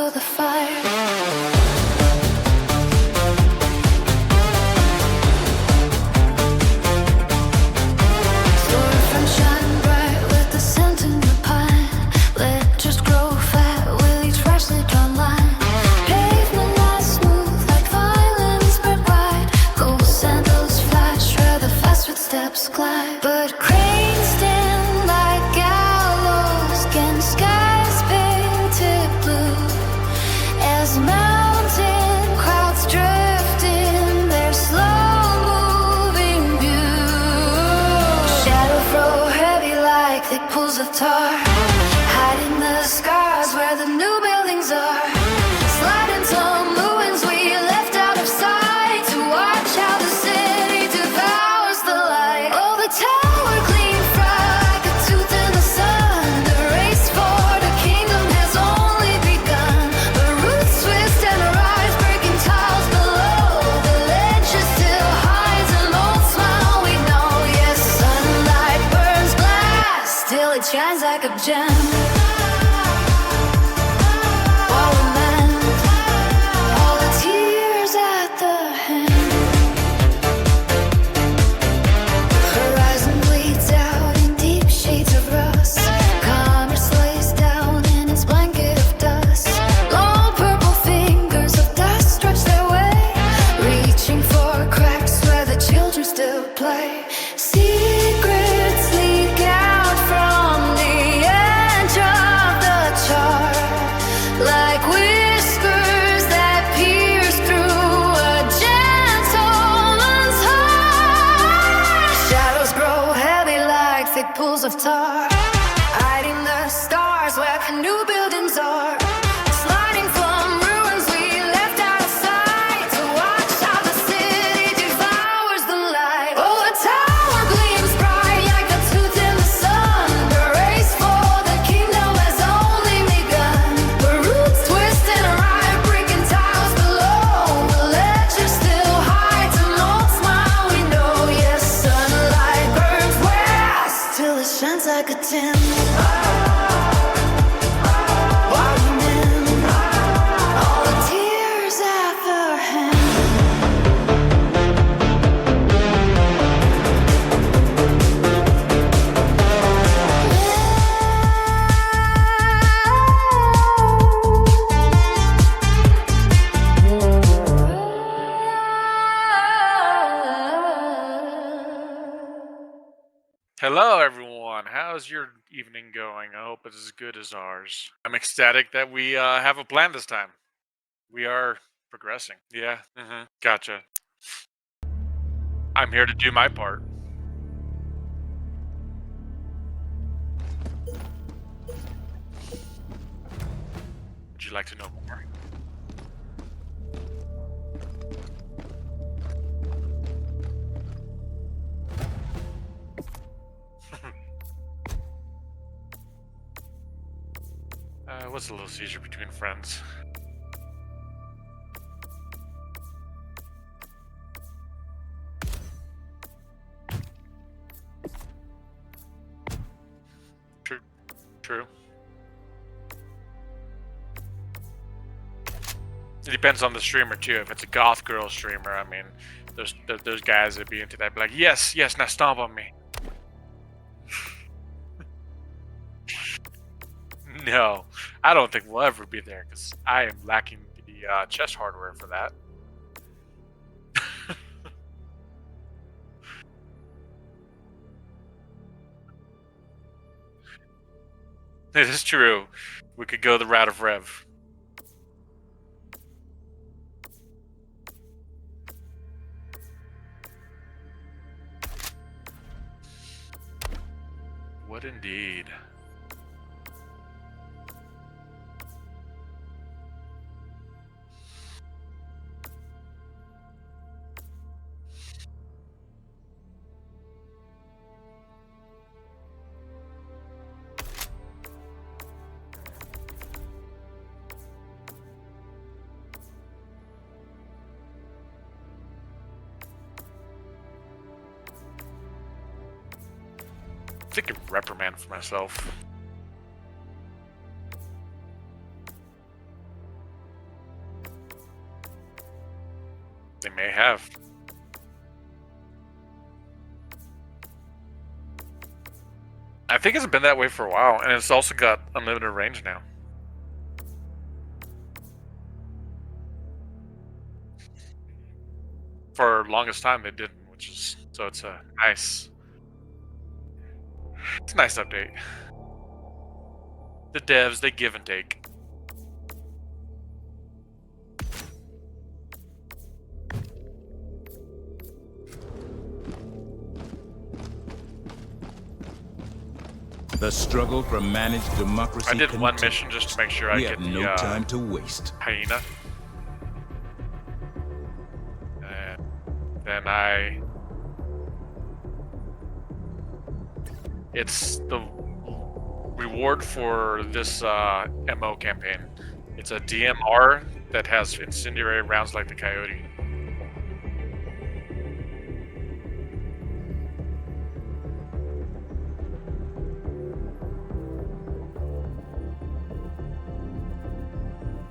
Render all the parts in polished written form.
for the fire. But cranes stand like gallows against skies painted blue, as mountain crowds drift in their slow-moving view. Shadow throw heavy like thick pools of tar, hiding the scars where the new buildings are. Sliding some ruins we left out of sight to watch how the city devours the light. Oh, the tower gleams bright like a tooth in the sun. The race for the kingdom has only begun. The roots twist and rise, breaking tiles below. The ledge is still hides an old smile we know. Yes, sunlight burns glass, still it shines like a gem. Pools of tar, hiding the stars where the new buildings are. Sliding from ruins we left out of sight to watch how the city devours the light. Oh, the tower gleams bright like a tooth in the sun. The race for the kingdom has only begun. The roots twist and ride, breaking tiles below. The ledge still hides an old smile we know. Yes, sunlight burns west till it shines like a tin. All the tears at their hand. Hello, everyone. How's your evening going? I hope it's as good as ours. I'm ecstatic that we have a plan this time. We are progressing. Yeah. Gotcha. I'm here to do my part. Would you like to know more? What's a little seizure between friends? True. It depends on the streamer too. If it's a goth girl streamer, I mean, there's guys that be into that, be like, yes, now stomp on me. No, I don't think we'll ever be there because I am lacking the chest hardware for that. It is true. We could go the route of Rev. What indeed? I think I reprimand for myself. They may have. I think it's been that way for a while, and it's also got unlimited range now. For longest time, it didn't, which is so it's a nice, it's a nice update. The devs, they give and take. The struggle for managed democracy. I did one continues. mission just to make sure I We get have the no time to waste. hyena. And then it's the reward for this MO campaign. It's a DMR that has incendiary rounds like the Coyote.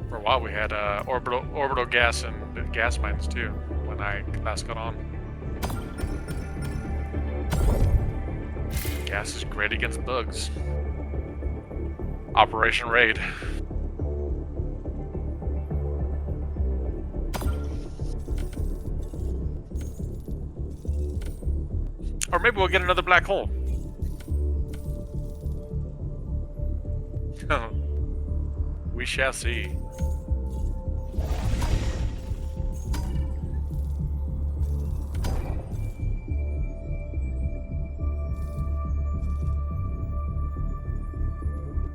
For a while we had orbital gas and gas mines too when I last got on. Gas is great against bugs. Operation Raid. Or maybe we'll get another black hole. We shall see.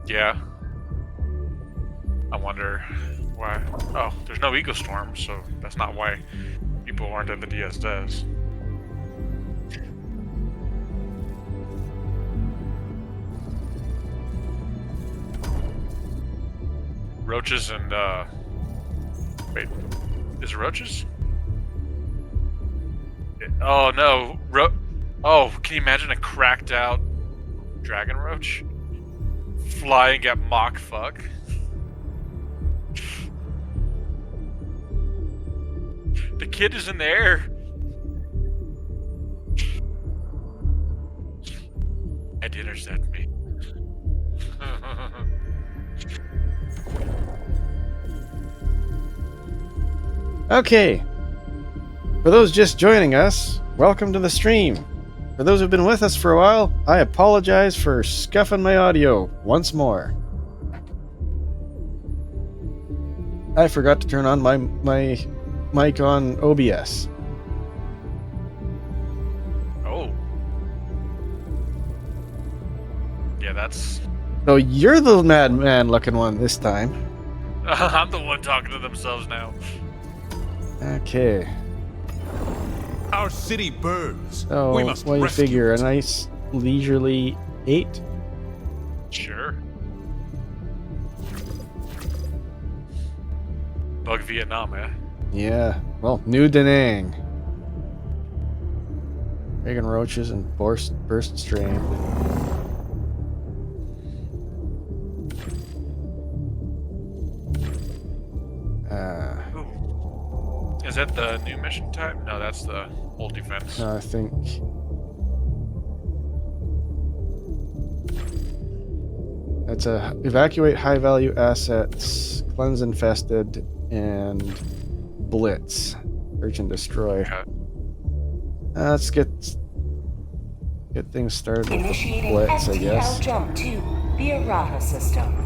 Yeah. I wonder why. Oh, there's no eco storm, so that's not why people aren't at the DSS. Roaches and wait, is it roaches? Oh no, oh, can you imagine a cracked out dragon roach flying at Mach fuck? The kid is in the air. It intercepted me. Okay, for those just joining us, welcome to the stream. For those who've been with us for a while, I apologize for scuffing my audio once more. I forgot to turn on my mic on OBS. Oh. Yeah, that's... So you're the madman looking one this time. I'm the one talking to themselves now. Okay. Our city burns. So, We must what do you rescue figure? it. A nice leisurely 8? Sure. Bug Vietnam, eh? Yeah. Well, New Da Nang. Dragon roaches and burst strain. Ooh. Is that the new mission type? No, that's the old defense. I think that's a evacuate high value assets, cleanse infested, and blitz, search and destroy. Okay. Let's get things started with the Initiating blitz, I FTL guess. jump to the errata system.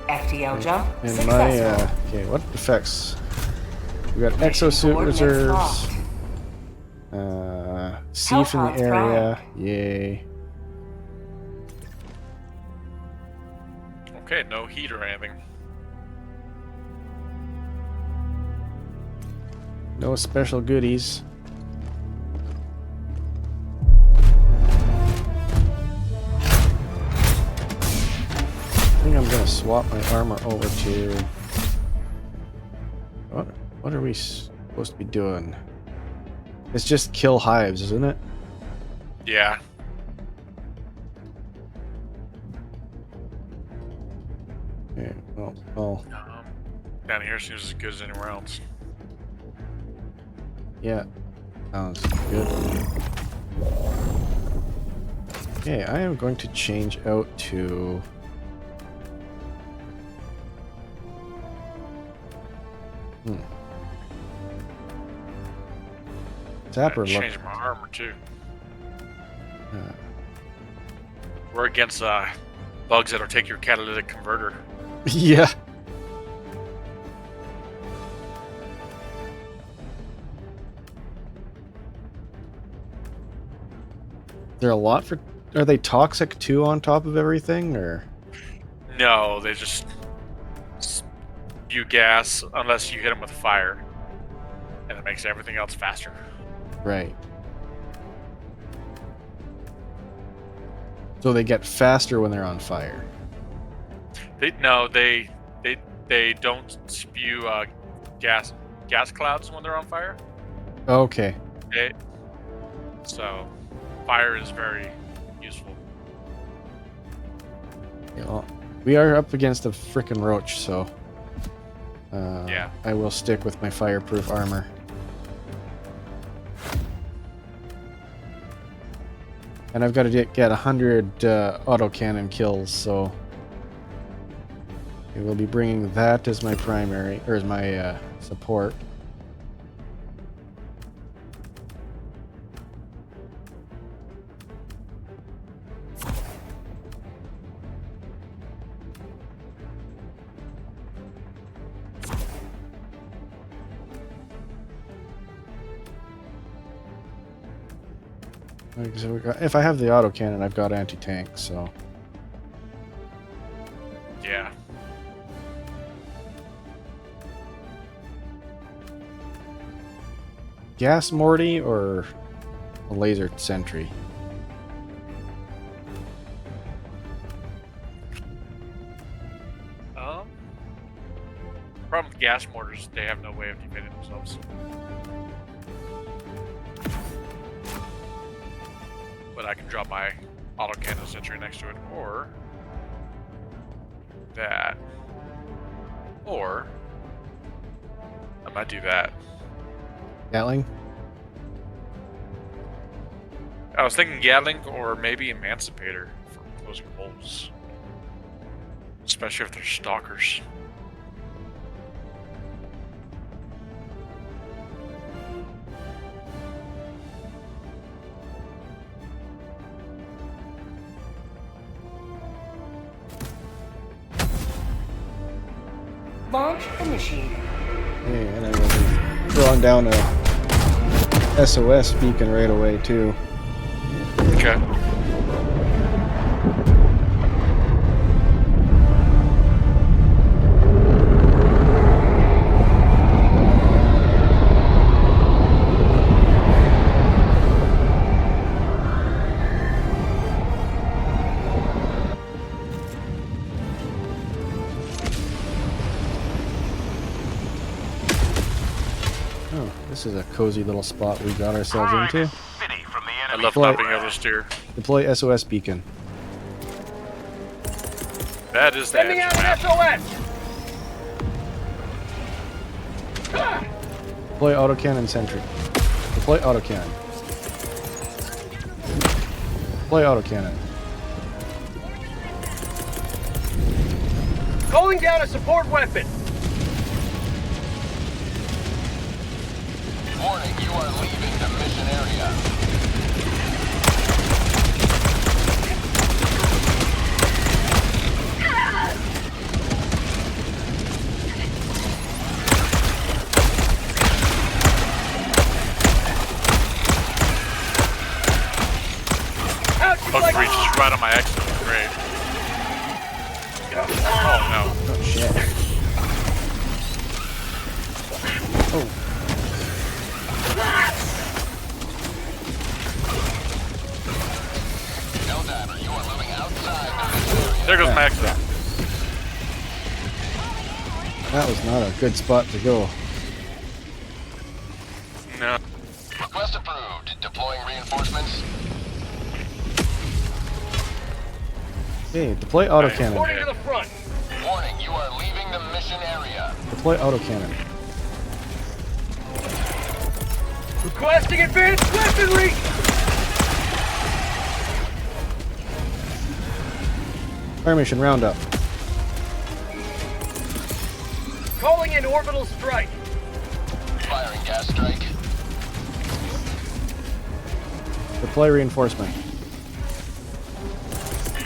FTL jump And successful. my okay, what effects? We got Mission exosuit coordinates reserves. locked. Siege in the Hellpath area. Yay. Okay, no heat or anything. No special goodies. I think I'm gonna swap my armor over to. What are we supposed to be doing? It's just kill hives, isn't it? Yeah. Okay, well, Down here seems as good as anywhere else. yeah. Sounds good. Okay, I am going to change out to... Zapper look. Change my armor too. Uh, We're against bugs that'll take your catalytic converter. yeah. There a lot for... Are they toxic too on top of everything, or...? No, they just spew gas unless you hit them with fire, and it makes everything else faster. Right. So they get faster when they're on fire. They don't spew gas clouds when they're on fire. Okay. So fire is very useful. Yeah, well, we are up against a frickin' roach, so... Yeah. I will stick with my fireproof armor. And I've got to get 100 autocannon kills, so... I will be bringing that as my primary, or as my support. So if I have the autocannon, I've got anti-tank, so... Yeah. Gas Morty or a laser sentry? Problem with gas mortars, they have no way of defending themselves. But I can drop my autocannon sentry next to it, or that, or I might do that. Gatling? I was thinking Gatling or maybe Emancipator for closing holes, especially if they're stalkers. Launch initiated. Okay, and I will be throwing down a SOS beacon right away, too. Okay. Oh, this is a cozy little spot we got ourselves into. I love Flight. not being able to steer. Deploy SOS beacon. That is the Sending out an SOS! Deploy autocannon sentry. Deploy autocannon. Deploy autocannon. Calling down a support weapon! Warning, you are leaving the mission area. Bug reaches right on my exit. Great. Oh no. Oh, shit. Oh. No diver, you are moving outside the mission area. There goes my exit. That was not a good spot to go. No. Request approved. Deploying reinforcements. Okay, deploy autocannon. Reporting to the front! Warning, you are mission area. Deploy autocannon. Requesting advanced weaponry! Fire mission roundup. Calling in orbital strike. Firing gas strike. Deploy reinforcement.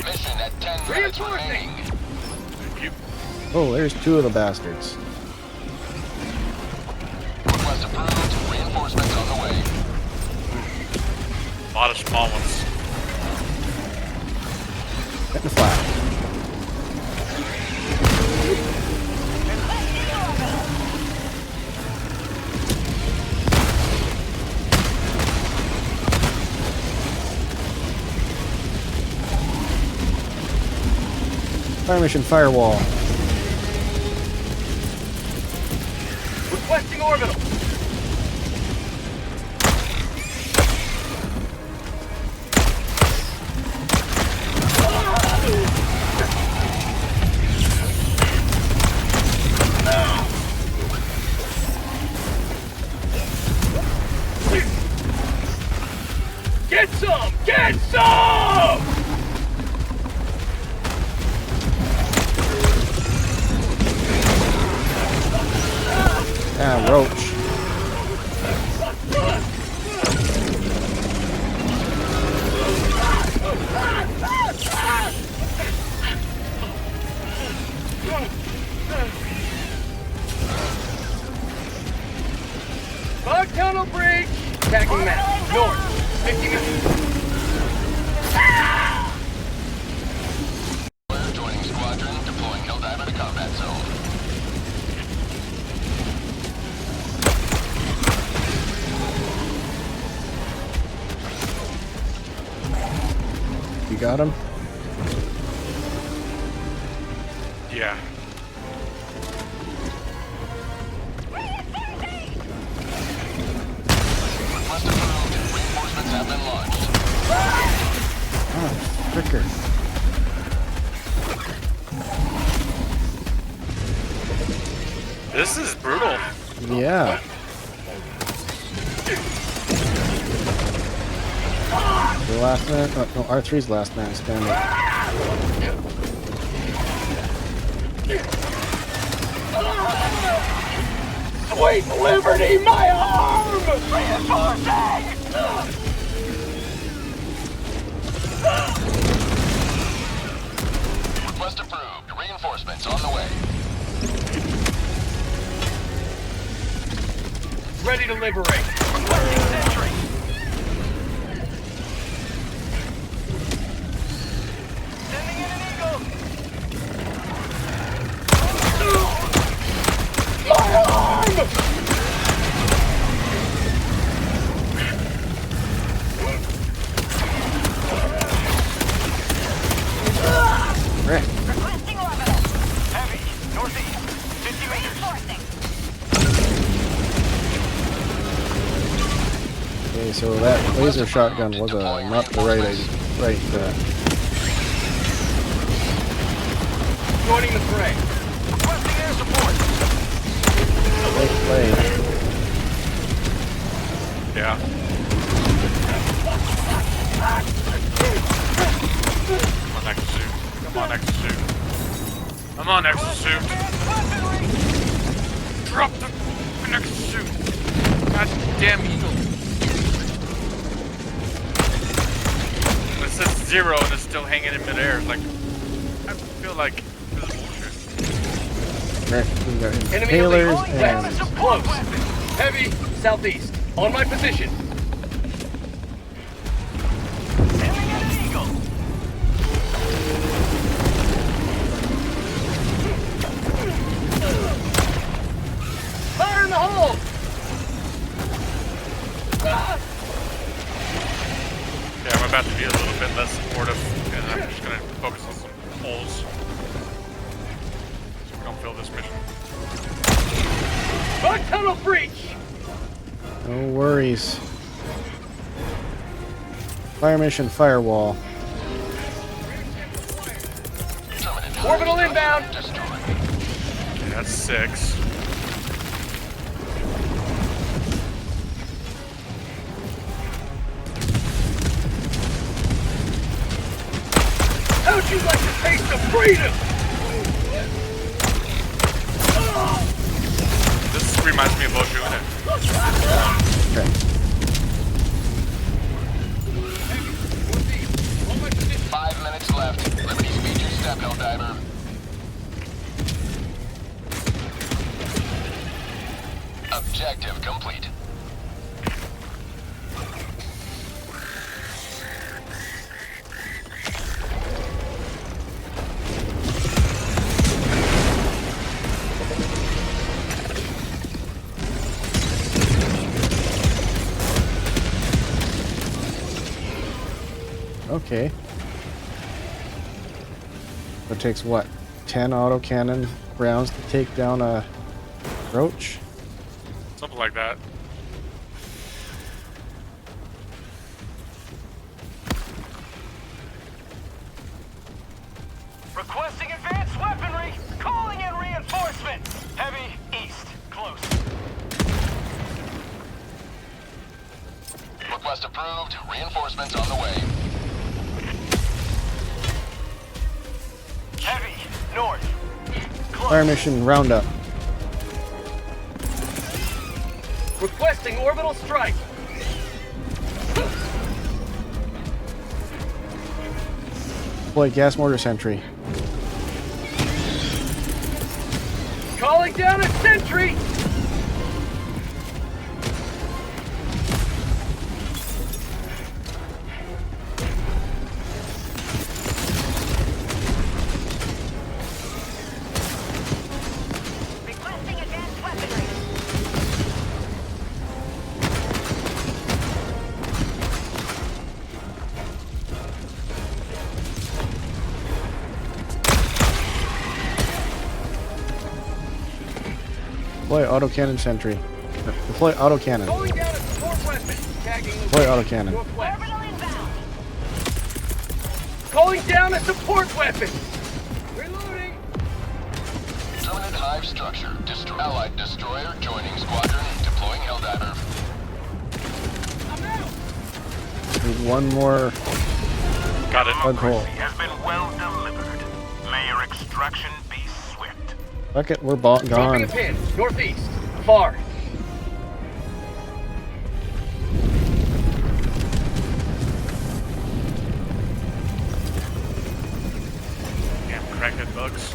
Mission at 10 minutes Reinforcing. remaining. Thank you. Oh, there's two of the bastards. Request approved. Reinforcements on the way. A lot of small ones. Getting flat. Fire mission firewall. Requesting orbital. Get some! Get some! Ah, roach. Bug tunnel breach! Attacking map. North. 50 meters. Joining squadron. Deploying Helldiver to combat zone. You got him? Yeah. Request approved. Reinforcements have been launched. Oh, fricker. This is brutal. Yeah. The last man. Oh, no, R3's last man standing. Sweet liberty, my arm! Reinforcing! Request approved. Reinforcements on the way. Ready to liberate. Requesting sentry. Sending in an eagle. My arm! Rick. Requesting orbital. Heavy. Northeast. 50 meters. Reinforcing. Okay, so that laser shotgun was not the right Joining the fray. Requesting air support. play. Yeah. Come on, exosuit. Come on, exosuit. Come on, exosuit. Drop the f***ing exosuit. God damn eagle. It says 0 and it's still hanging in midair. Like, I feel like this is bullshit. Rick, we got Enemy impalers elite. and Close. Heavy. Southeast. On my position. Sending in an eagle. Fire in the hole! Yeah, I'm about to be a little bit less supportive, and I'm just gonna focus on some holes. So we don't fail this mission. Bug tunnel breach! no worries. Fire mission firewall. Terminated. Orbital inbound! Destroyed. That's 6. How'd you like to taste of freedom? This reminds me of Laguna. Okay. 5 minutes left. Liberty speed your step, Helldiver. Objective complete. Okay. It takes what? 10 autocannon rounds to take down a roach? Something like that. Requesting advanced weaponry. Calling in reinforcements. Heavy east. Close. Request approved. Reinforcements on the way. Heavy north. Close. Fire mission roundup. Requesting orbital strike. Deploy gas mortar sentry. Calling down a sentry. Requesting advanced weaponry. Deploy autocannon sentry. Deploy autocannon. Calling down a support weapon. Tagging Deploy autocannon. northwest. Orbital inbound. Calling down a support weapon. Reloading. Terminate hive structure. Allied destroyer joining squadron. Deploying Helldiver. I'm out. Need one more Got it. bug hole. Has been well delivered. May your extraction be swift. Fuck it, we're Dropping gone. a pin. Northeast. Far. Damn crackhead bugs.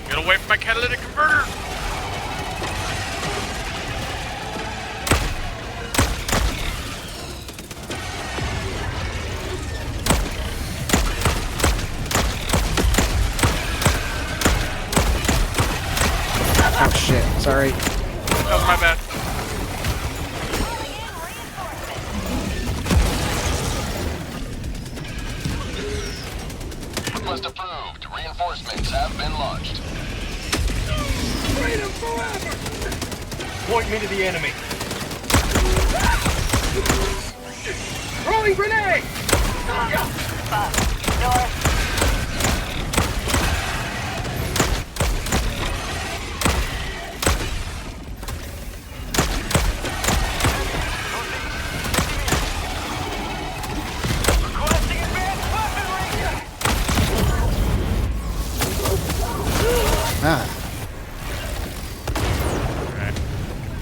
Get away from my catalytic converter! Oh shit, sorry. That was my bad. Request approved. Reinforcements have been launched. Freedom forever! Point me to the enemy. Throwing grenade! North. Requesting advanced weaponry! Ah, Alright.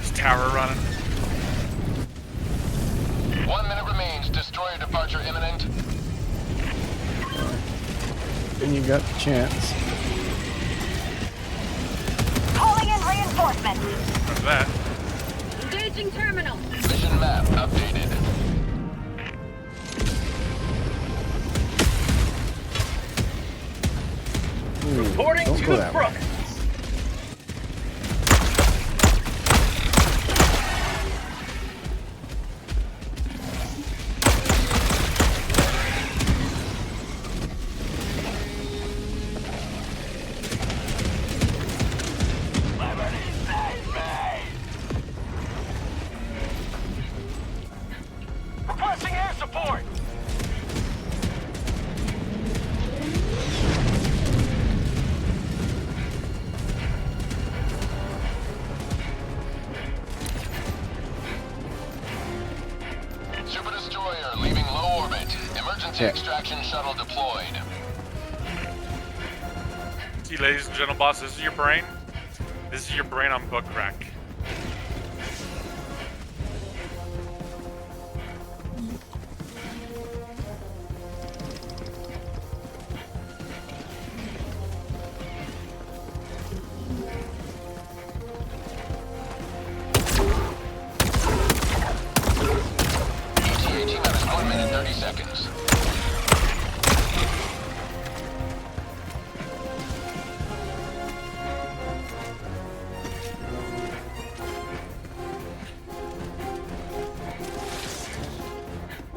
Is tower running? 1 minute remains. Destroyer departure imminent. then you got the chance. Calling in reinforcements. What's that? Engaging terminal. Mission map updated. Ooh, Reporting don't to go the that way. front. Super destroyer leaving low orbit. Emergency Yeah. extraction shuttle deployed. See, ladies and gentlemen, boss, this is your brain. This is your brain on book crack. ETA T-minus 1 minute 30 seconds.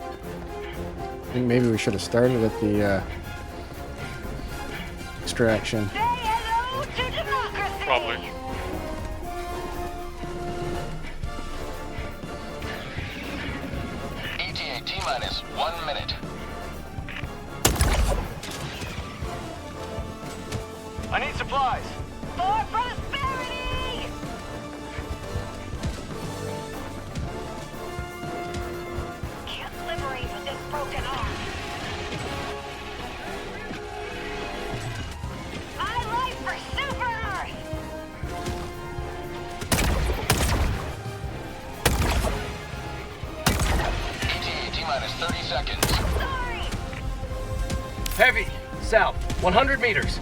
I think maybe we should have started at the extraction. Say hello to democracy. Probably. ETA T-minus 1 minute. I need supplies. For prosperity. Can't liberate with this broken arm. My life for Super Earth. ETA T-minus 30 seconds. Sorry. Heavy. South. 100 meters.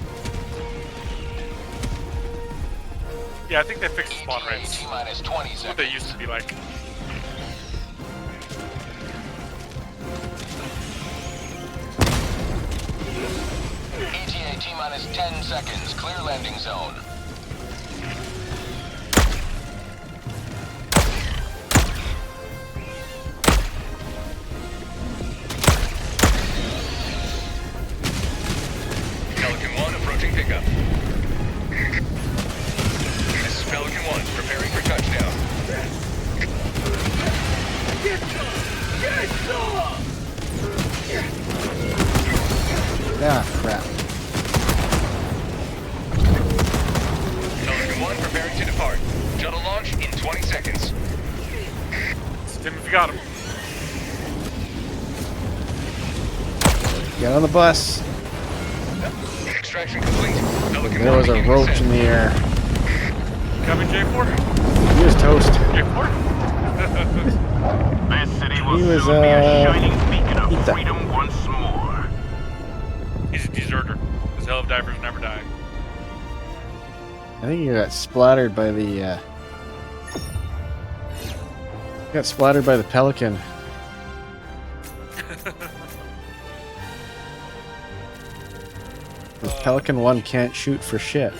Yeah, I think they fixed the spawn ETA rates. T-minus 20 What seconds. they used to be like. ETA T-minus 10 seconds. Clear landing zone. Pelican 1 approaching pickup. This is Pelican 1 preparing for touchdown. Ah, crap. Pelican 1 preparing to depart. Shuttle launch in 20 seconds. Tim, if you got him. Get on the bus. Extraction complete. Pelican There 1 was a beginning roach descent. in the air. Coming, J4? He was toast. J4? This city He was, beacon of pizza. freedom once more. He's a deserter. His hell of divers never die. I think he got splattered by the got splattered by the pelican. The Pelican 1 can't shoot for shit.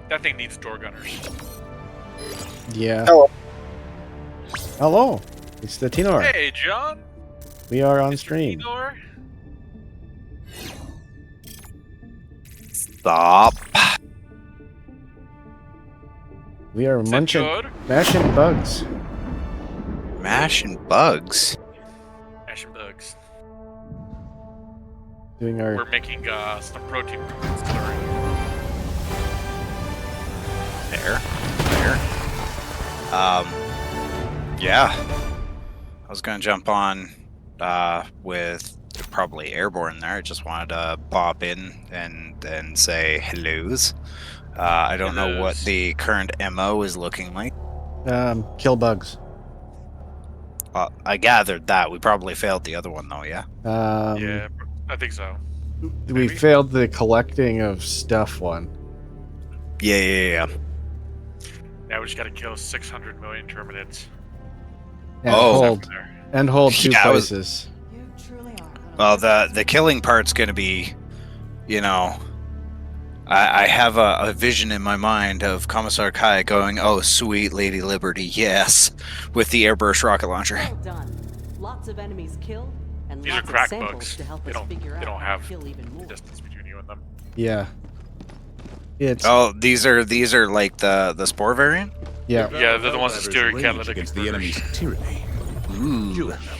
That thing needs door gunners. Yeah. Hello. Hello. It's the Tinor. Hey, John. We are on Mr. stream. Tinor. Stop. We are Is it munching, good? mashing bugs. Mashing bugs. Mashing bugs. Doing We're our making some protein distillery. There. Yeah. I was gonna jump on with probably airborne there. I just wanted to pop in and say hellos. I don't know what Hellos. the current MO is looking like. kill bugs. I gathered that. We probably failed the other one though, yeah? Yeah, I think so. We maybe. failed the collecting of stuff one. Yeah. Now we just gotta kill 600 million terminids. And Oh. hold two Yeah, I was- places. You truly are. Well, the killing part's gonna be, I have a vision in my mind of Commissar Kai going, "Oh, sweet Lady Liberty, yes," with the airburst rocket launcher. Well done. Lots of enemies killed, and These are lots of crack samples bugs. to help They us don't. figure They out don't how have to kill even more. distance between you and them. Yeah. It's Oh, these are like the spore variant. yeah. Yeah, they're the ones that steer your Rage catalytic against the converters. enemy's tyranny. Ooh. Killing them.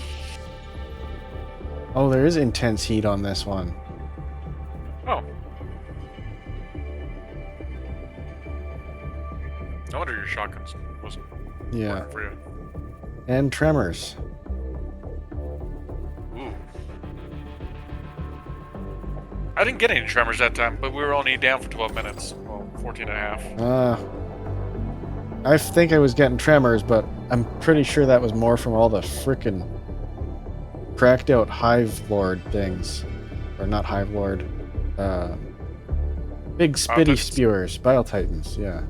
Oh, there is intense heat on this one. Oh, No wonder your shotguns wasn't Yeah. working for you. And tremors. Ooh. I didn't get any tremors that time, but we were only down for 12 minutes. Well, 14 and a half. I think I was getting tremors, but I'm pretty sure that was more from all the frickin' cracked out Hive Lord things. Or not Hive Lord. Big spitty Titans. spewers. Bile Titans, yeah.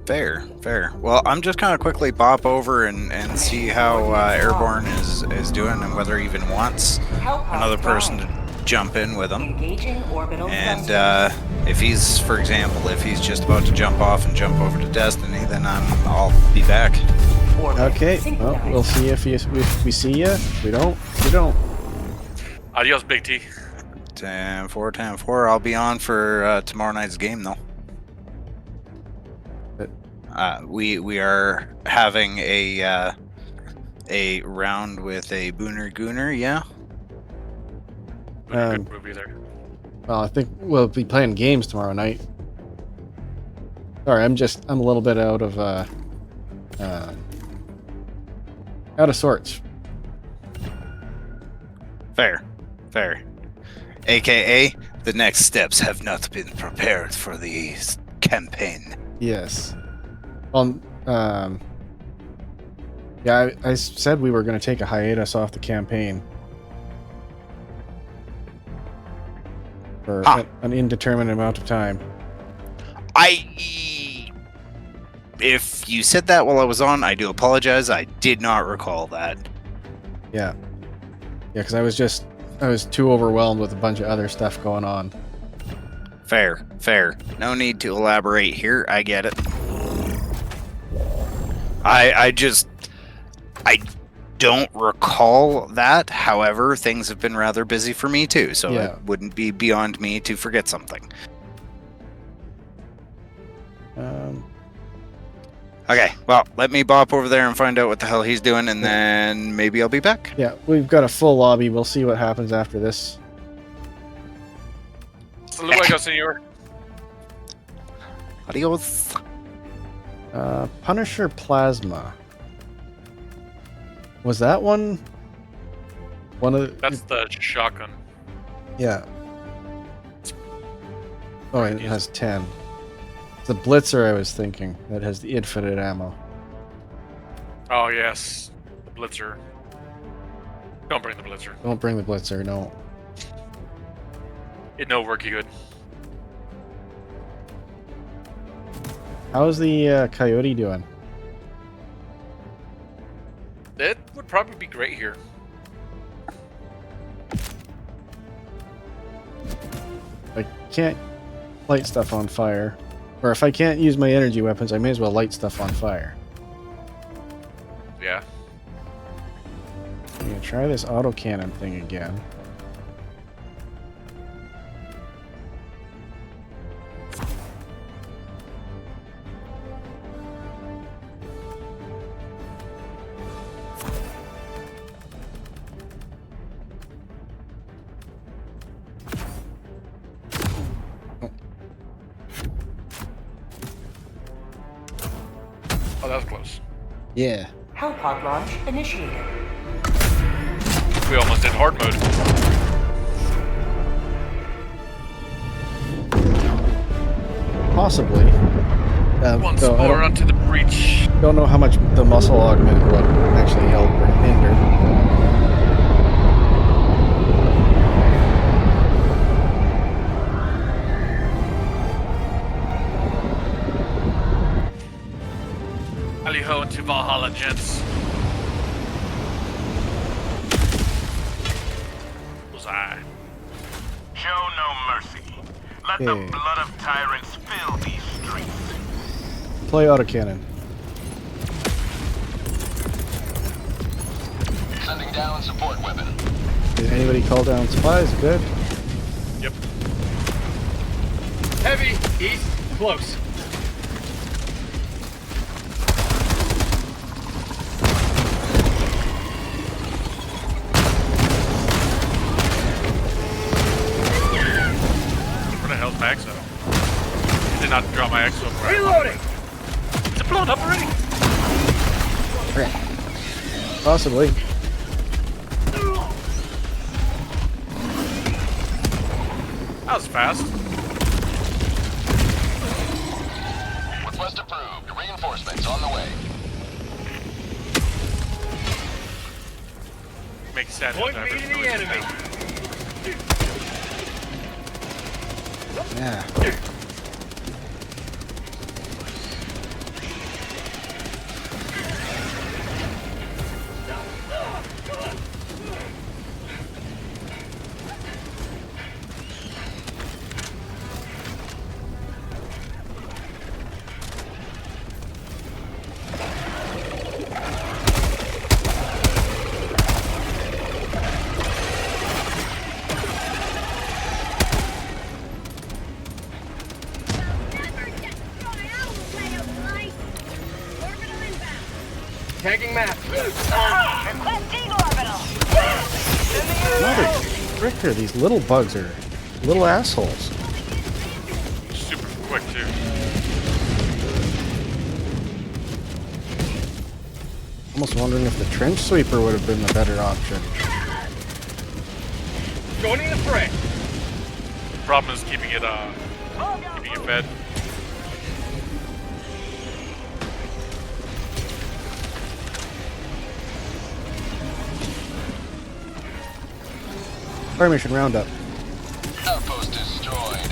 Fair, fair. Well, I'm just kind of quickly bop over and see how Airborne is doing and whether he even wants another person to jump in with him. Engaging orbital And if he's, for example, if he's just about to jump off and jump over to Destiny, then I'll be back. Okay, well, we'll see if we see you. If we don't, we don't. Adios, Big T. 10-4, 10-4. I'll be on for tomorrow night's game, though. We are having a round with a Booner Gooner, yeah. Good movie there. Well, I think we'll be playing games tomorrow night. Sorry, I'm a little bit out of sorts. Fair, fair. AKA, the next steps have not been prepared for the campaign. Yes. Well, yeah, I said we were going to take a hiatus off the campaign for an indeterminate amount of time. If you said that while I was on, I do apologize. I did not recall that. Yeah. Yeah, because I was too overwhelmed with a bunch of other stuff going on. Fair, fair. No need to elaborate here. I get it. I don't recall that. However, things have been rather busy for me too, so Yeah. it wouldn't be beyond me to forget something. Okay, well, let me bop over there and find out what the hell he's doing, and then maybe I'll be back. Yeah, we've got a full lobby. We'll see what happens after this. Luego, senor. Adios. Punisher Plasma. Was that one of the... That's the shotgun. Yeah. Oh, it has 10. The Blitzer I was thinking. That has the infinite ammo. Oh, yes. The Blitzer. Don't bring the Blitzer. Don't bring the Blitzer, no. It no worky good. How's the Coyote doing? It would probably be great here. I can't light stuff on fire. Or if I can't use my energy weapons, I may as well light stuff on fire. Yeah. I'm gonna try this autocannon thing again. Oh, that was close. Yeah. Hellpod launch initiated. We almost did hard mode. Possibly. Once though more onto the breach. don't know how much the muscle augment would actually help or hinder. Alley-ho into Valhalla, gents. Bullseye. Show no mercy. Let Okay. the blood of tyrants fill these streets. Play autocannon. Sending down support weapon. Did anybody call down supplies? Good. Yep. Heavy, east, close. Where the hell's Maxo? did not draw my exo. Reloading! Is it blown up already? Possibly. That was fast. Request approved. Reinforcements on the way. Makes sense. Point me to the enemy. Yeah. Tagging map. Requesting orbital. Mother fricker, these little bugs are little assholes. Super quick too. Almost wondering if the trench sweeper would have been the better option. Joining the fray. Problem is keeping it fed. Fire mission roundup. Outpost destroyed.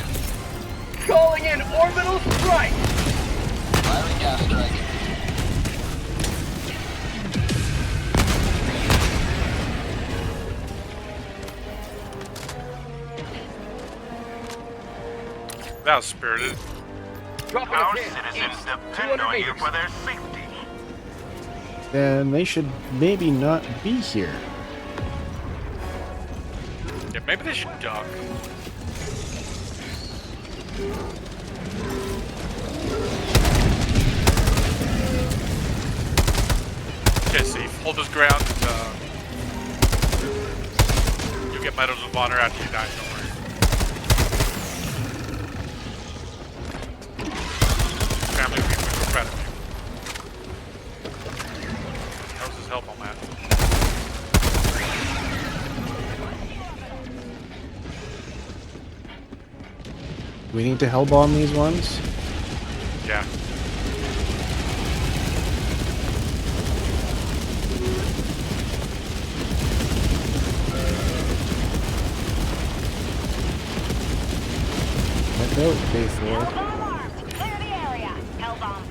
Calling in orbital strike. Firing gas strike. That was spirited. Dropping Our a pin. citizens East, depend 200 on you meters. for their safety. Then they should maybe not be here. Yeah, maybe they should duck. Okay, safe. Hold his ground. You'll get medals of honor after you die. Don't worry. Family will be super proud of you. How's his help on that? We need to hell bomb these ones. Yeah. Let go, K4. Hellbomb armed. Clear the area. Hellbomb.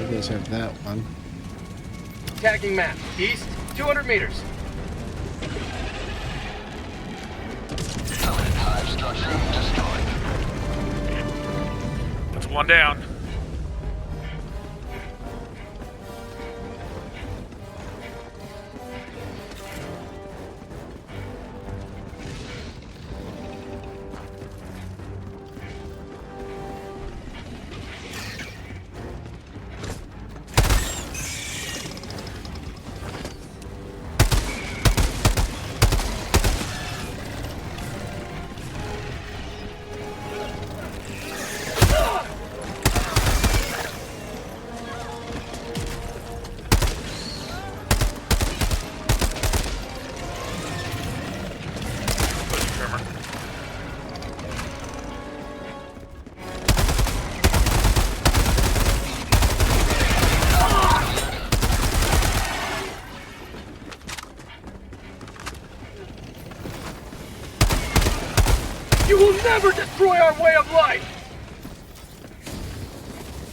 You guys have that one. Tagging map. East, 200 meters. Permanent hive structure destroyed. That's one down. You will never destroy our way of life!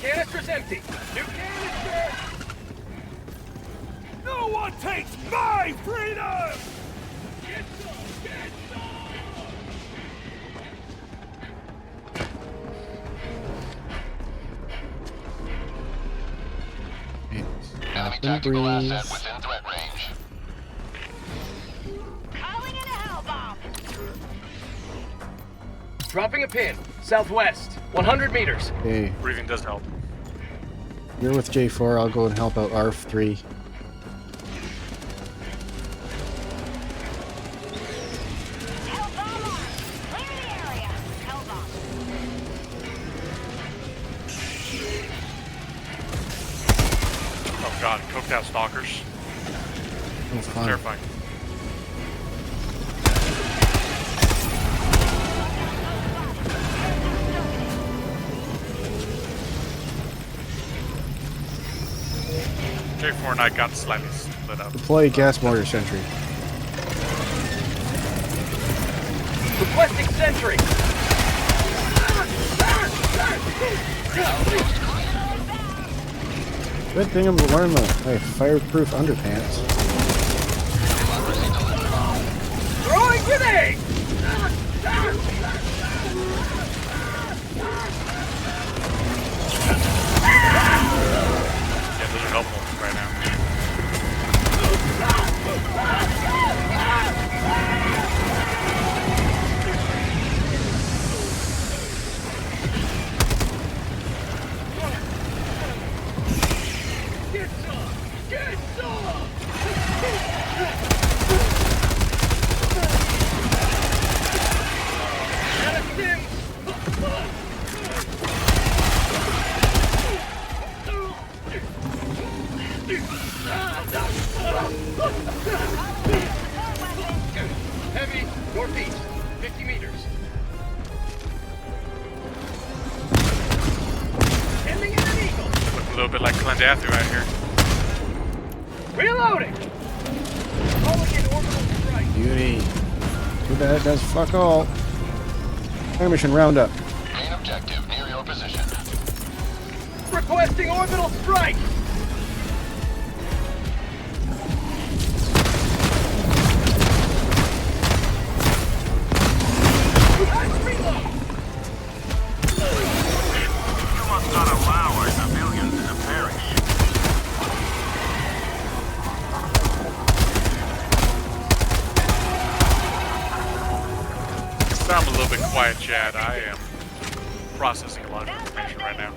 Canister's empty. New canister! No one takes my freedom! Enemy Captain tactical asset Breeze. within threat range. Calling in a hellbomb. Dropping a pin. Southwest, 100 meters. Okay, Breathing does help. you're with J4. I'll go and help out ARF3. Hellbomb armed. took out stalkers. Oh, It's fun. terrifying. J4 and I got slightly split up. Deploy gas mortar sentry. Requesting sentry. Good thing I'm wearing my fireproof underpants. Throwing grenade. Yeah, those are helpful right now. Get some. Get some. Heavy, northeast, 50 meters. Ending in an eagle. Look a little bit like Clendathu out here. Reloading. Calling in orbital strike. Beauty. Too bad it does fuck all. Fire mission roundup. Main objective near your position. Requesting orbital strike. You must not allow our civilians to perish. So I'm a little bit quiet, Chad. I am processing a lot of information right now.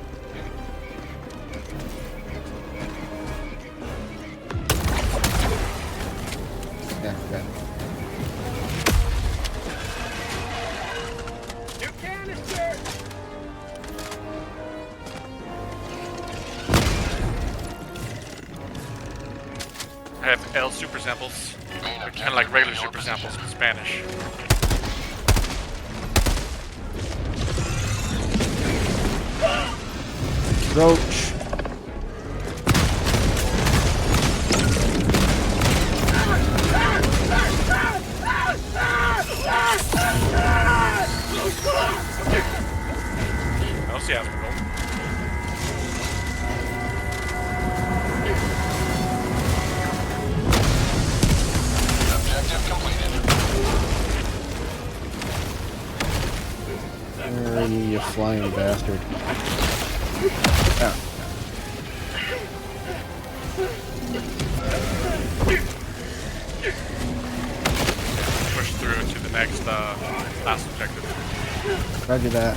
Yeah, yeah. New canister. I have L super samples. Main They're objective kind of like regular near your super samples position. in Spanish. Roach. I don't see Asmongold. Objective completed. Where are you flying bastard? Ah. Push through to the next last objective. Roger that.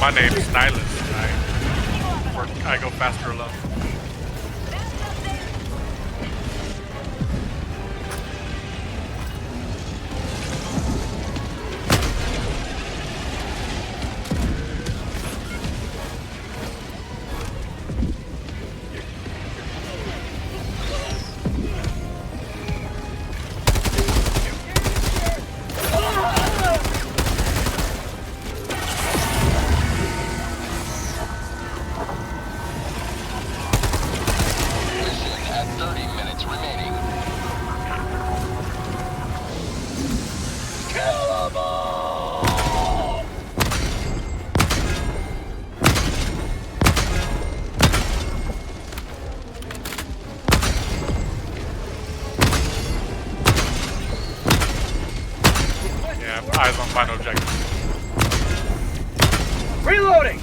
My name is Nihilus. I go faster alone. Mission at 30 minutes remaining. Kill 'em all. Yeah, eyes on final objective. Reloading.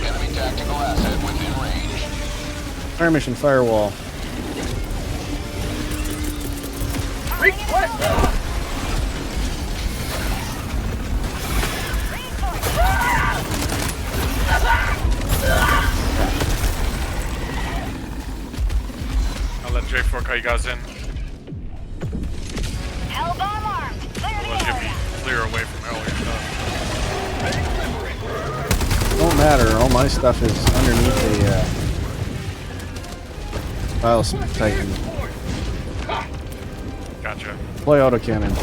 Enemy tactical asset within range. Fire mission firewall. Request. J4, how you guys in? L-bomb armed. Clear the Let's get me area. clear away from all your stuff. Don't matter. All my stuff is underneath the file titan. Gotcha. Deploy autocannon.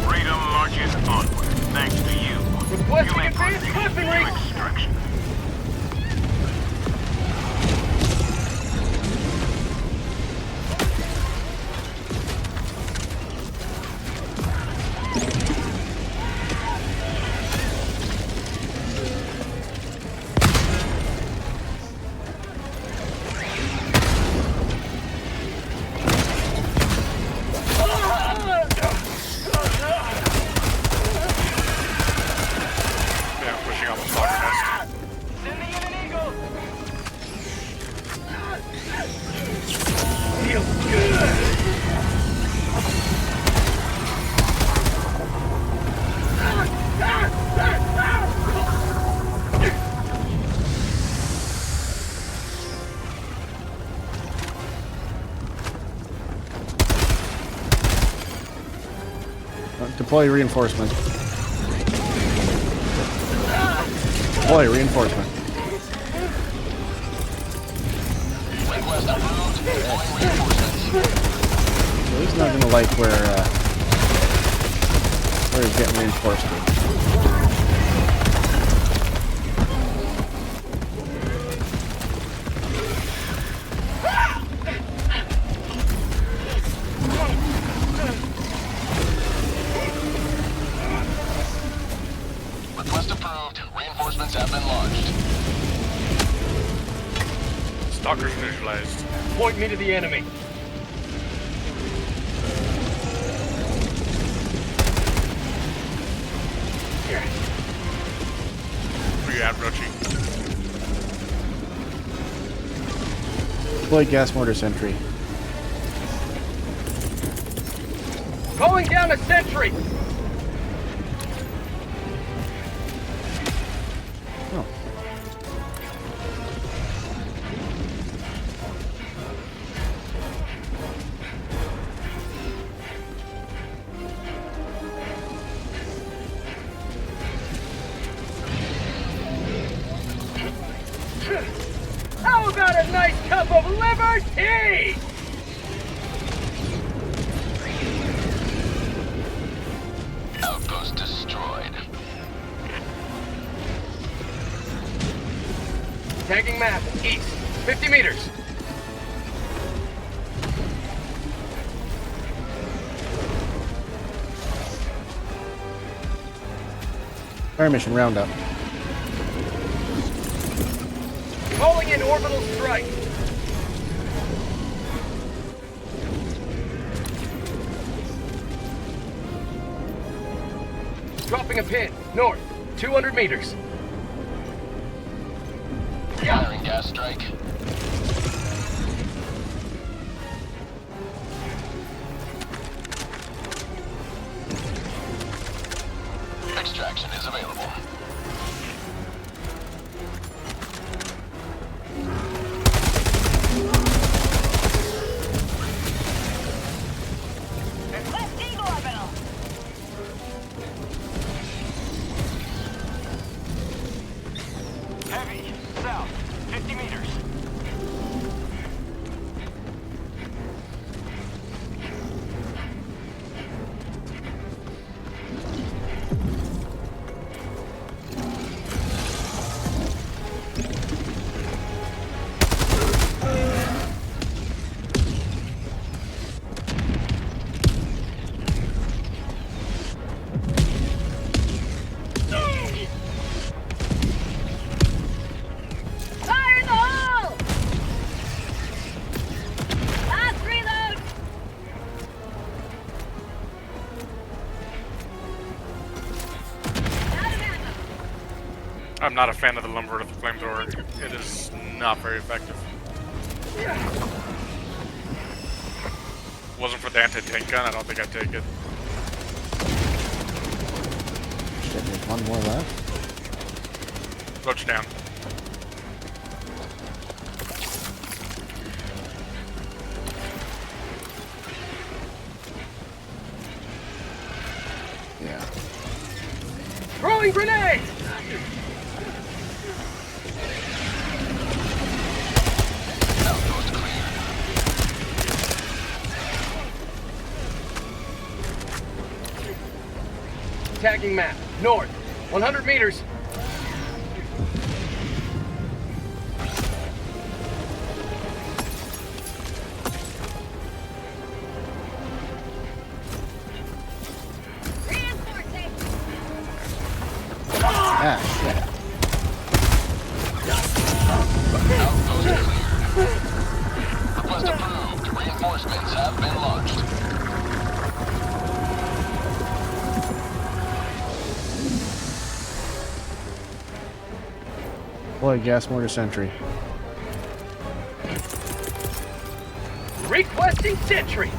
Freedom marches onward, thanks to you. Requesting You may advanced proceed weaponry. to extraction. Yeah, I'm pushing on the stalker nest. Sending in an eagle. Deploy reinforcement. Deploy reinforcement. Request approved. Deploying reinforcements. So he's not gonna like where he's getting reinforced to. Request approved. Reinforcements have been launched. Stalker's visualized. Point me to the enemy. Where you at, Rochi? Deploy gas mortar sentry. Calling down a sentry. Oh. How about a nice cup of liver tea? Outpost destroyed. Tagging map, east, 50 meters. Fire mission roundup. Calling in orbital strike. Dropping a pin, north, 200 meters. Firing gas strike. Extraction is available. Request eagle orbital. Heavy, south, 50 meters. Fire in the hole! Last reload! Out of ammo. I'm not a fan of the lumber of the flamethrower. It is not very effective. Wasn't for the anti-tank gun, I don't think I'd take it. Shit, there's one more left. Roach down. Throwing grenades! Outpost cleared. Tagging map. North. 100 meters. Ah, shit. Outpost cleared. Request approved. Reinforcements have been launched. Boy, gas mortar sentry. Requesting sentry.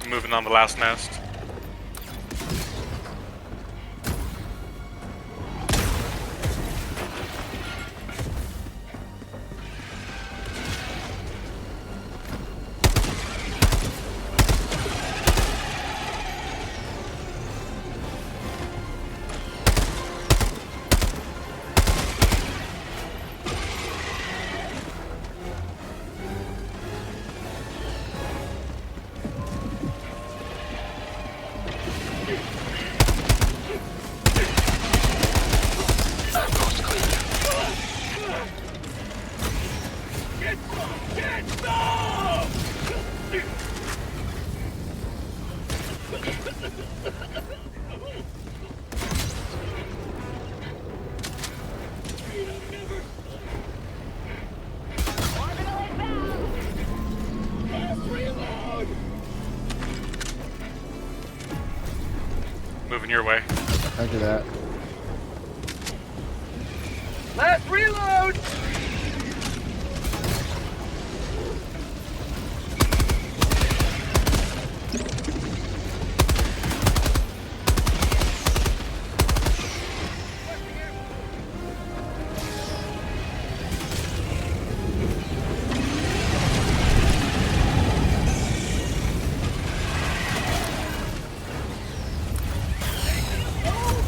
Moving on the last nest. Outpost cleared. Get some! Moving your way. After that. Last reload!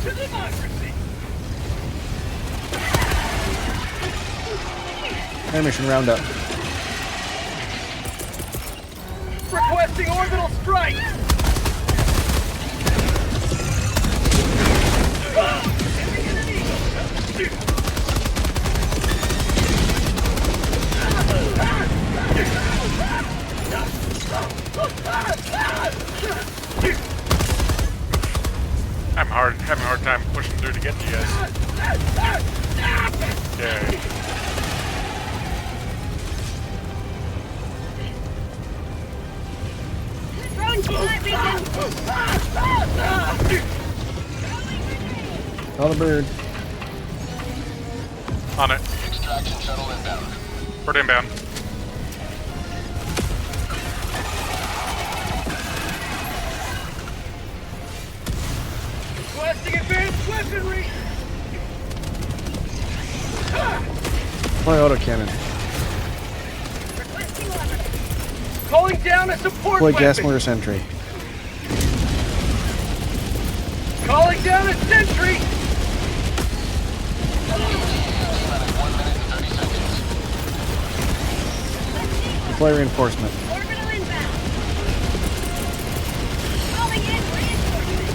To democracy! Air mission roundup. Requesting orbital strike! Having a hard time pushing through to get to you guys. Okay. Call the bird. On it. Extraction shuttle inbound. Bird inbound. Requesting advanced weaponry! Deploy autocannon. Calling down a support Deploy weapon! gas mortar sentry. Calling down a sentry! Running 1 minute and 30 seconds. Deploy reinforcement. Orbital inbound. Calling in reinforcements.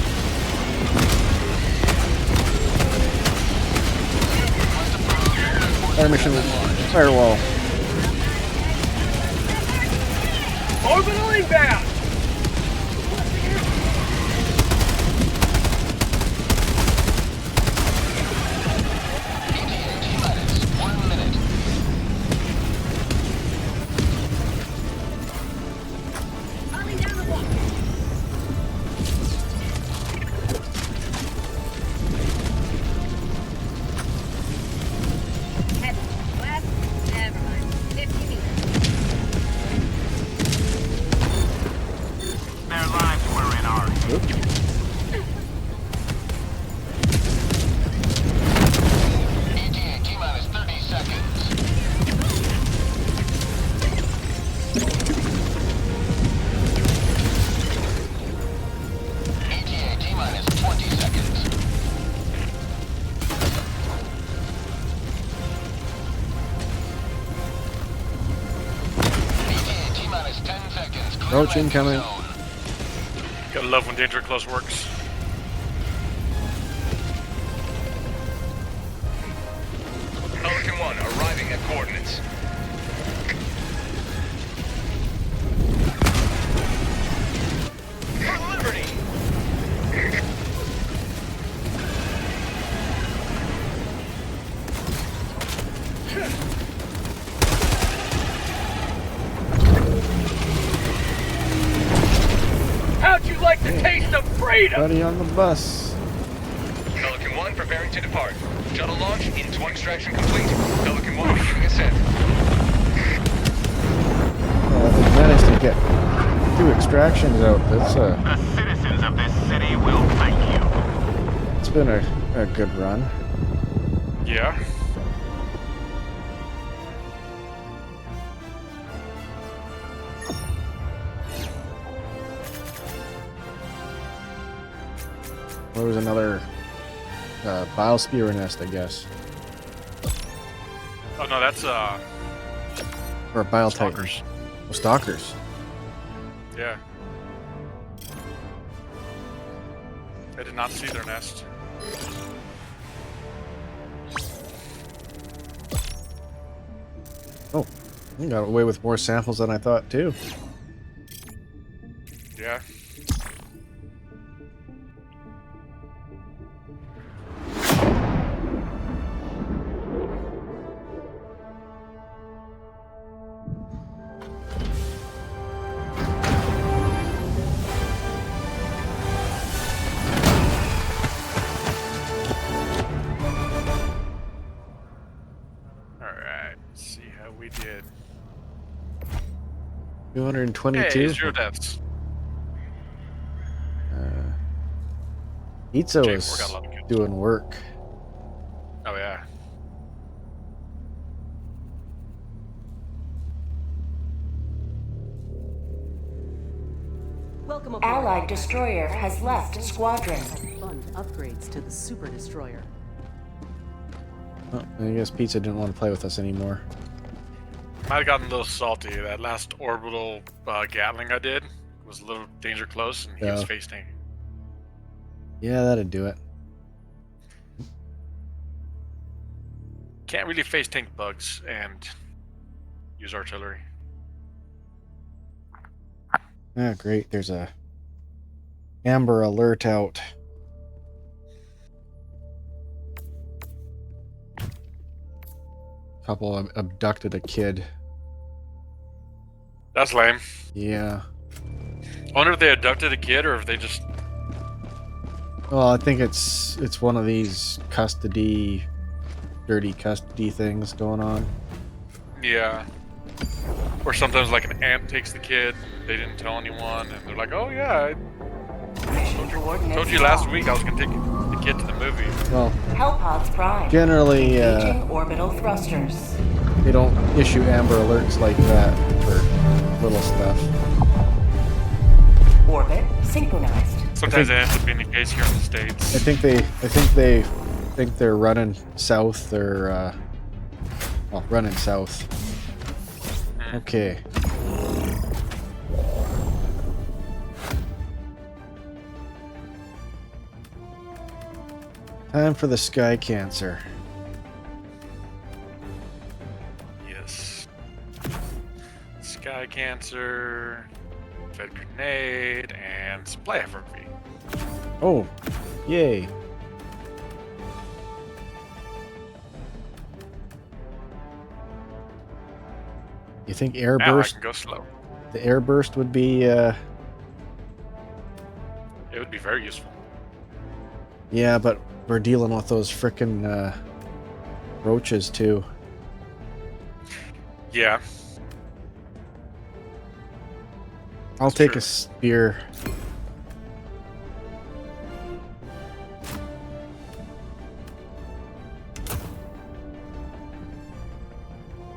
Air mission firewall. Orbital inbound! ETA T-minus 1 minute. Calling down the wall. Head west. Never mind. 50 meters. Roach incoming. Gotta love when danger close works. Pelican 1 arriving at coordinates. For liberty! How'd you like the taste of freedom? Buddy on the bus. Pelican 1 preparing to depart. Shuttle launch into extraction complete. Pelican 1 beginning ascent. They managed to get 2 extractions out. That's The citizens of this city will thank you. it's been a good run. Yeah. There was another bile spear nest, I guess, Oh no, that's or a bile titan. stalkers. Oh, stalkers. Yeah. I did not see their nest. Oh, you got away with more samples than I thought too. Yeah. Alright, let's see how we did. 222. Hey, 0 deaths. Itzo Jake, is we got a lot of kills. doing work. Oh yeah. Welcome aboard. Allied destroyer has left squadron. Fund upgrades to the super destroyer. Oh, I guess Pizza didn't want to play with us anymore. Might have gotten a little salty. That last orbital Gatling I did was a little danger close, and he was Yeah. face tanking. Yeah, that'd do it. Can't really face tank bugs and use artillery. Ah, great. There's a Amber Alert out. Couple abducted a kid. That's lame. Yeah. I wonder if they abducted a kid or if they just. Well, I think it's one of these custody, dirty custody things going on. Yeah. Or sometimes like an aunt takes the kid, they didn't tell anyone, and they're like, "Oh yeah, I told you last week I was gonna take the kid to the movie." Well, Hellpods prime. generally, Engaging orbital thrusters. they don't issue Amber Alerts like that for little stuff. Orbit synchronized. Sometimes it ends up being the case here in the States. I think they think they're running south or well, running south. Okay. Time for the sky cancer. Yes. Sky cancer, fed grenade, and supply FRV. Oh, yay. You think air Now I burst? can go slow. The air burst would be It would be very useful. yeah, but we're dealing with those frickin' roaches too. Yeah. I'll That's take true. a spear.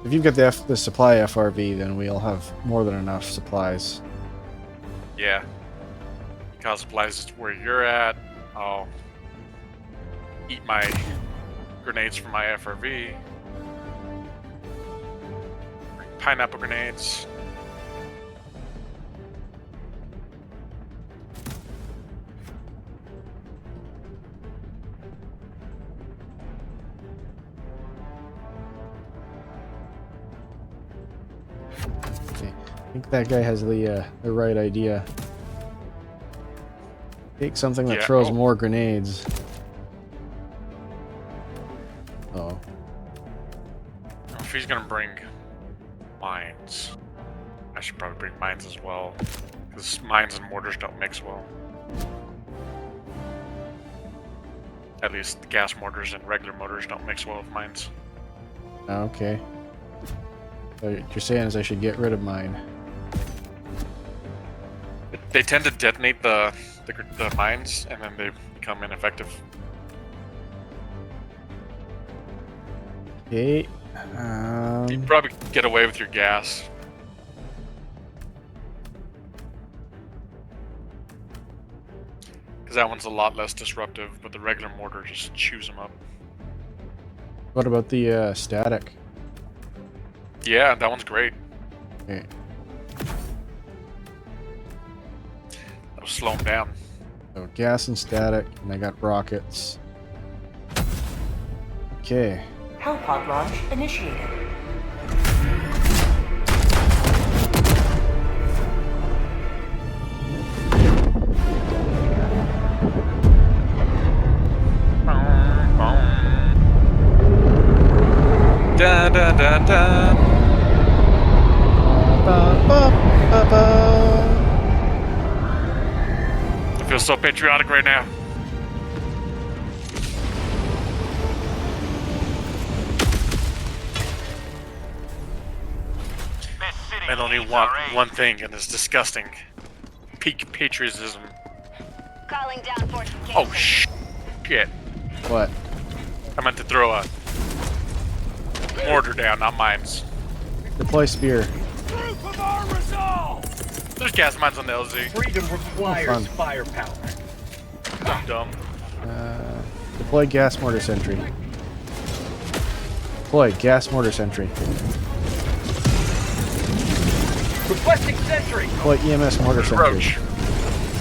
If you've got the supply FRV, then we'll have more than enough supplies. Yeah. Because supplies is where you're at. I'll eat my grenades from my FRV. Pineapple grenades. I think that guy has the right idea. Take something that Yeah, throws oh. more grenades. Oh. If he's gonna bring mines, I should probably bring mines as well. Because mines and mortars don't mix well. At least gas mortars and regular mortars don't mix well with mines. Okay. So what you're saying is I should get rid of mine. They tend to detonate the mines, and then they become ineffective. Okay. You probably get away with your gas. Because that one's a lot less disruptive, but the regular mortar just chews them up. What about the static? Yeah, that one's great. Okay. That'll slow them down. So gas and static, and I got rockets. Okay. Hellpod launch initiated. Da da da da. I feel so patriotic right now. This city I only needs want our aid. one thing, and it's disgusting. Peak patriotism. Calling down fortifications. Oh shit! What? I meant to throw a mortar down, not mines. Deploy spear. Proof of our resolve! There's gas mines on the LZ. Freedom requires fun. firepower. Dumb. Deploy gas mortar sentry. Deploy gas mortar sentry. Requesting sentry. Deploy EMS mortar sentry. Roach.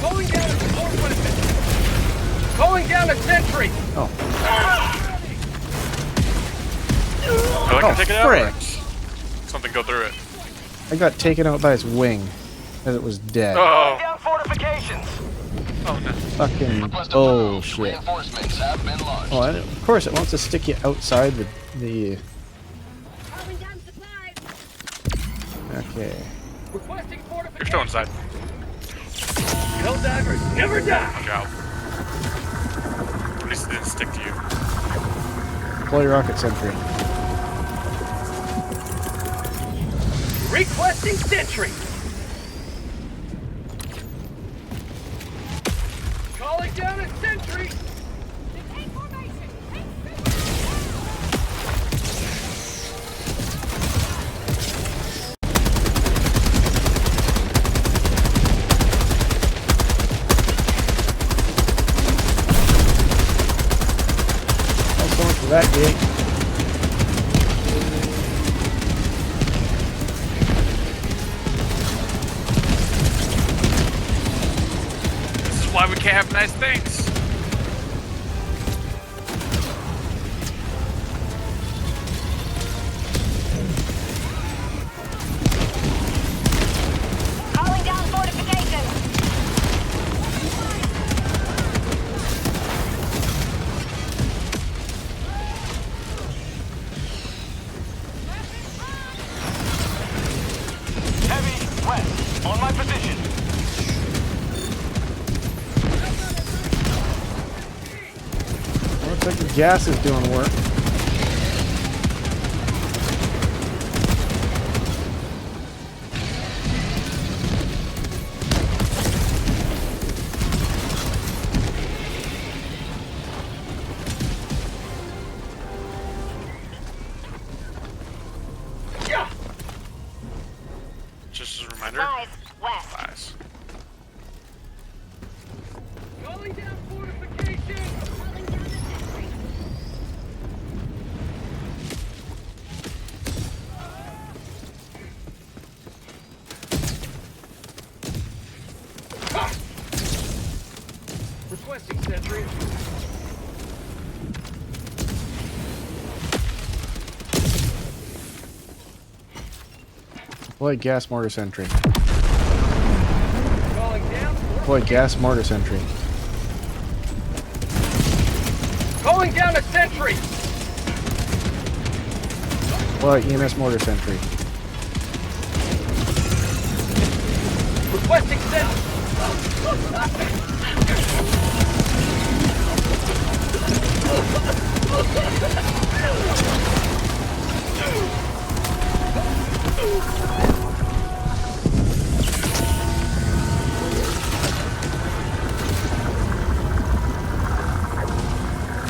Calling down a support weapon. Calling down a sentry. Oh, I can take it out. frick. Something go through it. I got taken out by its wing as it was dead. Oh, Down fortifications. oh no. Fucking Request approved. bullshit. Reinforcements have been launched. Oh, and of course it wants to stick you outside the Calling down supplies. Okay. Requesting You're still fortifications. inside. Helldaggers never die. Look out. At least it didn't stick to you. Deploy rocket sentry. Requesting sentry. Calling down a sentry. I'm going for that gate. This is why we can't have nice things. Calling down fortifications. Heavy west. On my position. Looks like the gas is doing work. Yeah. Just as a reminder. Supplies west. Nice. Calling down fortifications. Calling down a sentry. Requesting sentry. Deploy gas mortar sentry. Calling down. Deploy gas mortar sentry. Calling down a sentry. Deploy EMS mortar sentry. Requesting sentry.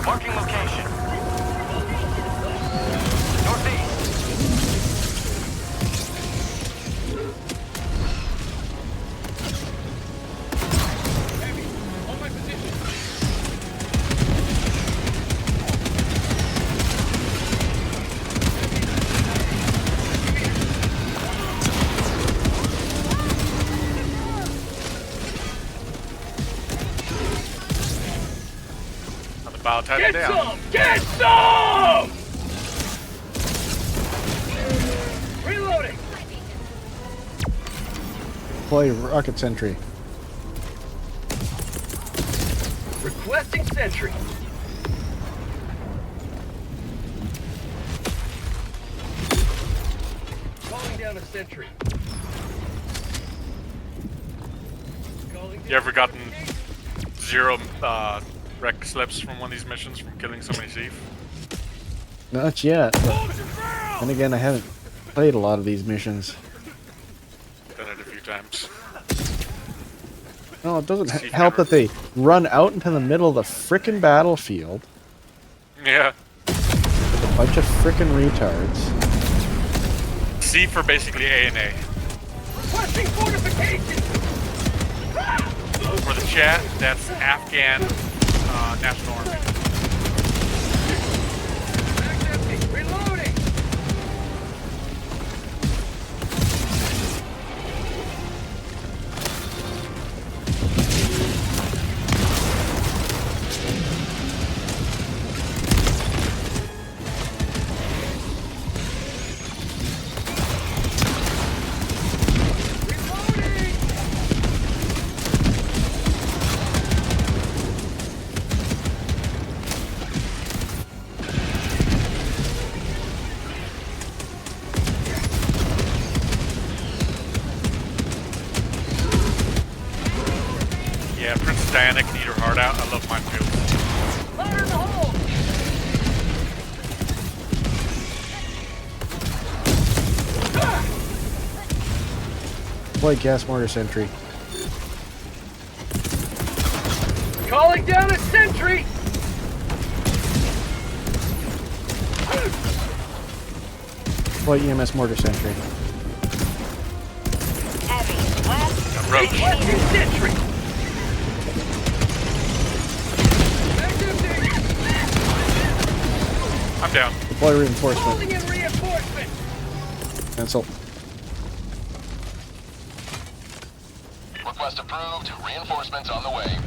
Marking location. Northeast. Heavy, on my position. I'm about to head Get down. some! Get some! Reloading. Deploy rocket sentry. Requesting sentry. Calling down a sentry. Calling down You ever gotten 0 wreck slips from one of these missions from killing somebody safe? Not yet, but then again, I haven't played a lot of these missions. Done it a few times. No, it doesn't See, help never- that they run out into the middle of the frickin' battlefield Yeah. with a bunch of frickin' retards. C for basically A and A. Requesting fortification. For the chat, that's Afghan National Army. Back empty. Reloading. Reloading. Yeah, Princess Diana can eat her heart out. I love minefields. Fire in the hole. Deploy gas mortar sentry. Calling down a sentry. Deploy EMS mortar sentry. Heavy, left, Roach. Requesting sentry. Back empty. I'm down. Deploy reinforcement. Calling in reinforcement. Cancel. Request approved. Reinforcements on the way.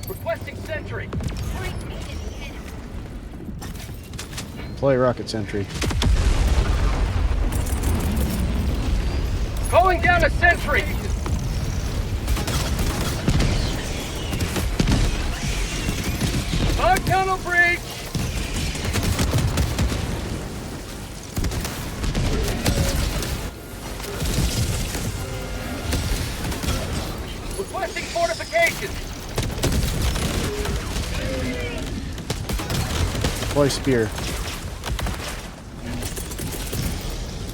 Requesting sentry. Deploy rocket sentry. Calling down a sentry. Fog tunnel breach. Requesting fortifications. Deploy spear.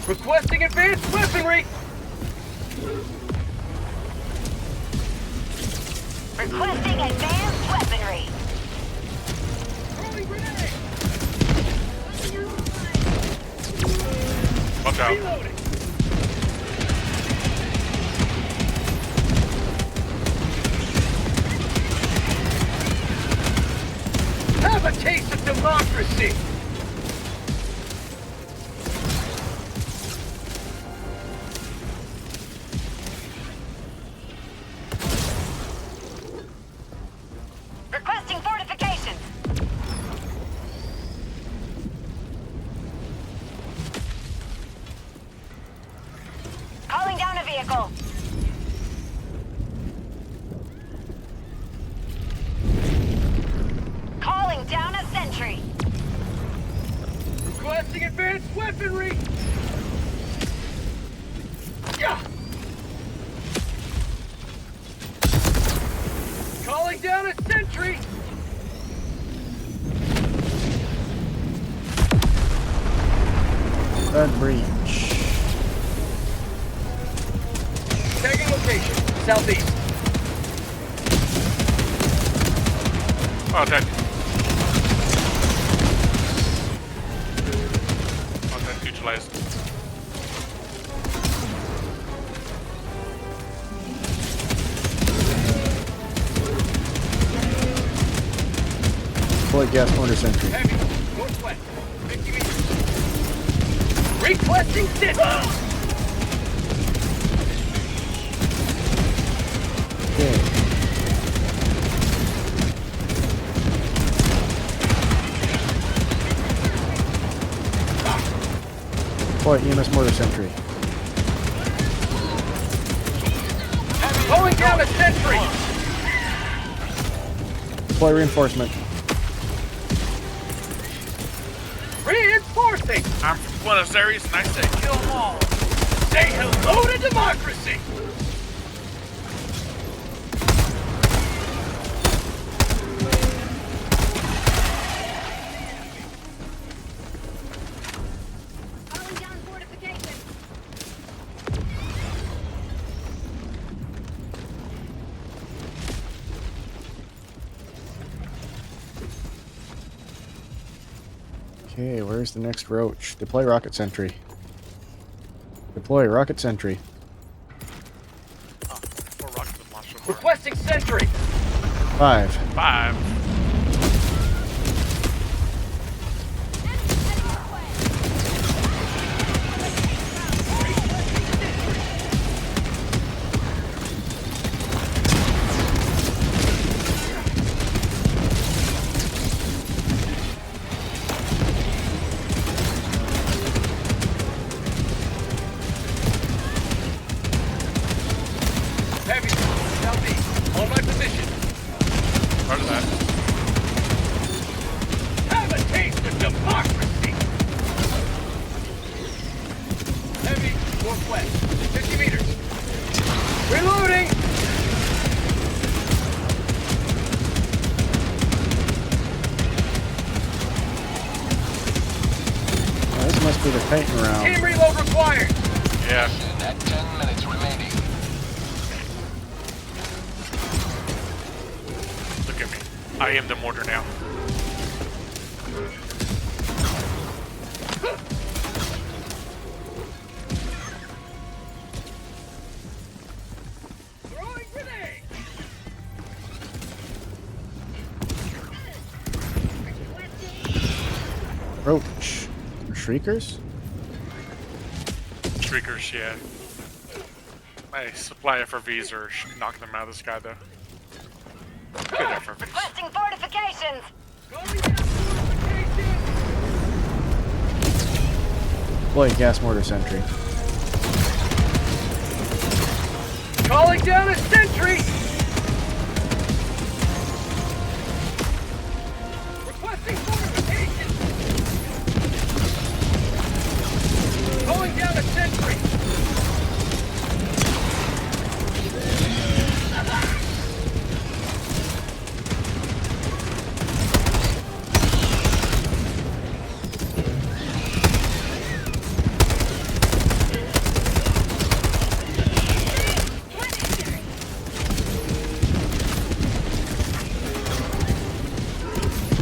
Requesting advanced weaponry. requesting advanced weaponry. Throwing grenade. Watch out. Reloading. Have a taste of democracy. Requesting fortifications. Requesting advanced weaponry! Yeah. Calling down a sentry! That breach. Tagging location, southeast. Oh, dead. Oh, dead. Neutralized. Deploy gas mortar sentry. Heavy, northwest, 50 meters. Requesting sit. Okay. Deploy EMS mortar sentry. Calling down a sentry. Deploy reinforcement. Reinforcing. I'm from Buenos Aires and I say kill them all. Say hello to democracy. Calling down fortifications. Okay, where's the next roach? Deploy rocket sentry. Deploy rocket sentry. Oh, 4 rockets have launched so far. Requesting sentry. 5. 5. Heavy, southeast. On my position. Part of that. Have a taste of democracy. Heavy, northwest, 50 meters. Reloading. Oh, this must be the Titan round. Team reload required. Yeah. At 10 minutes remaining. Look at me. I am the mortar now. Throwing grenade. Roach. Shriekers? Shriekers, yeah. My supply FRVs are knocking them out of the sky, though. Good FRVs. Requesting fortifications. Going down fortification. Deploy gas mortar sentry. Calling down a sentry. Requesting fortification. Calling down a sentry.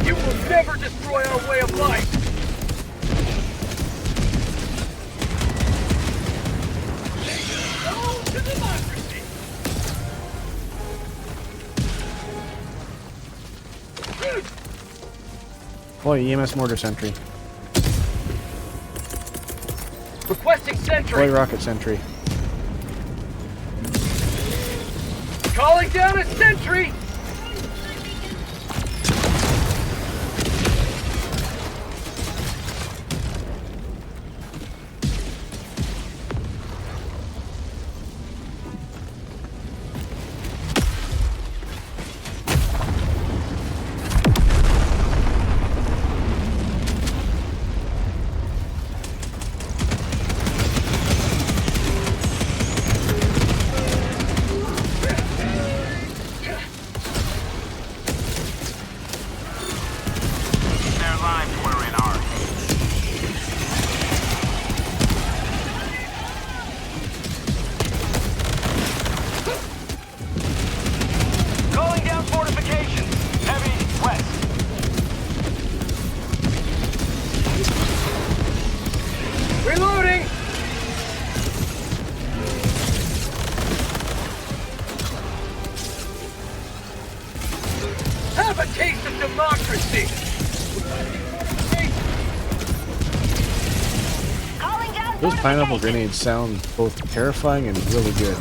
You will never destroy our way of life. No to democracy. Deploy EMS mortar sentry. Requesting sentry. Deploy rocket sentry. Calling down a sentry. have a taste of democracy. Calling down Those pineapple fortifications. grenades sound both terrifying and really good.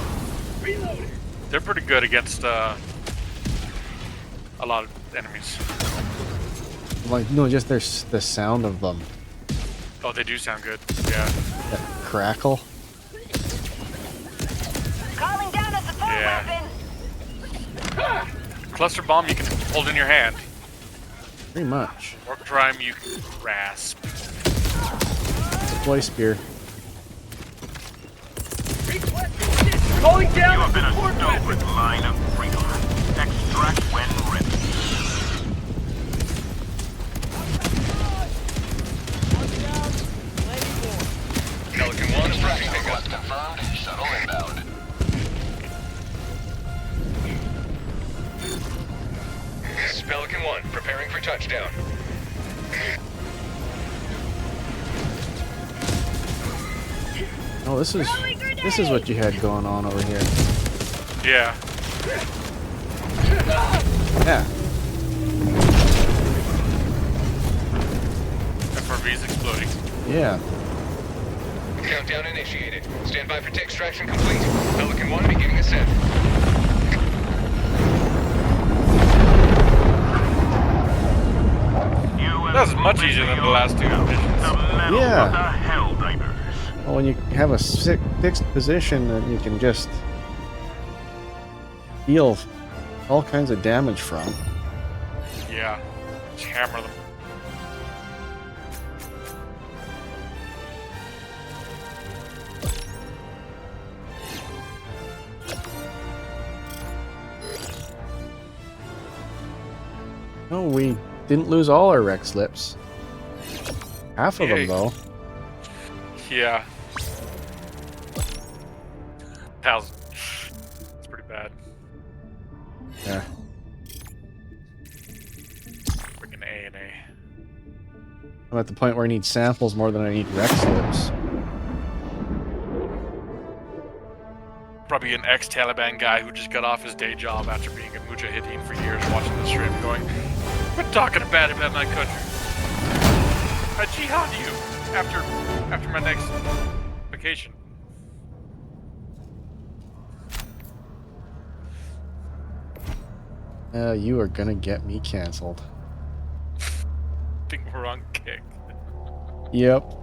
They're pretty good against a lot of enemies. Like, no, just the sound of them. Oh, they do sound good. Yeah. That crackle. Calling down a support Yeah. weapon. Cluster bomb you can hold in your hand. Pretty much. Warp Prime you can grasp. Deploy spear. Calling You down have a been a support weapon. stupid line of freedom. Extract when ready. Pelican 1 approaching pickup. Request confirmed. Shuttle inbound. This is Pelican 1, preparing for touchdown. Oh, this is what you had going on over here. Yeah. Yeah. FRV's exploding. Yeah. Countdown initiated. Stand by for extraction complete. Pelican 1 beginning ascent. That was much easier than the last two missions. Yeah. The Hell Divers. Well, when you have a fixed position, that you can just deal all kinds of damage from. Yeah. Just hammer them. Oh, we didn't lose all our wreck slips. Half of them, Yay. though. Yeah. 1,000. It's pretty bad. Yeah. Freaking A and A. I'm at the point where I need samples more than I need wreck slips. Probably an ex-Taliban guy who just got off his day job after being a mujahideen for years, watching the stream, going, "Quit talking bad about my country. I jihad you after my next vacation." You are gonna get me canceled. I think we're on kick. Yep.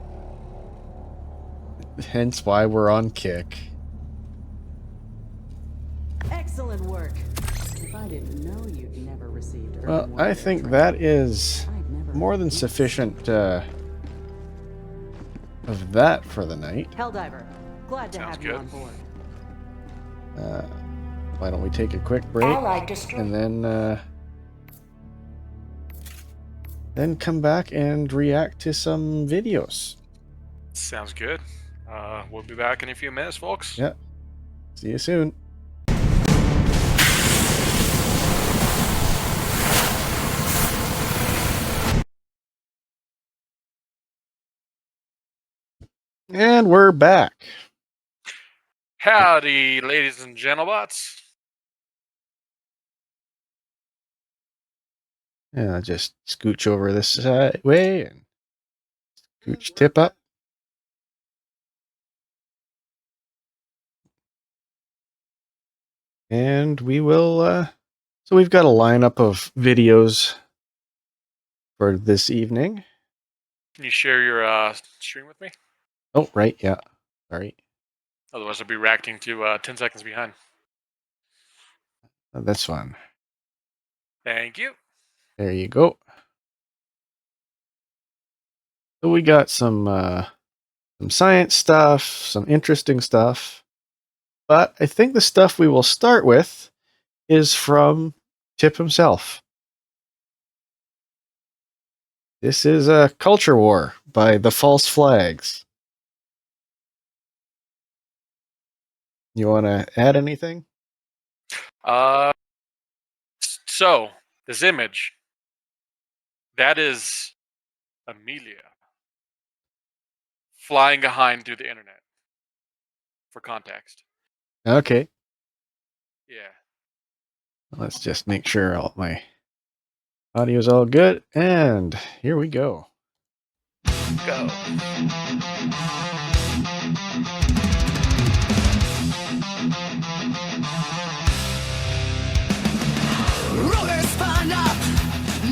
Hence why we're on kick. Excellent work. If I didn't know you'd never received urban Well, I warfare think training, that is I'd never more than believed sufficient of that for the night. Helldiver, glad to Sounds have you good. on board. Why don't we take a quick break Allied destroyer. and then come back and react to some videos. Sounds good. We'll be back in a few minutes, folks. Yeah. See you soon. And we're back. Howdy, ladies and gentlebots. Yeah, I'll just scooch over this way and scooch Tip up. And we will, so we've got a lineup of videos for this evening. Can you share your stream with me? Oh, right, yeah. Sorry. Otherwise, I'll be reacting to 10 seconds behind. That's fun. Thank you. There you go. So we got some science stuff, some interesting stuff. But I think the stuff we will start with is from Tip himself. This is a culture war by the false flags. You want to add anything? So, this image, that is Amelia flying behind through the internet. For context. Okay. Yeah. Let's just make sure all my Audio's all good, and here we go. Go. Rollers spun up.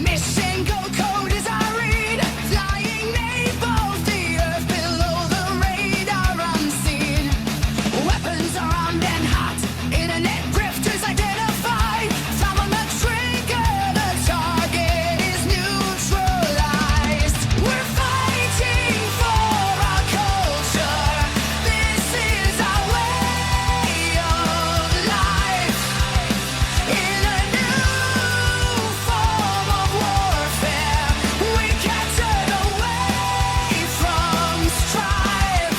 Mission go code is irene. Flying above the earth below the radar unseen. Weapons are armed and hot. Internet grifters identified. Thumb on the trigger. The target is neutralized. We're fighting for our culture. This is our way of life. In a new form of warfare, we can't turn away from strife.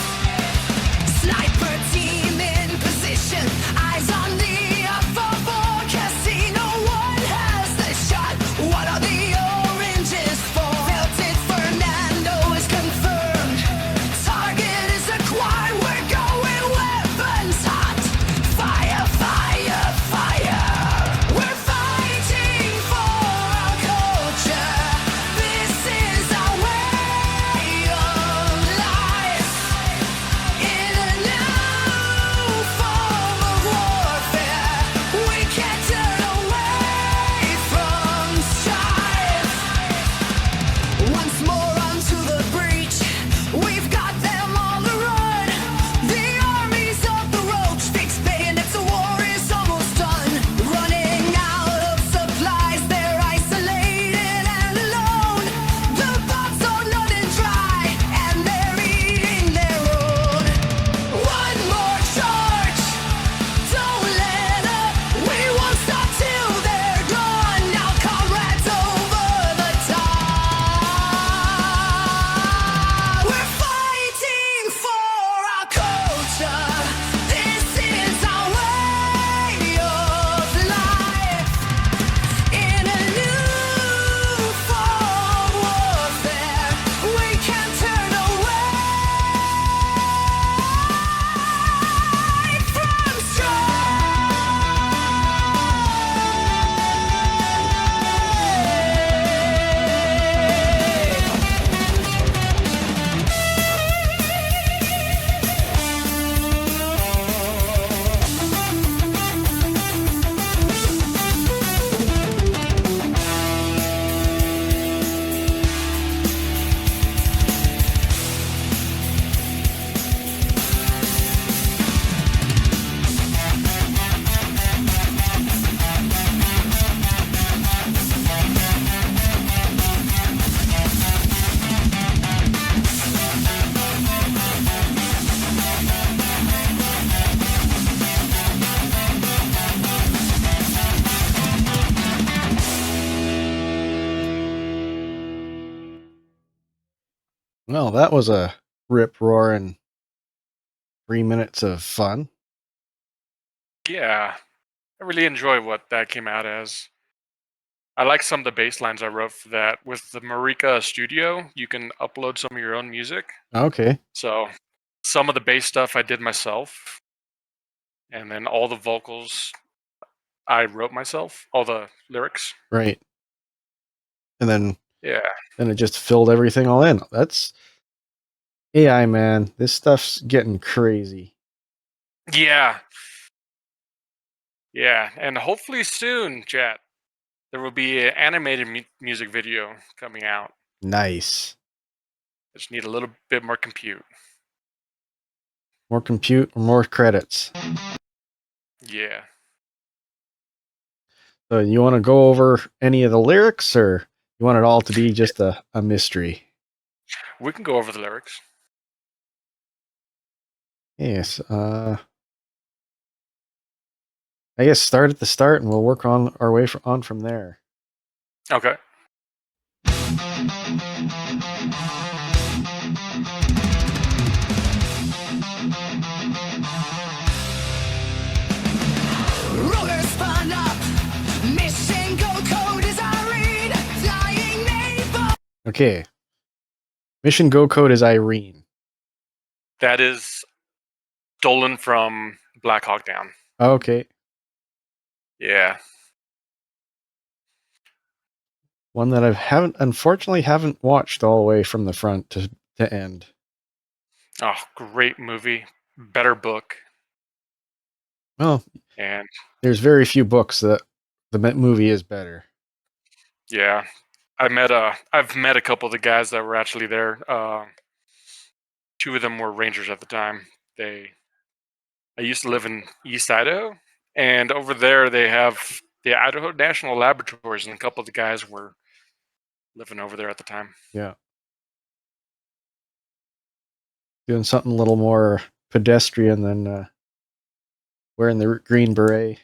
Sniper team in position, eyes on the upper casino. One has the shot. What are the oranges for? Felted Fernando is confirmed. Target is acquired. We're going weapons hot. Fire, fire, fire. We're fighting for our culture. This is our way of life. In a new form of warfare, we can't turn away from strife. Once more onto the breach, we've got them on the run. The armies of the roach, fixed bayonets, the war is almost done. Running out of supplies, they're isolated and alone. The bombs are running dry, and they're eating their own. One more charge, don't let up. We won't stop till they're gone. Now comrades over the top. We're fighting for our culture. This is our way of life. In a new form of warfare, we can't turn away from Well, that was a rip roaring 3 minutes of fun. Yeah, I really enjoy what that came out as. I like some of the bass lines I wrote for that. With the Marika Studio, you can upload some of your own music. Okay, So some of the bass stuff I did myself, and then all the vocals I wrote myself, all the lyrics. right. And then Yeah. it just filled everything all in. That's AI, man. This stuff's getting crazy. Yeah. Yeah, and hopefully soon, chat, there will be an animated music video coming out. Nice. Just need a little bit more compute. More compute, more credits. Yeah. So you want to go over any of the lyrics, or you want it all to be just a mystery? We can go over the lyrics. Yes. I guess start at the start, and we'll work on our way on from there. Okay. Roller spun up. Mission go code is irene. Flying naval. Okay. Mission go code is Irene. That is stolen from Black Hawk Down. Okay. Yeah. One that I unfortunately haven't watched all the way from the front to end. Oh, great movie, better book, Well, and there's very few books that the movie is better. yeah, I've met a couple of the guys that were actually there. Two of them were rangers at the time. I used to live in East Idaho, and over there they have the Idaho National Laboratories, and a couple of the guys were living over there at the time. Yeah. Doing something a little more pedestrian than wearing the green beret.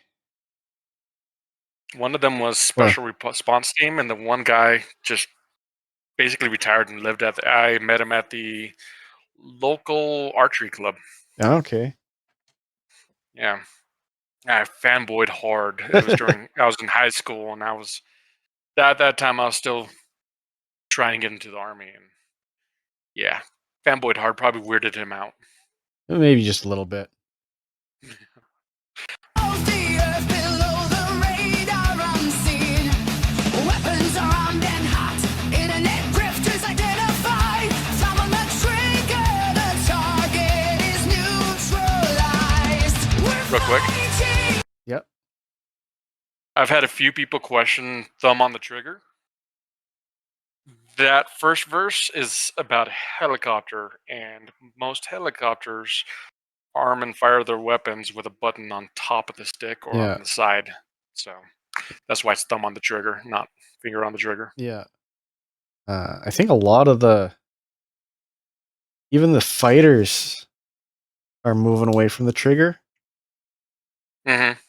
One of them was Well, special response team, and the one guy just basically retired and lived at. I met him at the local archery club. okay. Yeah, I fanboyed hard. It was during I was in high school, and at that time I was still trying to get into the army, and yeah, fanboyed hard. Probably weirded him out. Maybe just a little bit. Real quick, Yep. I've had a few people question thumb on the trigger. That first verse is about a helicopter, and most helicopters arm and fire their weapons with a button on top of the stick or Yeah. on the side. So that's why it's thumb on the trigger, not finger on the trigger. Yeah. I think a lot of even the fighters are moving away from the trigger. Mm-hmm.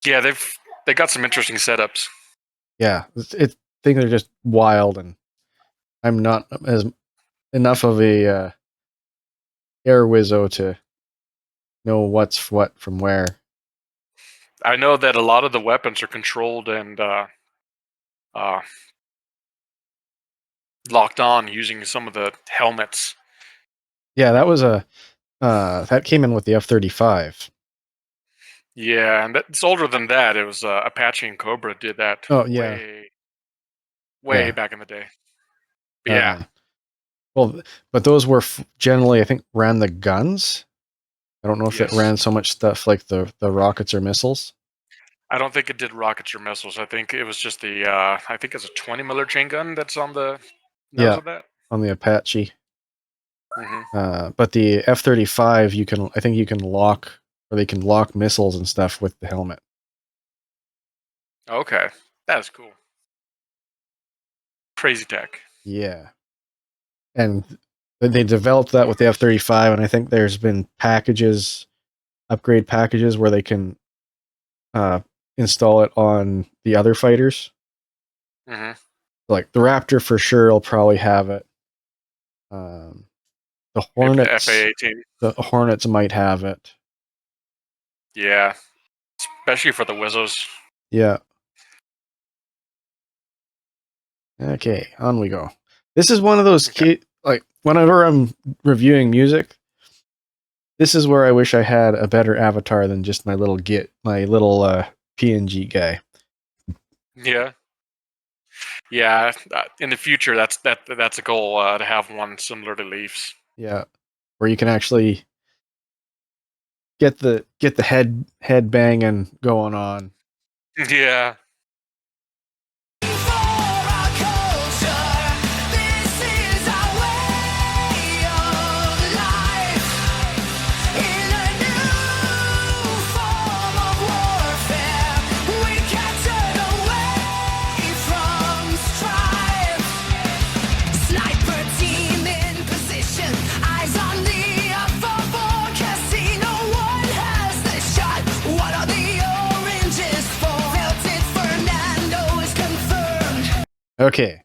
Yeah, they got some interesting setups. Yeah, I think they're just wild, and I'm not as enough of a air wizzo to know what's what from where. I know that a lot of the weapons are controlled and locked on using some of the helmets. Yeah, that was that came in with the F-35. Yeah, and it's older than that. It was Apache and Cobra did that Oh yeah, way yeah. back in the day. But yeah, Well, but those were generally, I think, ran the guns. I don't know if it yes. ran so much stuff like the rockets or missiles. I don't think it did rockets or missiles. I think it was just the I think it's a 20 miller chain gun that's on the nose Yeah, of that. on the Apache. Mm-hmm. But the F-35, I think you can lock, or they can lock missiles and stuff with the helmet. Okay, that's cool. Crazy tech. Yeah, and they developed that with the F-35, and I think there's been upgrade packages where they can install it on the other fighters. Mm-hmm. Like the Raptor for sure will probably have it. The Hornets, The FA-18. the Hornets might have it. Yeah, especially for the Wizzos. Yeah. Okay, on we go. This is one of those like whenever I'm reviewing music, this is where I wish I had a better avatar than just my little PNG guy. Yeah. Yeah, in the future, that's a goal to have one similar to Leafs. Yeah, where you can actually get the head banging going on. Yeah. Okay,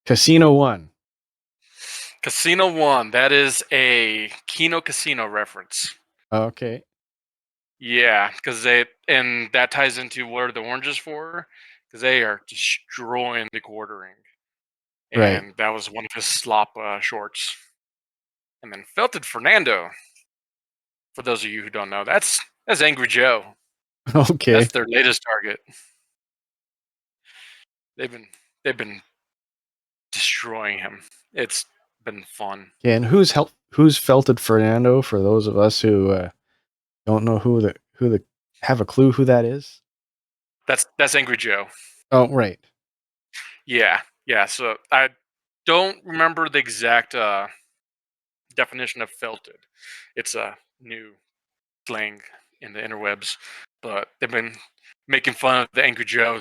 Casino 1. Casino 1. That is a Kino Casino reference. Okay. Yeah, and that ties into what are the oranges for? Because they are destroying the quartering. And Right. that was one of his slop shorts. And then Felted Fernando. For those of you who don't know, that's Angry Joe. Okay. That's their latest target. They've been destroying him. It's been fun. Yeah, and who's Felted Fernando? For those of us who don't know who the have a clue who that is. That's Angry Joe. Oh, right. Yeah. So I don't remember the exact definition of felted. It's a new slang in the interwebs, but they've been making fun of the Angry Joe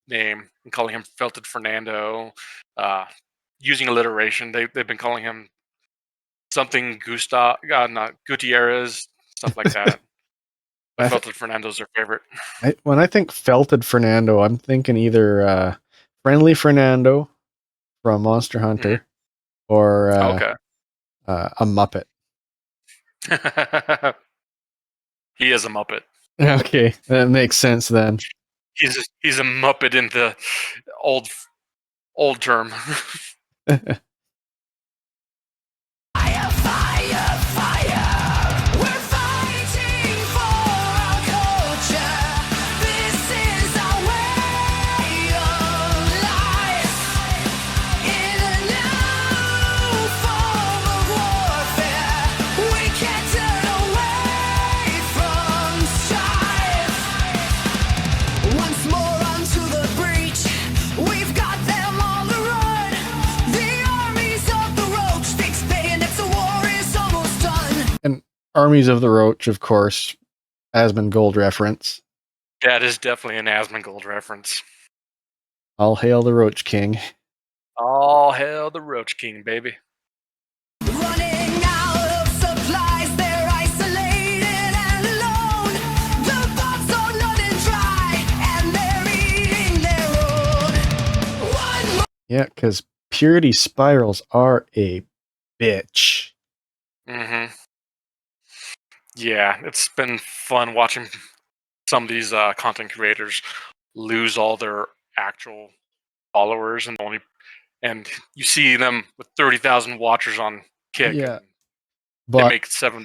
name and calling him Felted Fernando, using alliteration. They've been calling him something Gustav, not Gutierrez, stuff like that. But Felted Fernando's their favorite. When I think Felted Fernando, I'm thinking either Friendly Fernando from Monster Hunter or Okay. a Muppet. He is a Muppet. Okay, that makes sense then. He's a Muppet in the old term. Armies of the Roach, of course, Asmongold reference. That is definitely an Asmongold reference. All hail the Roach King. All hail the Roach King, baby. Running out of supplies, they're isolated and alone. The bombs are running dry, and they're eating their own. Yeah, because purity spirals are a bitch. Mm-hmm. Yeah, it's been fun watching some of these content creators lose all their actual followers and you see them with 30,000 watchers on Kick. Yeah. And they make $7.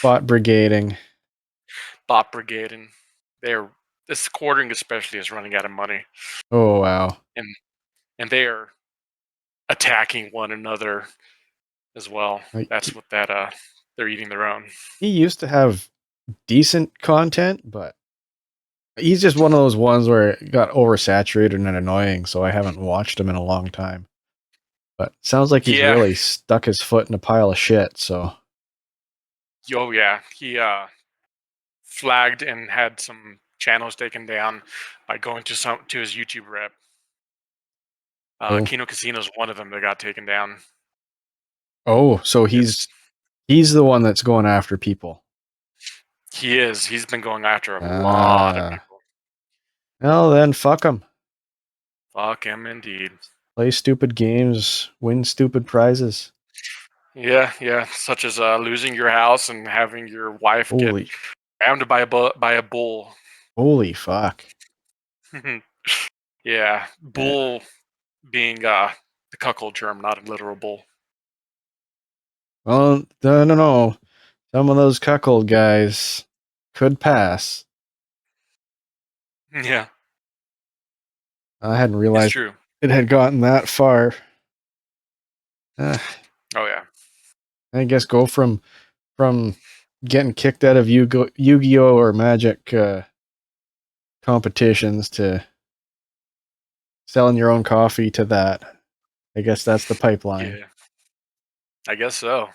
Bot brigading. Bot brigading. This quartering especially is running out of money. Oh wow. And they are attacking one another as well. That's what they're eating their own. He used to have decent content, but he's just one of those ones where it got oversaturated and annoying, so I haven't watched him in a long time. But sounds like he's really stuck his foot in a pile of shit, so. Oh yeah, he flagged and had some channels taken down by going to his YouTube rep. Kino Casino is one of them that got taken down. Oh, so he's the one that's going after people. He is. He's been going after a lot of people. Well, then fuck him. Fuck him, indeed. Play stupid games, win stupid prizes. Yeah. Such as losing your house and having your wife get rammed by a bull. Holy fuck. Yeah, bull being the cuckold term, not a literal bull. Well, no. Some of those cuckold guys could pass. Yeah. I hadn't realized it had gotten that far. Oh yeah. I guess go from getting kicked out of Yu-Gi-Oh or Magic competitions to selling your own coffee to that. I guess that's the pipeline. Yeah. I guess so.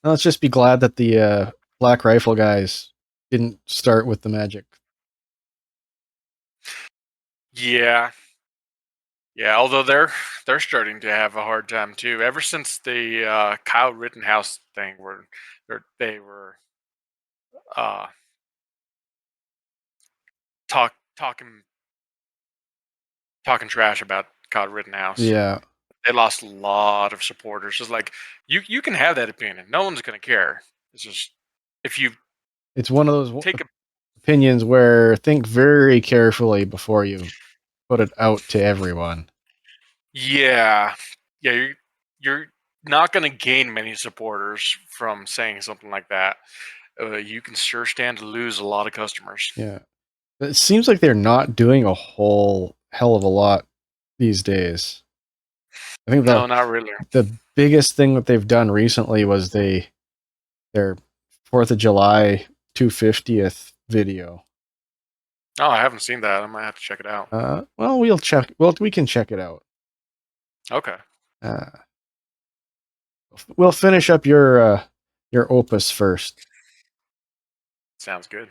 Now, let's just be glad that the Black Rifle guys didn't start with the Magic. Yeah, although they're starting to have a hard time too. Ever since the Kyle Rittenhouse thing, where they were talking trash about Kyle Rittenhouse. Yeah, they lost a lot of supporters. Just like you can have that opinion, no one's gonna care. It's just it's one of those opinions where think very carefully before you put it out to everyone. Yeah, you're not going to gain many supporters from saying something like that. you can sure stand to lose a lot of customers. Yeah. It seems like they're not doing a whole hell of a lot these days. I think No, not really. the biggest thing that they've done recently was their 4th of July 250th video. Oh, I haven't seen that. I might have to check it out. Well, we'll check. Well, we can check it out. Okay. We'll finish up your opus first. Sounds good.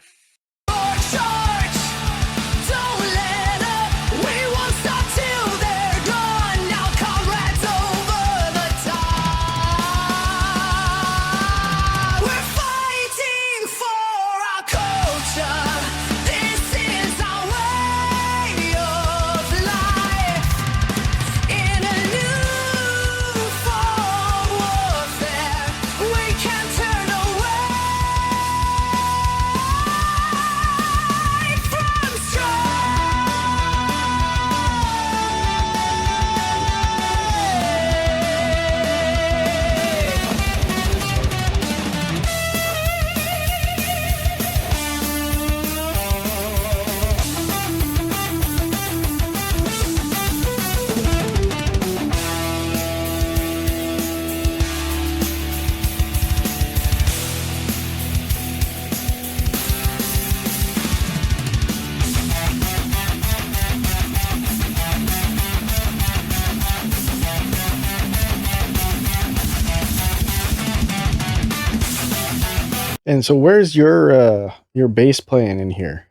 And so, where's your bass playing in here?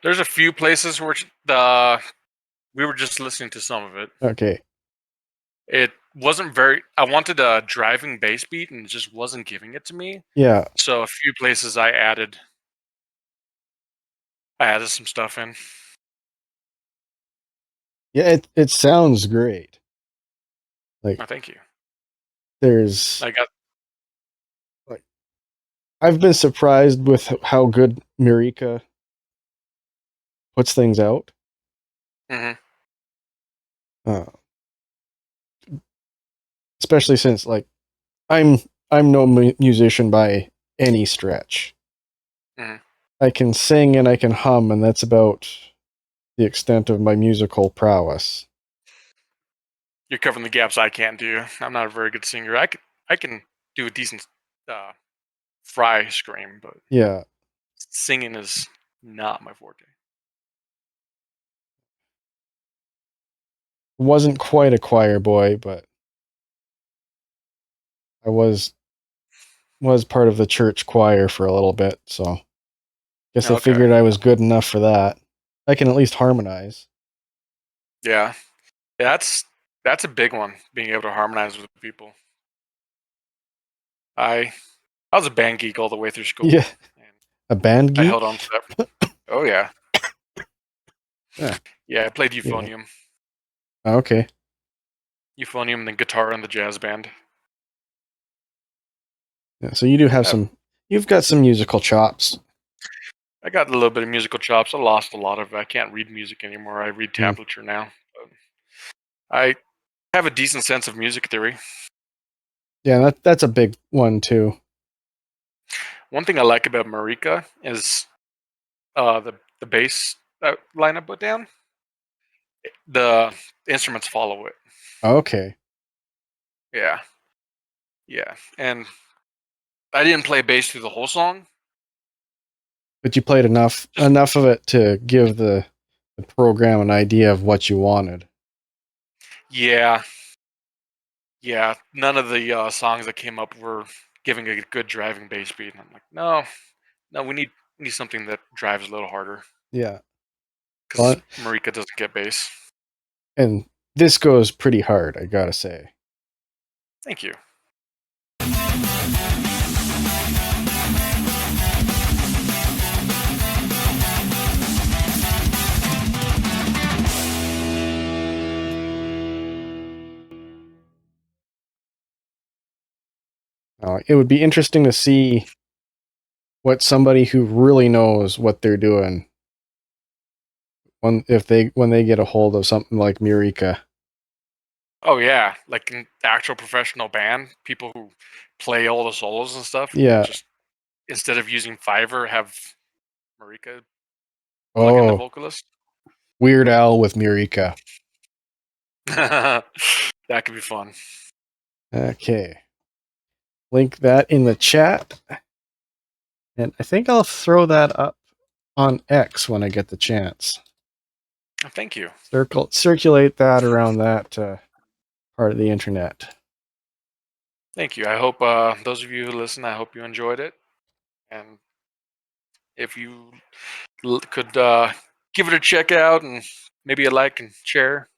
There's a few places where we were just listening to some of it. Okay. It wasn't very. I wanted a driving bass beat, and it just wasn't giving it to me. Yeah. So a few places I added some stuff in. Yeah, it sounds great. Like, Oh, thank you. There's. I got. I've been surprised with how good Murica puts things out. Mm-hmm. Especially since, like, I'm no musician by any stretch. Mm-hmm. I can sing and I can hum, and that's about the extent of my musical prowess. You're covering the gaps I can't do. I'm not a very good singer. I can do a decent fry scream, but Yeah, singing is not my forte. wasn't quite a choir boy, but I was part of the church choir for a little bit, so guess I figured I was good enough for that. I can at least harmonize. Yeah, that's a big one. Being able to harmonize with people. I was a band geek all the way through school. Yeah, a band geek. I held on to that. Oh yeah. Yeah. Yeah, I played euphonium. Yeah. Okay. Euphonium and then guitar in the jazz band. Yeah, so you do have you've got some musical chops. I got a little bit of musical chops. I lost a lot of it. I can't read music anymore. I read tablature now. But I have a decent sense of music theory. Yeah, that's a big one too. One thing I like about Marika is the bass line I put down. The instruments follow it. Okay. Yeah. Yeah. And I didn't play bass through the whole song. But you played enough of it to give the program an idea of what you wanted. Yeah. Yeah. None of the songs that came up were giving a good driving bass beat. And I'm like, no, we need something that drives a little harder. Yeah. Because Marika doesn't get bass. And this goes pretty hard, I gotta say. Thank you. It would be interesting to see what somebody who really knows what they're doing when they get a hold of something like Murica. Oh yeah, like an actual professional band, people who play all the solos and stuff. Yeah. Just instead of using Fiverr, have Marika plug in the Oh, vocalist. Weird Al with Murica. That could be fun. Okay. Link that in the chat. And I think I'll throw that up on X when I get the chance. Thank you. Circulate that around that part of the internet. Thank you. I hope those of you who listen, I hope you enjoyed it. And if you could give it a check out and maybe a like and share,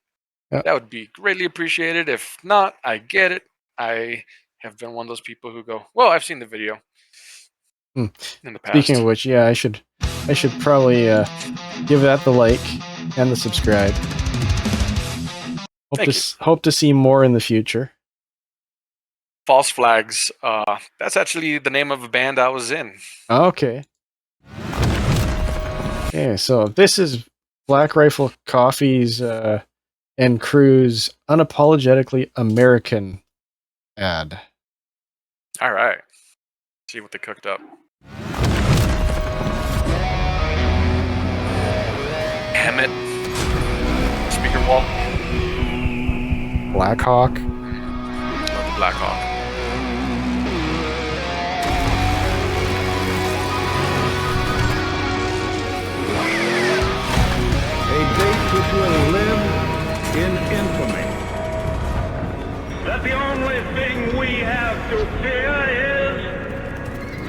Yep. that would be greatly appreciated. If not, I get it. I have been one of those people who go, well, I've seen the video in the past. Speaking of which, yeah, I should probably give that the like and the subscribe. Hope to see more in the future. False Flags. That's actually the name of a band I was in. Okay. Okay, so this is Black Rifle Coffee's and Crew's Unapologetically American ad. All right. See what they cooked up. Hammett. Speaker wall. Blackhawk. Love the Blackhawk. A date which will live in infamy. That the only thing we have to fear is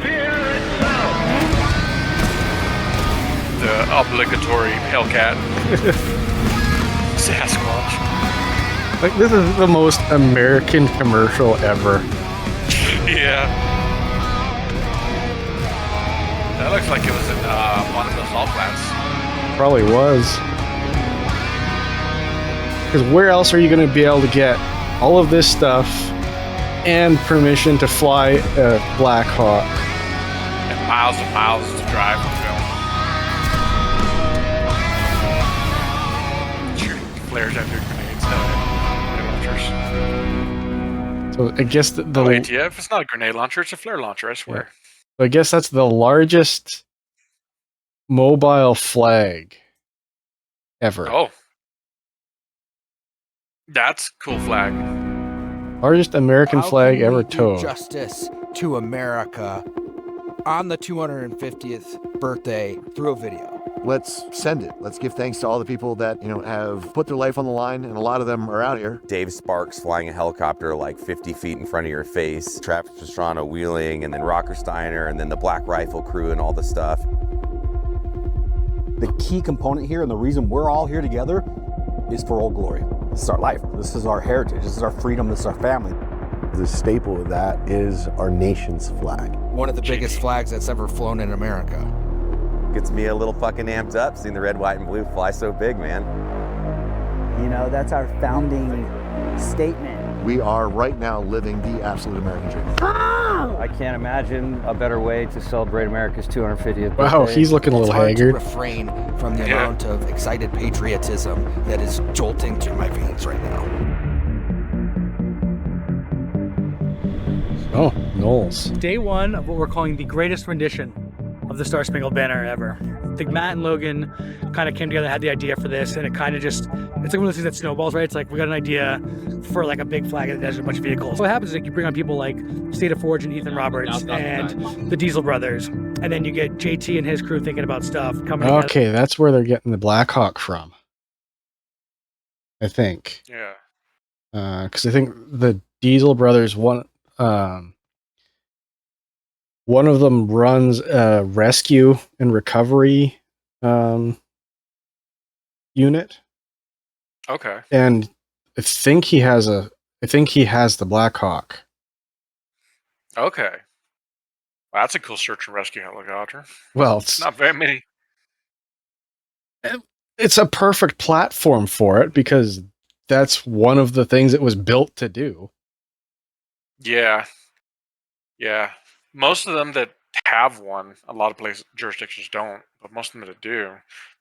fear itself. The obligatory Hellcat. Sasquatch. Like, this is the most American commercial ever. Yeah. That looks like it was in one of those salt plants. Probably was. Because where else are you going to be able to get all of this stuff and permission to fly a Black Hawk? And miles to drive to film. Shooting flares after grenades. Launchers. So I guess the ATF, it's not a grenade launcher, it's a flare launcher, I swear. Yeah. So I guess that's the largest mobile flag ever. Oh. That's a cool flag. Largest American flag ever do towed. Justice to America on the 250th birthday through a video. Let's send it. Let's give thanks to all the people that, have put their life on the line, and a lot of them are out here. Dave Sparks flying a helicopter like 50 feet in front of your face, Travis Pastrana wheeling, and then Rocker Steiner, and then the Black Rifle crew and all the stuff. The key component here, and the reason we're all here together, is for Old Glory. This is our life. This is our heritage. This is our freedom. This is our family. The staple of that is our nation's flag. One of the biggest flags that's ever flown in America. Gets me a little fucking amped up seeing the red, white, and blue fly so big, man. That's our founding statement. We are right now living the absolute American dream. I can't imagine a better way to celebrate America's 250th birthday. Wow, he's looking a little haggard. It's hard to refrain from the amount of excited patriotism that is jolting through my veins right now. Oh, Knowles. Day one of what we're calling the greatest rendition of the Star Spangled Banner ever. I think Matt and Logan kind of came together, had the idea for this, and it kind of just, it's like one of those things that snowballs, right? It's like, we got an idea for like a big flag that has a bunch of vehicles. So what happens is like you bring on people like State of Forge and Ethan Roberts and the Diesel Brothers, and then you get JT and his crew thinking about stuff coming together. Okay, that's where they're getting the Black Hawk from. I think. Yeah. Because I think the Diesel Brothers, one of them runs a rescue and recovery unit. Okay. And I think he has the Black Hawk. Okay. Well, that's a cool search and rescue helicopter. Well, it's not very many. It's a perfect platform for it because that's one of the things it was built to do. Yeah. Yeah. Most of them that have one, a lot of jurisdictions don't, but most of them that do,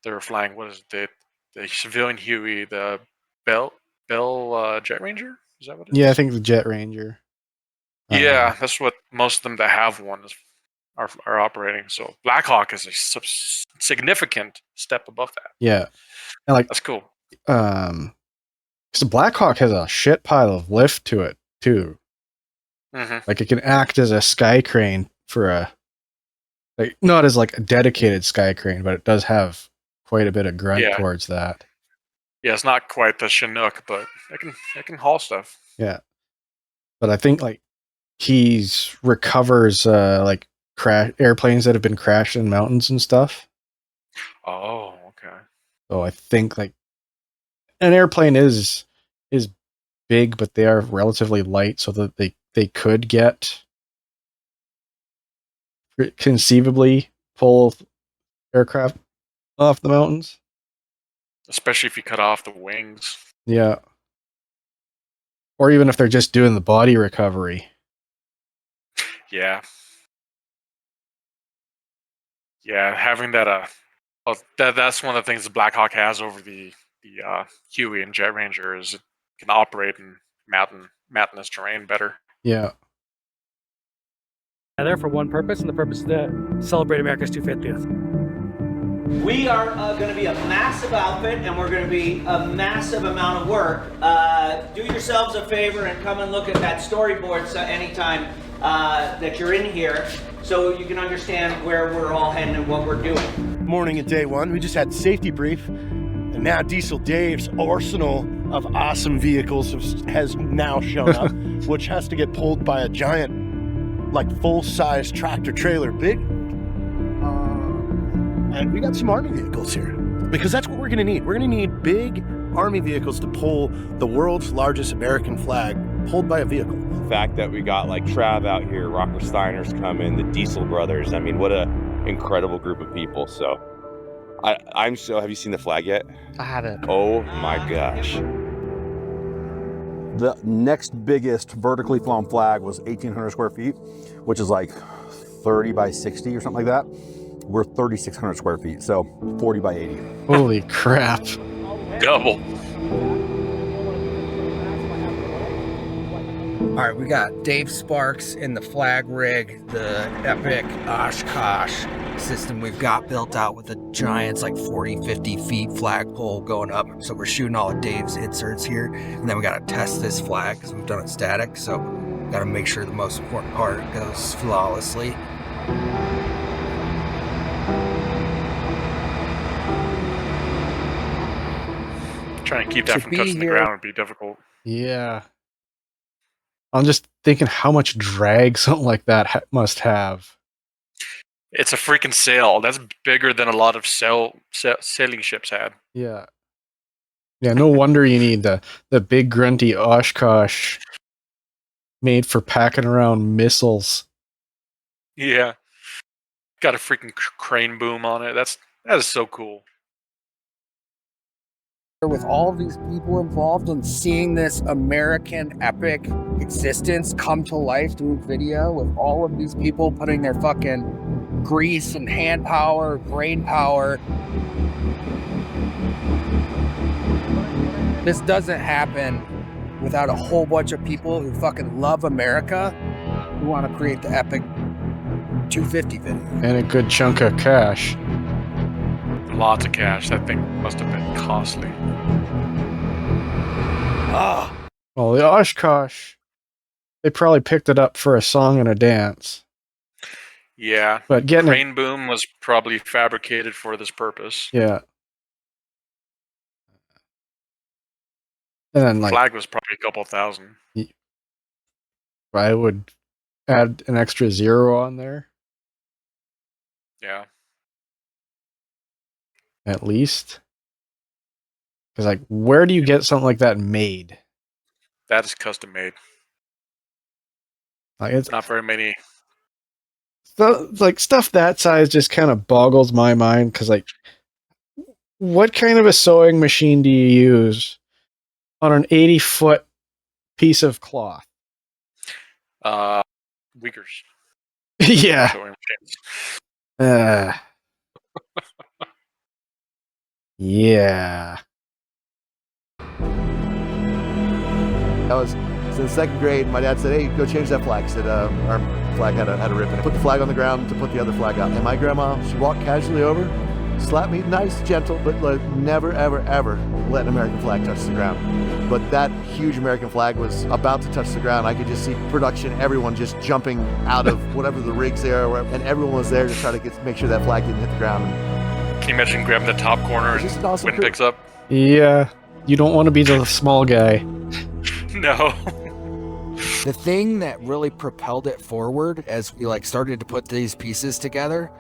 they're flying, what is it, the civilian Huey, the Bell Jet Ranger? Is that what it is? Yeah, I think the Jet Ranger. Yeah, that's what most of them that have one is are operating. So Blackhawk is a significant step above that. Yeah, and like that's cool. Because the Blackhawk has a shit pile of lift to it too. Like it can act as a sky crane for a, like not as like a dedicated sky crane, but it does have quite a bit of grunt towards that. Yeah, it's not quite the Chinook, but it can haul stuff. Yeah, but I think like he's recovers like airplanes that have been crashed in mountains and stuff. Oh, okay. So I think like an airplane is big, but they are relatively light, so that they could get conceivably pull aircraft off the mountains. Especially if you cut off the wings. Yeah. Or even if they're just doing the body recovery. Yeah. Yeah, having that that's one of the things the Blackhawk has over the Huey and Jet Ranger is it can operate in mountainous terrain better. Yeah. There for one purpose, and the purpose is to celebrate America's 250th. We are going to be a massive outfit, and we're going to be a massive amount of work. Do yourselves a favor and come and look at that storyboard anytime that you're in here, so you can understand where we're all heading and what we're doing. Morning and day one, we just had safety brief, and now Diesel Dave's arsenal of awesome vehicles has now shown up, which has to get pulled by a giant, like full-size tractor trailer, big. And we got some Army vehicles here, because that's what we're gonna need. We're gonna need big Army vehicles to pull the world's largest American flag, pulled by a vehicle. The fact that we got like Trav out here, Rocker Steiner's coming, the Diesel brothers. I mean, what a incredible group of people. So I'm so, have you seen the flag yet? I haven't. Oh my gosh. The next biggest vertically flown flag was 1,800 square feet, which is like 30 by 60 or something like that. We're 3,600 square feet, so 40 by 80. Holy crap. Double. All right, we got Dave Sparks in the flag rig, the epic Oshkosh system we've got built out with the giants, like 40, 50 feet flagpole going up. So we're shooting all of Dave's inserts here. And then we got to test this flag because we've done it static. So got to make sure the most important part goes flawlessly. Trying to keep that from touching the ground would be difficult. Yeah. I'm just thinking how much drag something like that must have. It's a freaking sail. That's bigger than a lot of sailing ships had. Yeah. Yeah, no wonder you need the big grunty Oshkosh made for packing around missiles. Yeah. Got a freaking crane boom on it. That is so cool. With all of these people involved in seeing this American epic existence come to life through video, with all of these people putting their fucking grease and hand power, brain power. This doesn't happen without a whole bunch of people who fucking love America, who want to create the epic 250 video. And a good chunk of cash. Lots of cash. That thing must have been costly. Well, the Oshkosh, they probably picked it up for a song and a dance. Yeah. But getting crane boom was probably fabricated for this purpose. Yeah. And then, like, flag was probably a couple thousand. I would add an extra zero on there. Yeah. At least. Because, like, where do you get something like that made? That is custom made. Like, it's not very many. Like, stuff that size just kind of boggles my mind. Because, like, what kind of a sewing machine do you use on an 80-foot piece of cloth? Weakers. Yeah. Yeah. That was in second grade. My dad said, "Hey, go change that flag." I said, "Our flag had a rip in it. Put the flag on the ground to put the other flag out. And my grandma, she walked casually over, slapped me, nice, gentle, but like never, ever, ever let an American flag touch the ground. But that huge American flag was about to touch the ground. I could just see production, everyone just jumping out of whatever the rigs there were, and everyone was there to try to make sure that flag didn't hit the ground. Can you imagine grabbing the top corner and awesome wind picks up? Yeah, you don't want to be the small guy. No. The thing that really propelled it forward as we like started to put these pieces together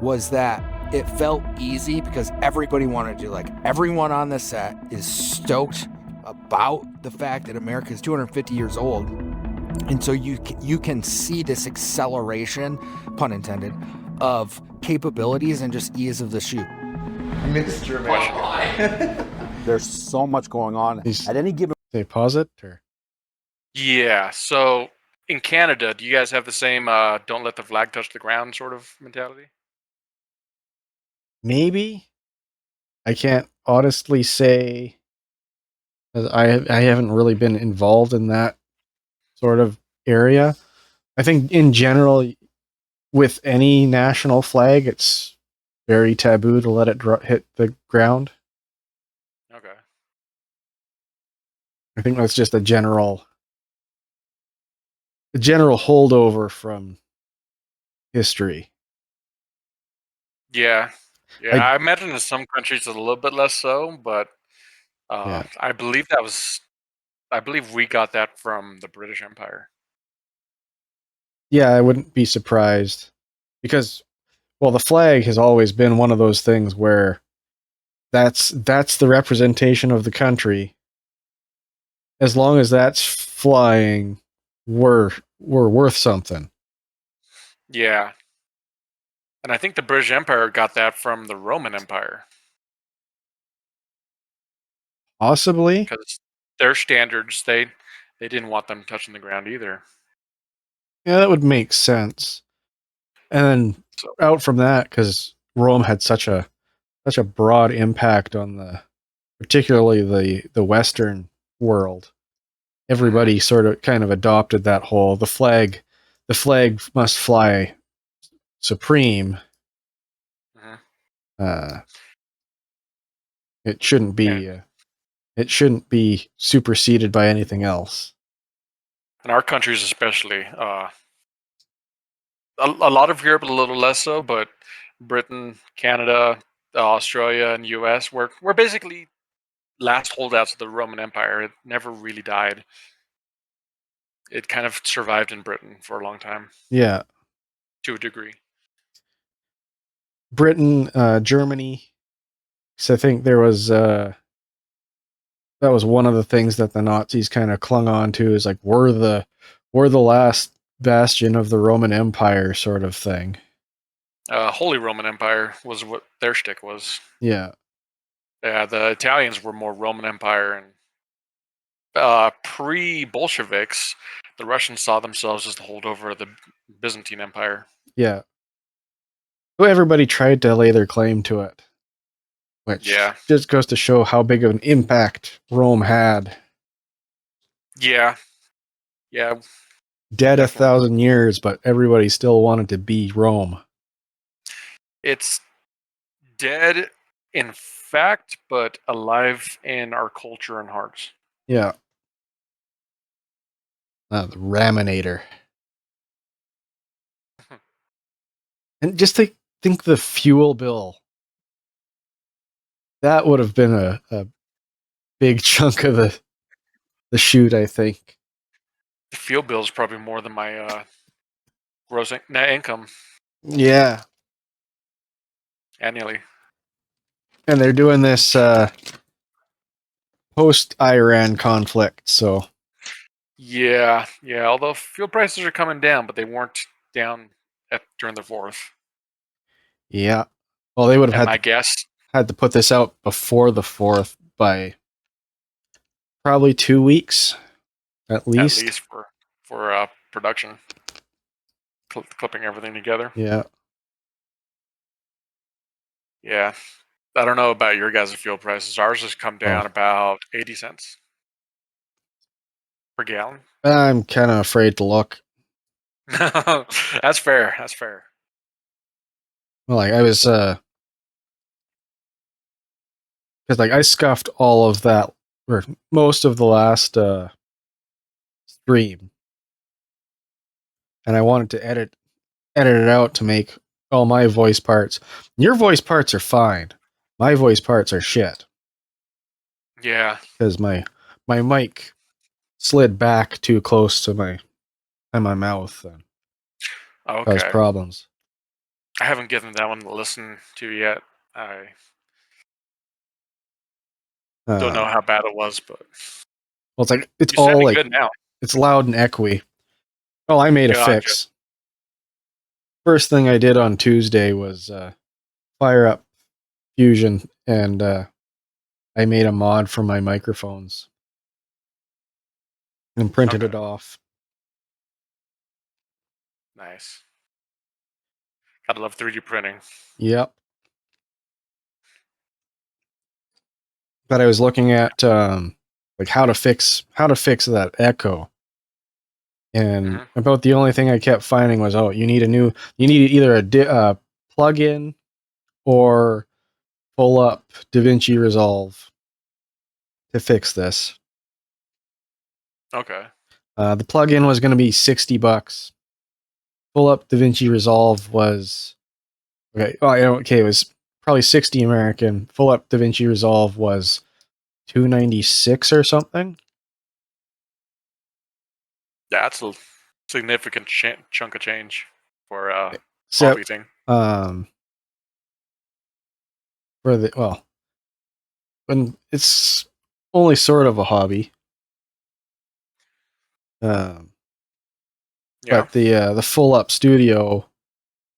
was that it felt easy because everybody wanted to, like, everyone on the set is stoked about the fact that America is 250 years old. And so you can see this acceleration, pun intended, of capabilities and just ease of the shoot. Mr. Malachi. There's so much going on at any given. They pause it or? Yeah. So in Canada, do you guys have the same "don't let the flag touch the ground" sort of mentality? Maybe. I can't honestly say. I haven't really been involved in that sort of area. I think in general, with any national flag, it's very taboo to let it hit the ground. Okay. I think that's just a general holdover from history. Yeah. Yeah. I imagine in some countries it's a little bit less so, but I believe we got that from the British Empire. Yeah, I wouldn't be surprised because, well, the flag has always been one of those things where that's the representation of the country. As long as that's flying, we're worth something. Yeah. And I think the British Empire got that from the Roman Empire. Possibly. Because their standards, they didn't want them touching the ground either. Yeah, that would make sense. And then out from that, because Rome had such a broad impact on particularly the Western world, everybody sort of kind of adopted that whole the flag must fly supreme. It shouldn't be superseded by anything else. In our countries especially, a lot of Europe a little less so, but Britain, Canada, Australia, and US we're basically last holdouts of the Roman Empire. It never really died. It kind of survived in Britain for a long time. Yeah. To a degree. Britain, Germany. So I think there was that was one of the things that the Nazis kind of clung on to, is like we're the last bastion of the Roman Empire sort of thing. Holy Roman Empire was what their shtick was. Yeah. Yeah, the Italians were more Roman Empire, and pre-Bolsheviks, the Russians saw themselves as the holdover of the Byzantine Empire. Yeah. So everybody tried to lay their claim to it, which just goes to show how big of an impact Rome had. Yeah. Yeah. Dead 1,000 years, but everybody still wanted to be Rome. It's dead in fact, but alive in our culture and hearts. Yeah. The Raminator. And just think the fuel bill. That would have been a big chunk of the shoot, I think. The fuel bill is probably more than my gross net income. Yeah. Annually. And they're doing this post-Iran conflict, so... Yeah, although fuel prices are coming down, but they weren't down during the 4th. Yeah. Well, they would have had to put this out before the 4th by probably 2 weeks, at least. At least for production. Clipping everything together. Yeah. Yeah. I don't know about your guys' fuel prices. Ours has come down about 80 cents per gallon. I'm kind of afraid to look. That's fair. That's fair. Well, like I was, because like I scuffed all of that or most of the last stream, and I wanted to edit it out to make all my voice parts. Your voice parts are fine. My voice parts are shit Yeah. because my mic slid back too close to my mouth and caused Okay. problems. I haven't given that one to listen to yet. I don't know how bad it was, but Well, it's like it's you're all sounding like good now. it's loud and echoey. Oh, I made a Gotcha. fix. First thing I did on Tuesday was fire up Fusion, and I made a mod for my microphones and printed it off. Nice. Gotta love 3D printing. Yep. But I was looking at like how to fix that echo, and about the only thing I kept finding was, oh, you need either a plug-in or pull up DaVinci Resolve to fix this. Okay. The plug-in was going to be $60. Pull up DaVinci Resolve was okay. Oh, okay, it was probably 60 American. Full up DaVinci Resolve was $296 or something. Yeah, that's a significant chunk of change for So, hobby thing. when it's only sort of a hobby. Yeah. But the full up studio,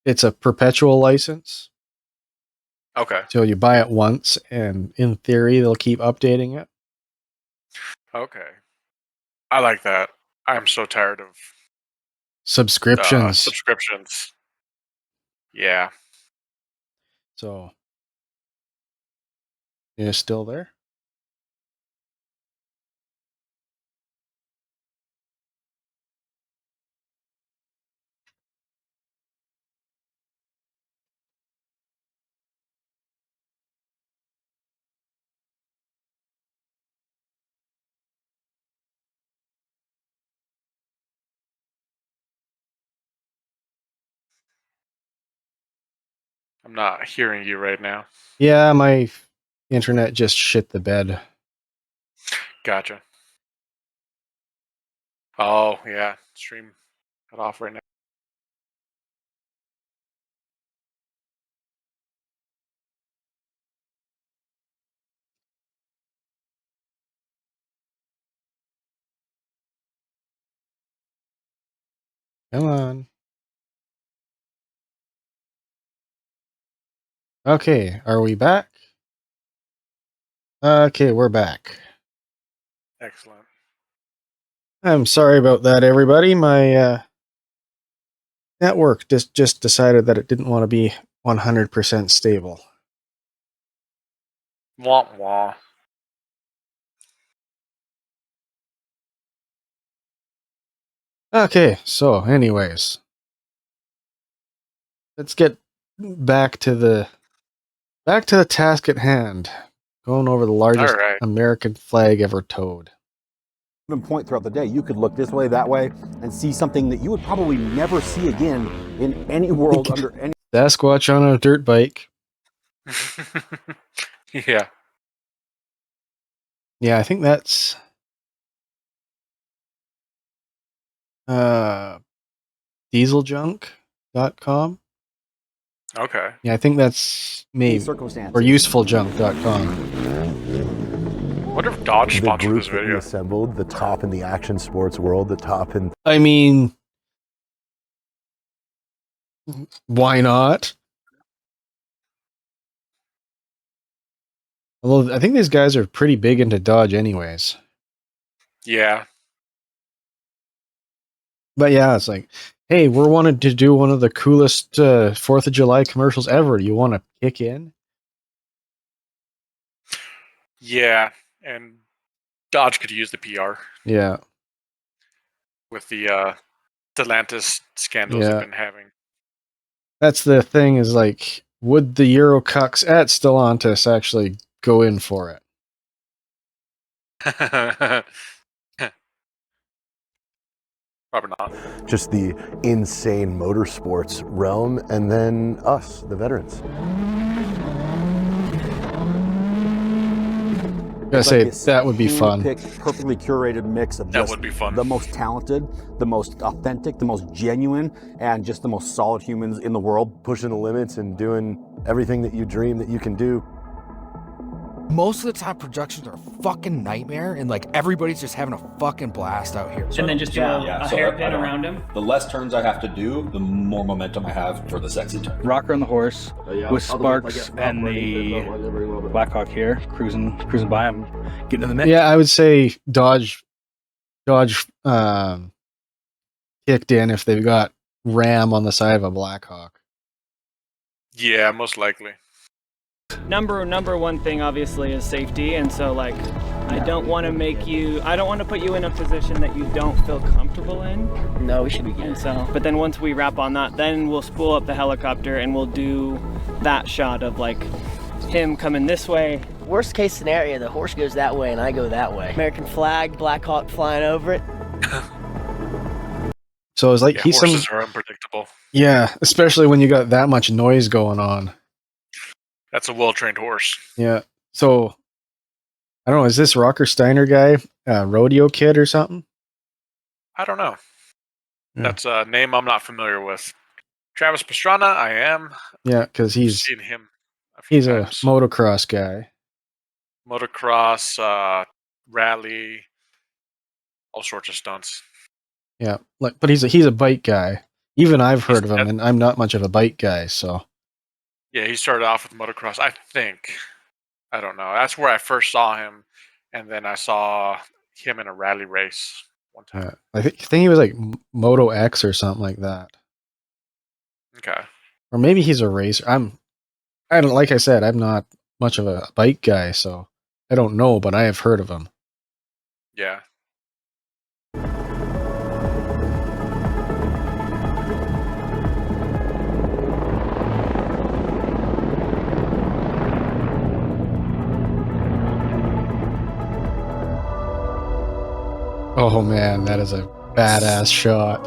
it's a perpetual license. Okay. So you buy it once, and in theory, they'll keep updating it. Okay. I like that. I'm so tired of Subscriptions. Subscriptions. Yeah. So, you're still there? I'm not hearing you right now. Yeah, my internet just shit the bed. Gotcha. Oh, yeah. Stream cut off right now. Come on. Okay, are we back? Okay, we're back. Excellent. I'm sorry about that, everybody. My network just decided that it didn't want to be 100% stable. Wah wah. Okay, so anyways, let's get back to the task at hand. Going over the largest American flag ever towed. Point throughout the day, you could look this way, that way, and see something that you would probably never see again in any world under any. Sasquatch on a dirt bike. Yeah. Yeah, I think that's dieseljunk.com. Okay. Yeah, I think that's maybe or useful.junk.com. I wonder if Dodge The sponsored group this that we video. assembled, the top in the action sports world, the top in. I mean, why not? Although I think these guys are pretty big into Dodge anyways. Yeah. But yeah, it's like, hey, we're wanted to do one of the coolest 4th of July commercials ever. You want to kick in? Yeah. And Dodge could use the PR. Yeah. With the Stellantis scandals Yeah. have been having. That's the thing is like, would the Euro cucks at Stellantis actually go in for it? Probably not. Just the insane motorsports realm, and then us, the veterans. I It's say like this that would be fun. hand-picked, perfectly curated mix of That just would be fun. the most talented, the most authentic, the most genuine, and just the most solid humans in the world. Pushing the limits and doing everything that you dream that you can do. Most of the time, productions are a fucking nightmare, and like everybody's just having a fucking blast out here. And then just do a hairpin around him. The less turns I have to do, the more momentum I have for the sexy turn. Rocker on the horse with Sparks and the Blackhawk here, cruising by him, getting in the mix. Yeah, I would say Dodge kicked in if they've got Ram on the side of a Blackhawk. Yeah, most likely. Number one thing obviously is safety, and so like I don't want to put you in a position that you don't feel comfortable in. No, we should be good. And so, but then once we wrap on that, then we'll spool up the helicopter and we'll do that shot of like him coming this way. Worst case scenario, the horse goes that way and I go that way. American flag, Black Hawk flying over it. So it's like he's horses are unpredictable. Yeah, especially when you got that much noise going on. That's a well-trained horse. Yeah. So I don't know. Is this Rocker Steiner guy rodeo kid or something? I don't know. Yeah. That's a name I'm not familiar with. Travis Pastrana, I am. Yeah, because he's seen him a few he's times. a motocross guy. Motocross, rally, all sorts of stunts. Yeah, like, but he's a bike guy. Even I've heard of him, and I'm not much of a bike guy, so. Yeah, he started off with motocross, I think. I don't know. That's where I first saw him, and then I saw him in a rally race one time. I think he was like Moto X or something like that. Okay. Or maybe he's a racer. I don't, like I said, I'm not much of a bike guy, so I don't know, but I have heard of him. Yeah. Oh man, that is a badass shot.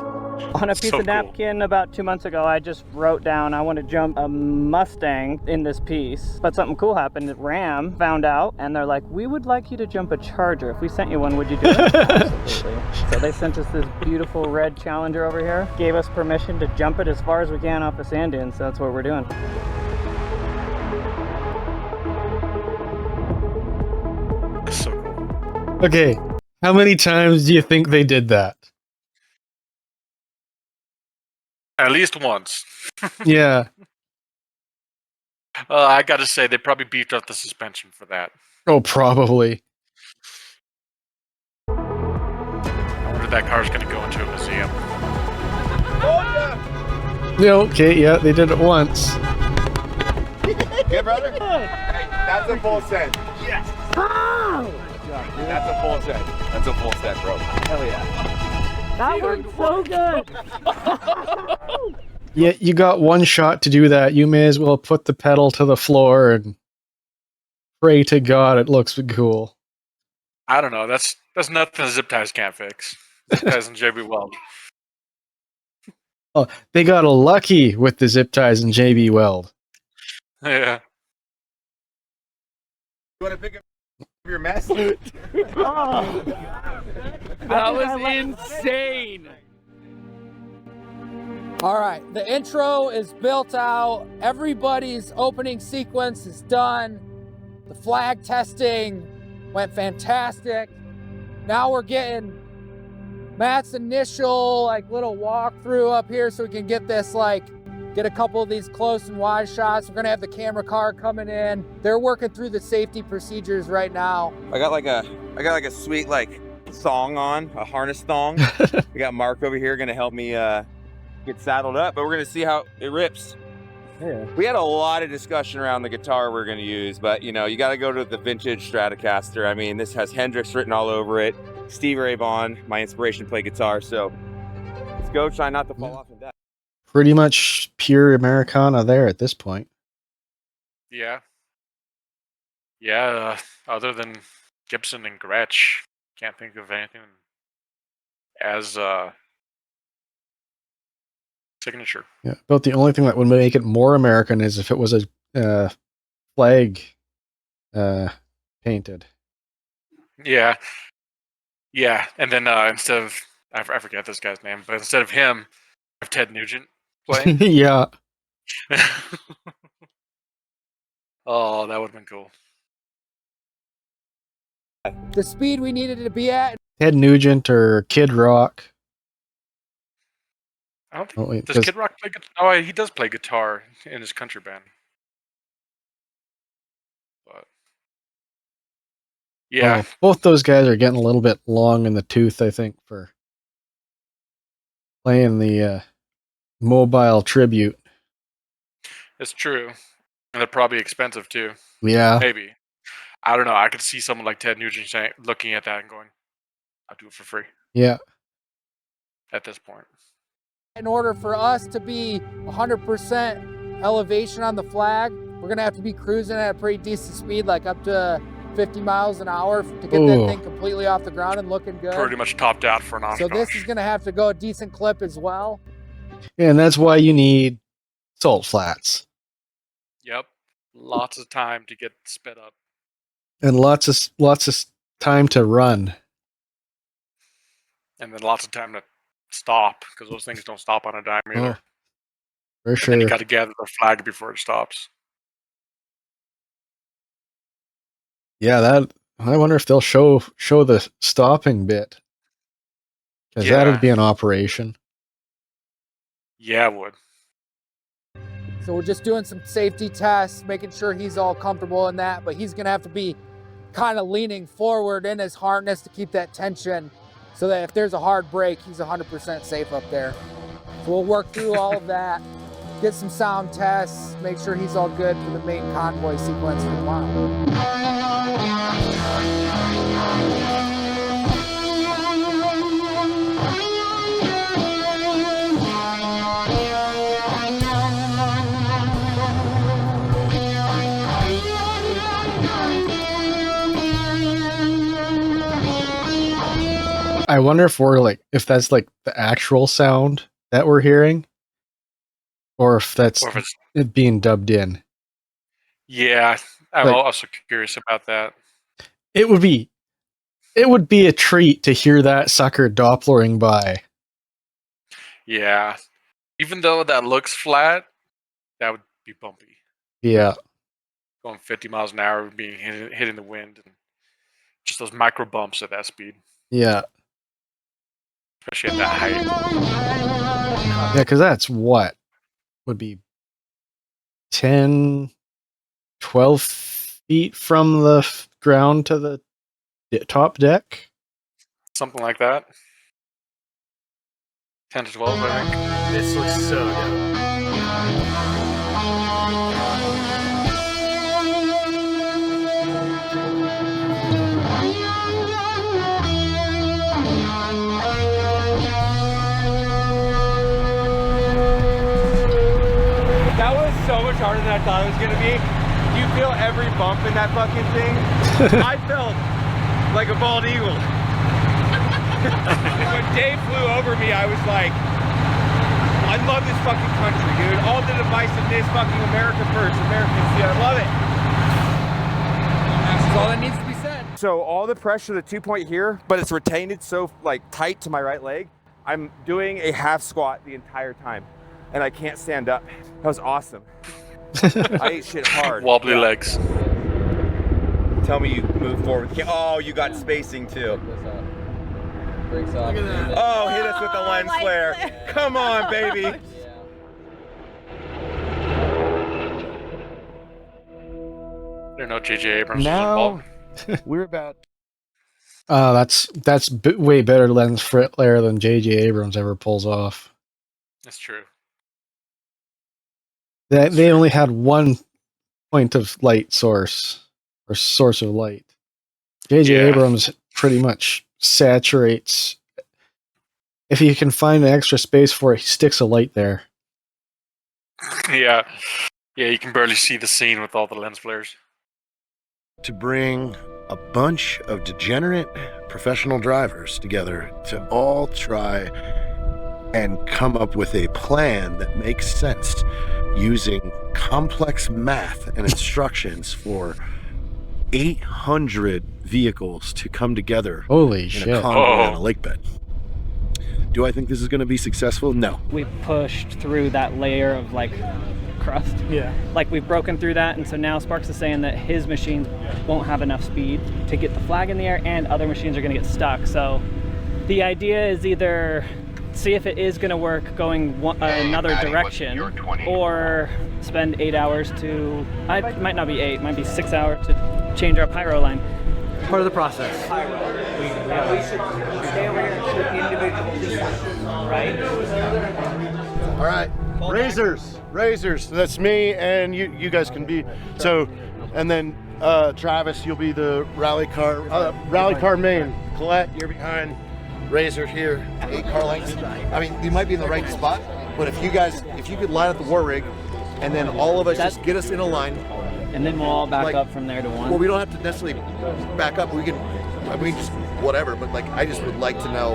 On a piece of napkin about 2 months ago, I just wrote down I want to jump a Mustang in this piece. But something cool happened. Ram found out, and they're like, we would like you to jump a Charger. If we sent you one, would you do it? Absolutely. So they sent us this beautiful red Challenger over here. Gave us permission to jump it as far as we can off the sand dunes. So that's what we're doing. So cool. Okay, how many times do you think they did that? At least once. Yeah. I gotta say, they probably beefed up the suspension for that. Oh, probably. I wonder if that car's gonna go into a museum. Yeah, okay, yeah, they did it once. Good, brother? Hey, that's a full set. Yes! Oh! That's a full set. That's a full set, bro. Hell yeah. That worked so good! Yeah, you got one shot to do that. You may as well put the pedal to the floor and pray to God it looks cool. I don't know. That's nothing zip ties can't fix. Zip ties and JB Weld. Oh, they got a lucky with the zip ties and JB Weld. Yeah. You want to pick up your mess? Oh. That was insane. All right, the intro is built out. Everybody's opening sequence is done. The flag testing went fantastic. Now we're getting Matt's initial little walkthrough up here so we can get this get a couple of these close and wide shots. We're gonna have the camera car coming in. They're working through the safety procedures right now. I got like a sweet thong on, a harness thong. We got Mark over here gonna help me get saddled up, but we're gonna see how it rips. Yeah. We had a lot of discussion around the guitar we're gonna use, but you gotta go to the vintage Stratocaster. I mean, this has Hendrix written all over it. Stevie Ray Vaughan, my inspiration to play guitar, so Let's go. Try not to fall off and die. Pretty much pure Americana there at this point. Yeah. Yeah, other than Gibson and Gretsch, can't think of anything as signature. Yeah, about the only thing that would make it more American is if it was a flag painted. Yeah. Yeah, and then instead of, I forget this guy's name, but instead of him, I have Ted Nugent playing. Yeah. Oh, that would have been cool. The speed we needed to be at. Ted Nugent or Kid Rock. I don't think, Oh, wait, does Kid Rock play guitar? Oh, he does play guitar in his country band. But yeah. Oh, both those guys are getting a little bit long in the tooth, I think, for playing the mobile tribute. It's true. And they're probably expensive too. Yeah. Maybe. I don't know. I could see someone like Ted Nugent looking at that and going, I'll do it for free. Yeah. At this point. In order for us to be 100% elevation on the flag, we're going to have to be cruising at a pretty decent speed, like up to 50 miles an hour to get that thing completely off the ground and looking good. Pretty much topped out for an So this is going to have to go a decent clip as well. Yeah, and that's why you need salt flats. Yep. Lots of time to get sped up. And lots of time to run. And then lots of time to stop, because those things don't stop on a dime either. Oh, for And sure. then you got to gather the flag before it stops. Yeah, that I wonder if they'll show the stopping bit. Because that'd be an operation. Yeah, it would. So we're just doing some safety tests, making sure he's all comfortable in that, but he's gonna have to be kind of leaning forward in his harness to keep that tension so that if there's a hard break, he's 100% safe up there. So we'll work through all of that, get some sound tests, make sure he's all good for the main convoy sequence for tomorrow. I wonder if that's like the actual sound that we're hearing, or if that's it being dubbed in. Yeah, I'm Like- also curious about that. It would be a treat to hear that sucker Dopplering by. Yeah. Even though that looks flat, that would be bumpy. Yeah. Going 50 miles an hour, being hitting the wind, and just those micro bumps at that speed. Yeah. Especially at that height. Yeah, because that's what would be 10, 12 feet from the ground to the top deck. Something like that. 10 to 12, I think. This looks so good. That was so much harder than I thought it was gonna be. You feel every bump in that fucking thing. I felt like a bald eagle. When Dave flew over me, I was like, I love this fucking country, dude. All the divisiveness, fucking America first, Americans, dude, I love it. That's all that needs to be said. So all the pressure, the 2-point here, but it's retained so like tight to my right leg. I'm doing a half squat the entire time, and I can't stand up. That was awesome. I ate shit hard. Wobbly legs. Tell me you move forward. Oh, you got spacing too. Look at that. Oh, hit us with the lens flare. Come on, baby. I don't know J.J. Abrams Now was we're about. That's way better lens flare than J.J. Abrams ever pulls off. That's true. They only had one point of light source, or source of light. J.J. Yeah. Abrams pretty much saturates if you can find an extra space for it, he sticks a light there. Yeah. Yeah, you can barely see the scene with all the lens flares. To bring a bunch of degenerate professional drivers together to all try and come up with a plan that makes sense using complex math and instructions for 800 vehicles to come together Holy in shit. a convoy on a lake bed. Do I think this is going to be successful? No. We pushed through that layer of like crust. Yeah. Like we've broken through that, and so now Sparks is saying that his machines won't have enough speed to get the flag in the air, and other machines are going to get stuck. So the idea is either see if it is going to work going another direction, or spend 8 hours to, it might not be 8, it might be 6 hours to change our pyro line. Part of the process. We should stay over here and shoot individual pieces, right? All right. Razors. That's me, and you guys can be. So, and then Travis, you'll be the rally car main. Colette, you're behind. Razor here. 8 car lengths. I mean, you might be in the right spot, but if you could line up the war rig, and then all of us just get us in a line. And then we'll all back up from there to one. Well, we don't have to necessarily back up. We can, just whatever. But like, I just would like to know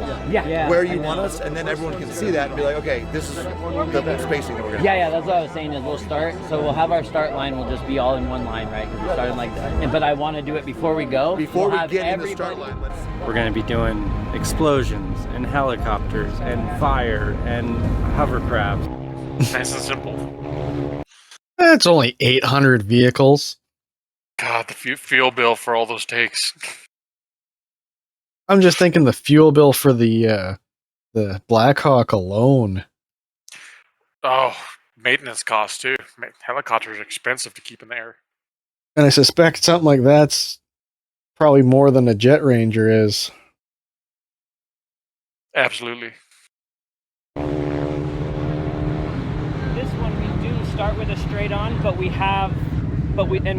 where you want us, and then everyone can see that and be like, okay, this is the spacing that we're gonna. Yeah, that's what I was saying. Is we'll start. So we'll have our start line. We'll just be all in one line, right? Because we're starting like that. But I want to do it before we go. Before we get in the start line, we're going to be doing explosions and helicopters and fire and hovercraft. Nice and simple. That's only 800 vehicles. God, the fuel bill for all those takes. I'm just thinking the fuel bill for the Blackhawk alone. Oh, maintenance costs too. Helicopters are expensive to keep in the air. And I suspect something like that's probably more than a Jet Ranger is. Absolutely. Start with a straight on, but we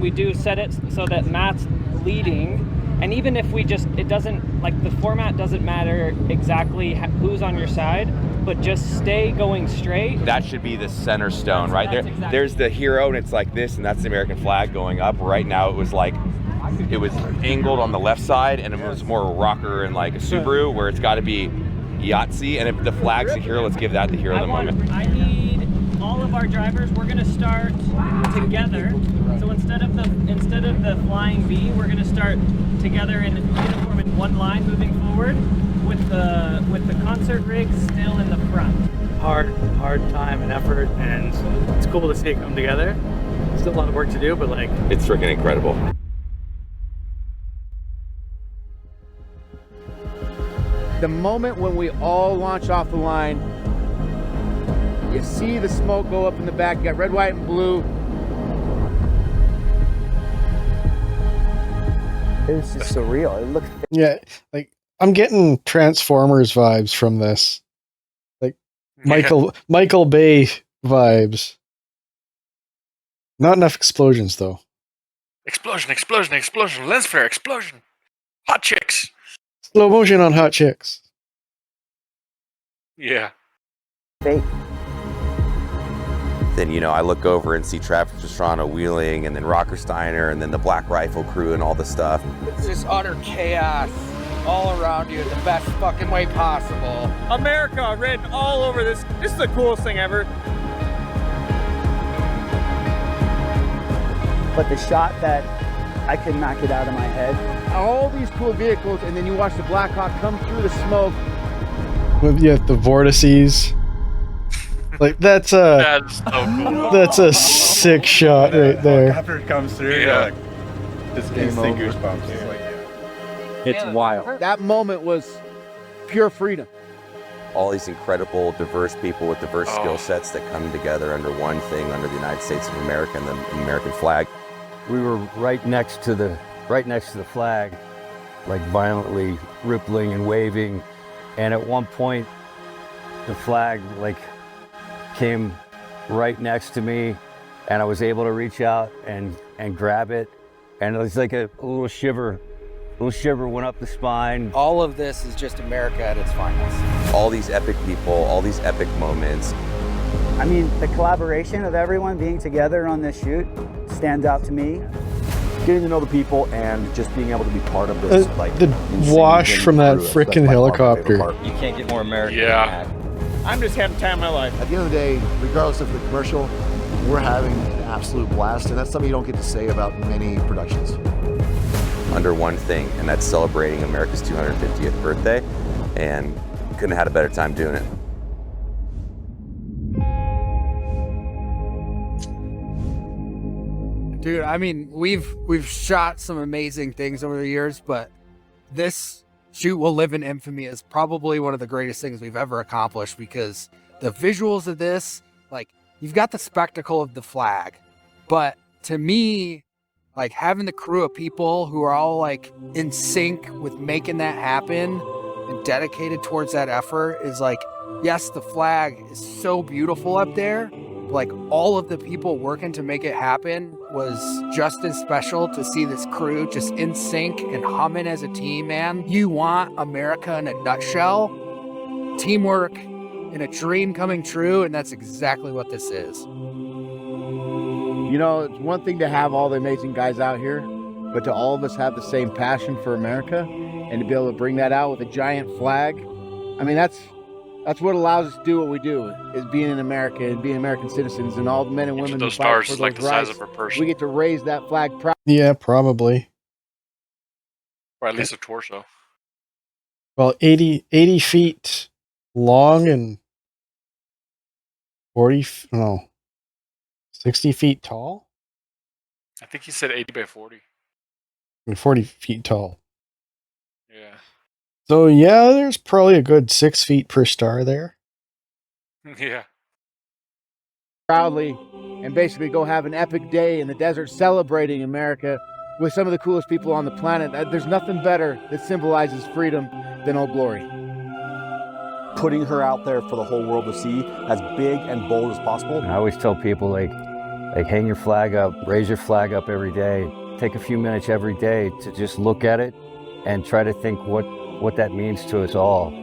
do set it so that Matt's leading, and even if it doesn't, like, the format doesn't matter exactly who's on your side, but just stay going straight. That should be the center stone, right there. Exactly. There's the hero, and it's like this, and that's the American flag going up. Right now, it was angled on the left side, and it was more a rocker and like a Subaru, where it's got to be Yahtzee. And if the flag's the hero, let's give that the hero of the moment. I need all of our drivers. We're going to start together. So instead of the flying V, we're going to start together in uniform in one line moving forward, with the concert rig still in the front. Hard time and effort, and it's cool to see it come together. Still a lot of work to do, but like, it's freaking incredible. The moment when we all launch off the line, you see the smoke go up in the back. You got red, white, and blue. It's just surreal. It looks. Yeah, like I'm getting Transformers vibes from this, like Michael Bay vibes. Not enough explosions though. Explosion! Lens flare explosion! Hot chicks! Slow motion on hot chicks. Yeah. Fake. Then, I look over and see Travis Pastrana wheeling, and then Rocker Steiner, and then the Black Rifle crew and all the stuff. It's just utter chaos all around you in the best fucking way possible. America written all over this. This is the coolest thing ever. But the shot that I could not get out of my head. All these cool vehicles, and then you watch the Blackhawk come through the smoke. With the vortices. Like that's so cool. That's a sick shot right there. After it comes through, yeah. Just instant goosebumps. It's like, it's wild. That moment was pure freedom. All these incredible, diverse people with diverse skill sets that come together under one thing, under the United States of America and the American flag. We were right next to the flag, like violently rippling and waving. And at one point, the flag came right next to me, and I was able to reach out and grab it. And it was like a little shiver went up the spine. All of this is just America at its finest. all these epic people, all these epic moments. I mean, the collaboration of everyone being together on this shoot stands out to me. Getting to know the people and just being able to be part of this, the wash from that frickin' helicopter. You can't get more American Yeah. than that. I'm just having time of my life. At the end of the day, regardless of the commercial, we're having an absolute blast, and that's something you don't get to say about many productions. Under one thing, and that's celebrating America's 250th birthday, and couldn't have had a better time doing it. Dude, I mean, we've shot some amazing things over the years, but this shoot will live in infamy as probably one of the greatest things we've ever accomplished, because the visuals of this, like, you've got the spectacle of the flag, but to me, like, having the crew of people who are all like in sync with making that happen and dedicated towards that effort is like, yes, the flag is so beautiful up there. Like, all of the people working to make it happen was just as special to see this crew just in sync and humming as a team, man. You want America in a nutshell, teamwork and a dream coming true, and that's exactly what this is. You know, it's one thing to have all the amazing guys out here, but to all of us have the same passion for America and to be able to bring that out with a giant flag. I mean, that's what allows us to do what we do, is being in America and being American citizens, and all the men and women who Those fight stars for is like those the size rights. of a person, We get to raise that flag proud. Yeah, probably. or at least a torso. Well, 80 feet long and 60 feet tall? I think he said 80 by 40. I mean, 40 feet tall. Yeah. So, yeah, there's probably a good 6 feet per star there. Yeah. Proudly and basically go have an epic day in the desert celebrating America with some of the coolest people on the planet. There's nothing better that symbolizes freedom than Old Glory. Putting her out there for the whole world to see, as big and bold as possible. I always tell people, like hang your flag up, raise your flag up every day. Take a few minutes every day to just look at it and try to think what that means to us all.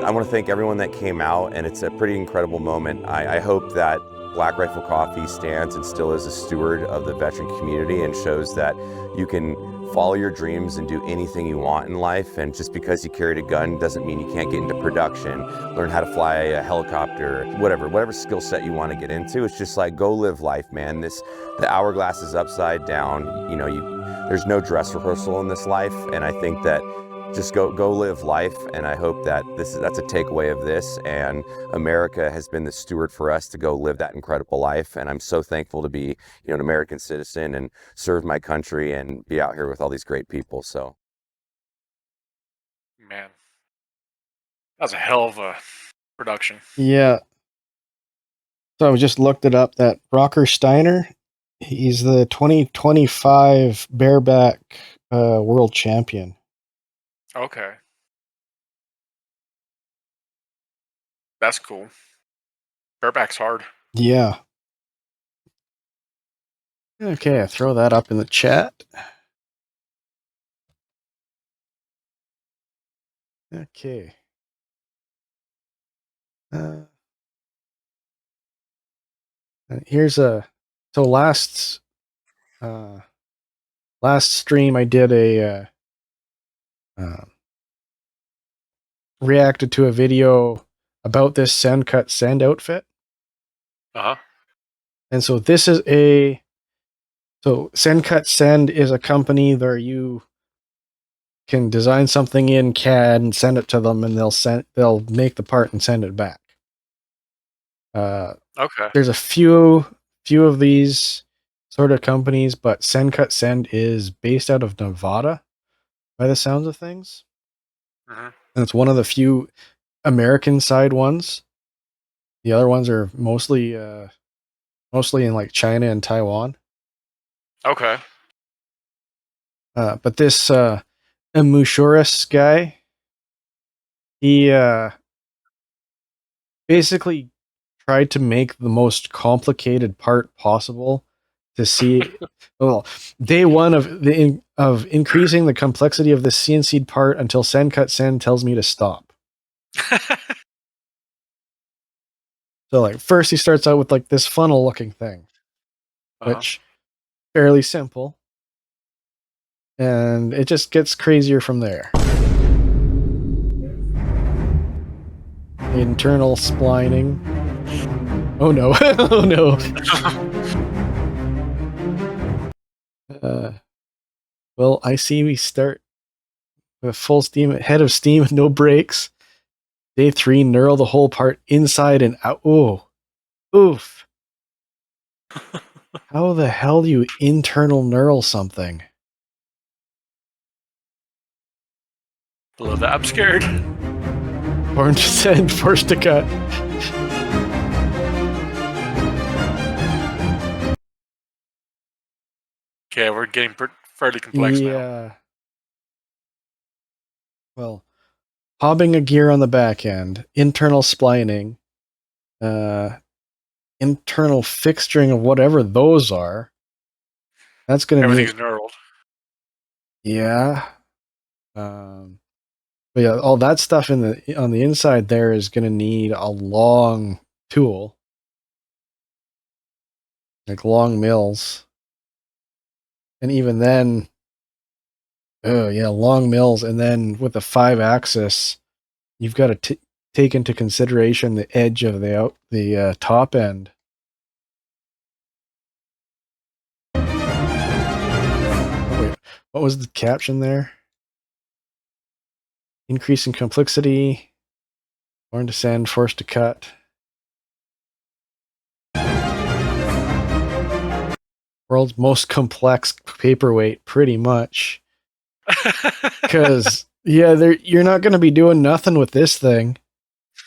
I want to thank everyone that came out, and it's a pretty incredible moment. I hope that Black Rifle Coffee stands and still is a steward of the veteran community and shows that you can follow your dreams and do anything you want in life, and just because you carried a gun doesn't mean you can't get into production, learn how to fly a helicopter, whatever skill set you want to get into. It's just like, go live life, man. The hourglass is upside down. You know, there's no dress rehearsal in this life, and I think that just go live life, and I hope that that's a takeaway of this, and America has been the steward for us to go live that incredible life, and I'm so thankful to be, an American citizen and serve my country and be out here with all these great people. So, Man, that was a hell of a production. Yeah. So I just looked it up, that Rocker Steiner, he's the 2025 bareback world champion. Okay. That's cool. Bareback's hard. Yeah. Okay, I throw that up in the chat. Okay. Here's last stream I did a reacted to a video about this Send Cut Send outfit. Uh-huh. And so this is Send Cut Send is a company where you can design something in CAD and send it to them, and they'll make the part and send it back. Okay. There's a few of these sort of companies, but Send Cut Send is based out of Nevada, by the sounds of things. Mm-hmm. And it's one of the few American side ones. The other ones are mostly in like China and Taiwan. Okay. But this Amushurus guy, he basically tried to make the most complicated part possible to see. Well, day one of increasing the complexity of this CNC'd part until Send Cut Send tells me to stop. So like first he starts out with like this funnel looking thing, which fairly simple, and it just gets crazier from there. Internal splining. Oh no! Oh no! Well, I see we start with full steam, head of steam, no brakes. Day 3, knurl the whole part inside and out. Oh, oof! How the hell do you internal knurl something? Below that, I'm scared. Born to send, forced to cut. Okay, we're getting fairly complex now. Well, hobbing a gear on the back end, internal splining, internal fixturing of whatever those are. That's going to be Everything's knurled. Yeah. But yeah, all that stuff on the inside there is going to need a long tool, like long mills, and even then, long mills, and then with the 5-axis, you've got to take into consideration the edge of the top end. Wait, what was the caption there? Increasing complexity, born to send, forced to cut. World's most complex paperweight, pretty much. Because, you're not going to be doing nothing with this thing.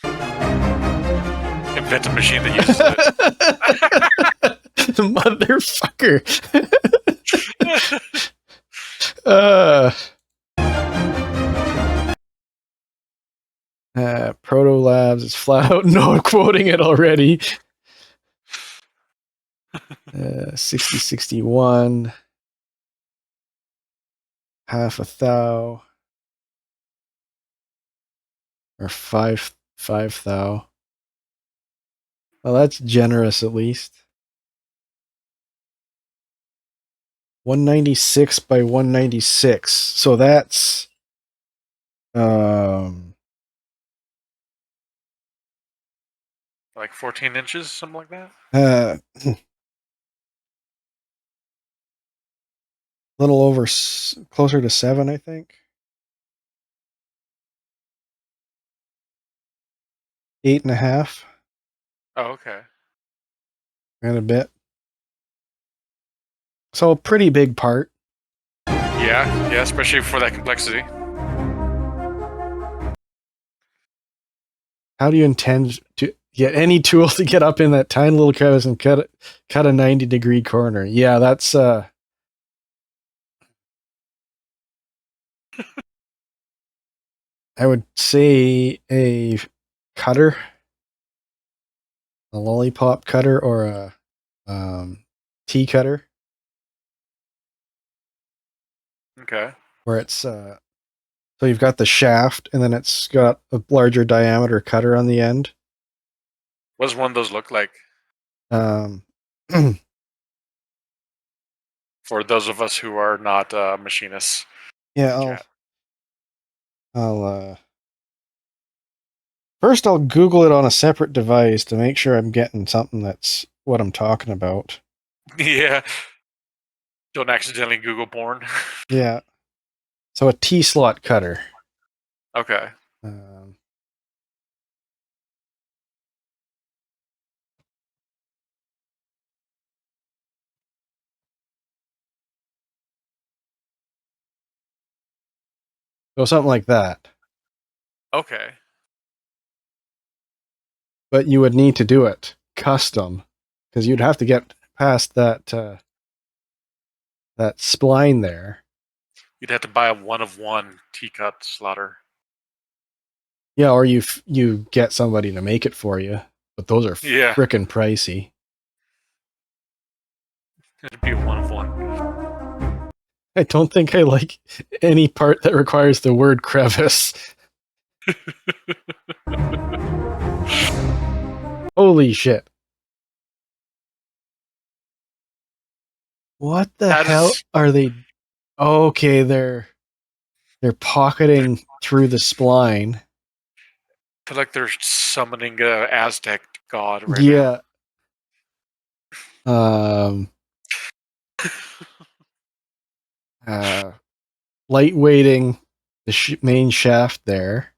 Invent a machine that uses it. Motherfucker. Proto Labs is flat out no quoting it already. 6061, half a thou, or five thou. Well, that's generous at least. 196 by 196. So that's like 14 inches, something like that. Little over, closer to 7, I think. 8.5. Oh, okay. And a bit. So a pretty big part. Yeah, especially for that complexity. How do you intend to get any tool to get up in that tiny little crevice and cut a 90-degree corner? Yeah, that's I would say a cutter, a lollipop cutter, or a T cutter. Okay. Where it's so you've got the shaft, and then it's got a larger diameter cutter on the end. What does one of those look like? For those of us who are not machinists. Yeah, I'll first I'll Google it on a separate device to make sure I'm getting something that's what I'm talking about. Yeah. Don't accidentally Google porn. Yeah. So a T-slot cutter. Okay. So something like that. Okay. But you would need to do it custom, because you'd have to get past that that spline there. You'd have to buy a 1-of-1 T-cut slaughter. Yeah, or you get somebody to make it for you, but those are frickin' pricey. It'd be a 1 of 1. I don't think I like any part that requires the word crevice. Holy shit. What the hell are they? Okay, they're pocketing through the spline. I feel like they're summoning a Aztec god right Yeah. Lightweighting the main shaft there.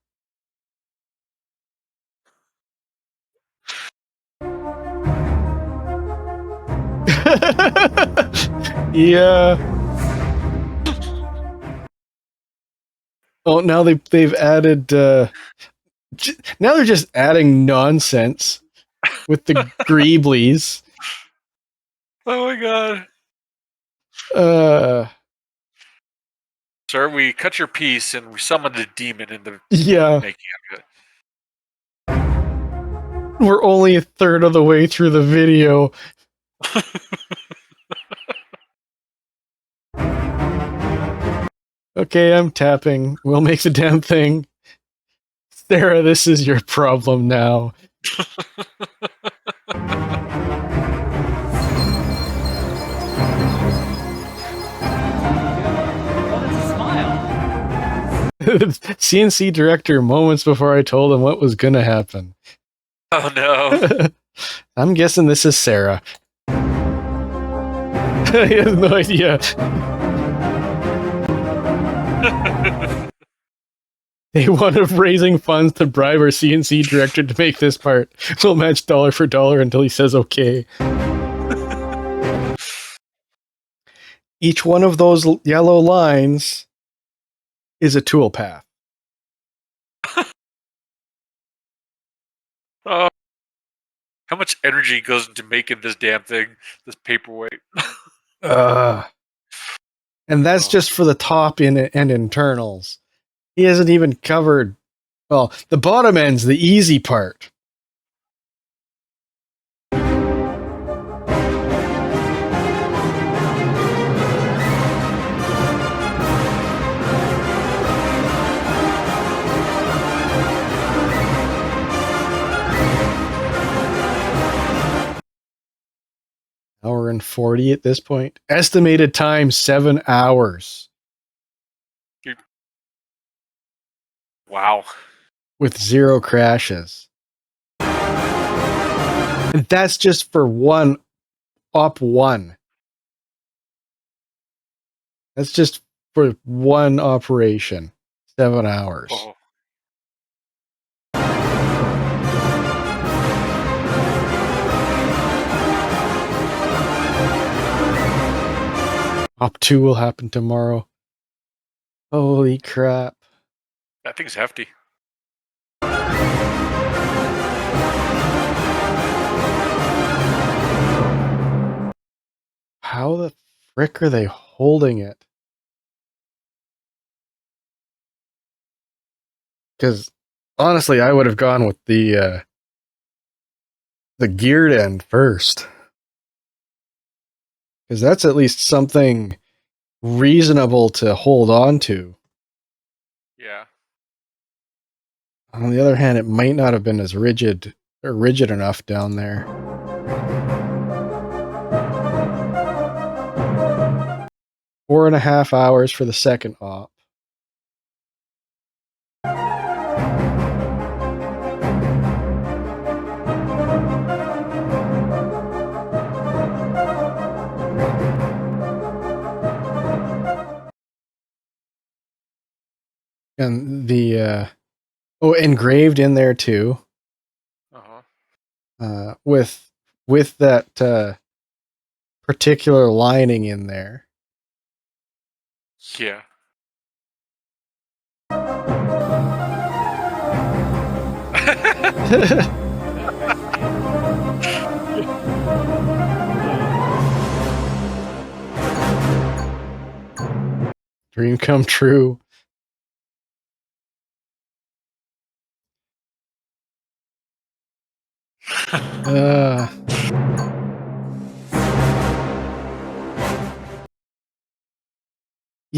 Yeah. Oh, now they've added. Now they're just adding nonsense with the greeblies. Oh my god. Sir, we cut your piece and we summoned a demon in the Yeah. making of it. We're only a third of the way through the video. Okay, I'm tapping. We'll make the damn thing. Sarah, this is your problem now. CNC director moments before I told him what was gonna happen. Oh no. I'm guessing this is Sarah. He has no idea. They want of raising funds to bribe our CNC director to make this part. We'll match dollar for dollar until he says okay. Each one of those yellow lines is a tool path. How much energy goes into making this damn thing, this paperweight? And that's just for the top and internals. He hasn't even covered, well, the bottom end's the easy part. Hour and 40 at this point. Estimated time 7 hours. Wow. With 0 crashes. And that's just for op 1. That's just for one operation. 7 hours. Oh. Op 2 will happen tomorrow. Holy crap. That thing's hefty. How the frick are they holding it? Because honestly, I would have gone with the geared end first. Because that's at least something reasonable to hold on to. Yeah. On the other hand, it might not have been as rigid enough down there. Four and a half hours for the second op. And the engraved in there too. With that particular lining in there. Yeah. Dream come true.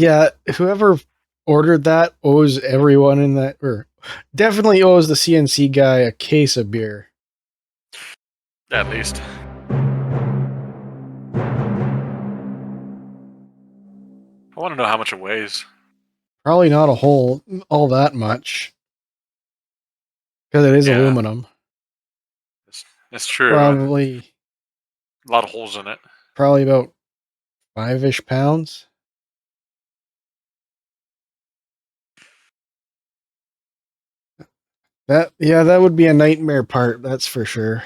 Yeah, whoever ordered that owes everyone in that, or definitely owes the CNC guy a case of beer. At least. I want to know how much it weighs. Probably not all that much. Because it is Yeah. aluminum. It's true. Probably A lot of holes in it. Probably about 5-ish pounds. That would be a nightmare part, that's for sure.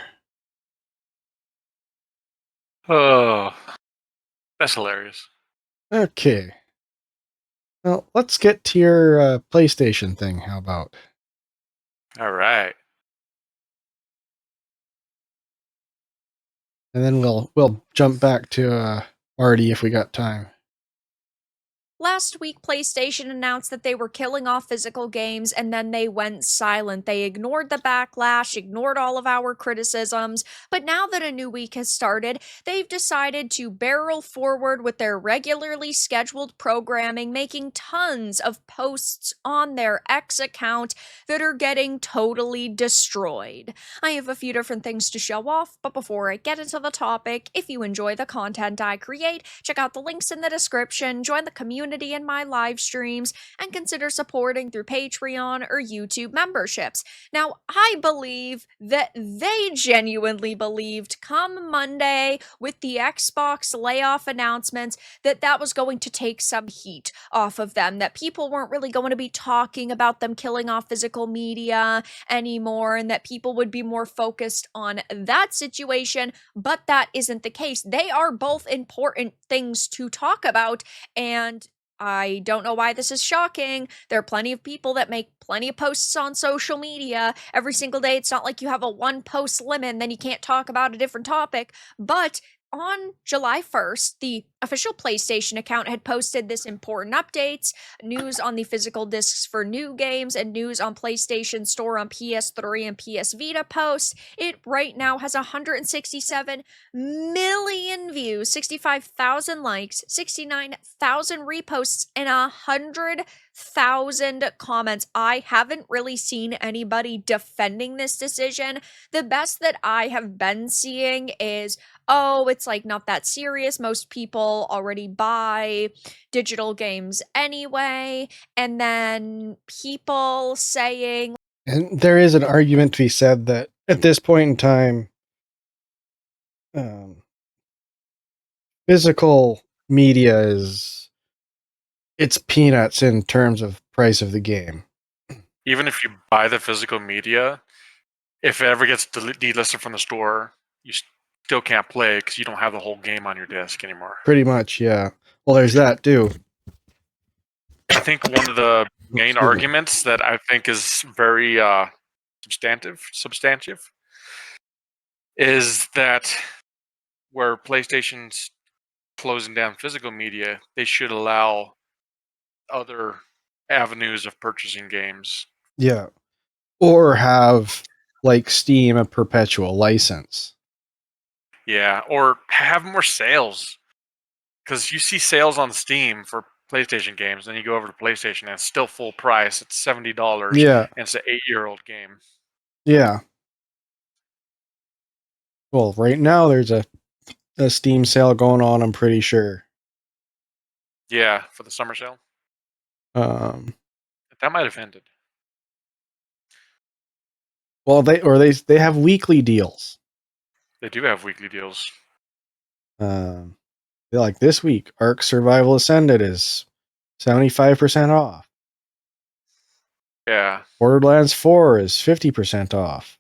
Oh, that's hilarious. Okay. Well, let's get to your PlayStation thing. How about? All right. And then we'll jump back to Marty if we got time. Last week, PlayStation announced that they were killing off physical games and then they went silent. They ignored the backlash, ignored all of our criticisms, but now that a new week has started, they've decided to barrel forward with their regularly scheduled programming, making tons of posts on their X account that are getting totally destroyed. I have a few different things to show off, but before I get into the topic, if you enjoy the content I create, check out the links in the description, join the community in my live streams, and consider supporting through Patreon or YouTube memberships. Now, I believe that they genuinely believed come Monday with the Xbox layoff announcements that was going to take some heat off of them, that people weren't really going to be talking about them killing off physical media anymore, and that people would be more focused on that situation, but that isn't the case. They are both important things to talk about, and I don't know why this is shocking. There are plenty of people that make plenty of posts on social media every single day. It's not like you have a one post limit and then you can't talk about a different topic. But on July 1st, the official PlayStation account had posted this important updates, news on the physical discs for new games, and news on PlayStation Store on PS3 and PS Vita posts. It right now has 167 million views, 65,000 likes, 69,000 reposts, and 100,000 comments. I haven't really seen anybody defending this decision. The best that I have been seeing is, oh, it's like not that serious. Most people already buy digital games anyway. And then people saying, And there is an argument to be said that at this point in time, physical media it's peanuts in terms of price of the game. Even if you buy the physical media, if it ever gets delisted from the store, you still can't play because you don't have the whole game on your disc anymore. Pretty much, yeah. Well, there's that too. I think one of the main arguments that I think is very substantive, is that where PlayStation's closing down physical media, they should allow other avenues of purchasing games. Yeah. Or have, like Steam, a perpetual license. Yeah, or have more sales. Because you see sales on Steam for PlayStation games, then you go over to PlayStation and it's still full price. It's $70. Yeah. And it's an 8-year-old game. Yeah. Well, right now there's a Steam sale going on, I'm pretty sure. Yeah, for the summer sale. That might have ended. Well, they have weekly deals. They do have weekly deals. They're like this week, Ark Survival Ascended is 75% off. Yeah. Borderlands 4 is 50% off.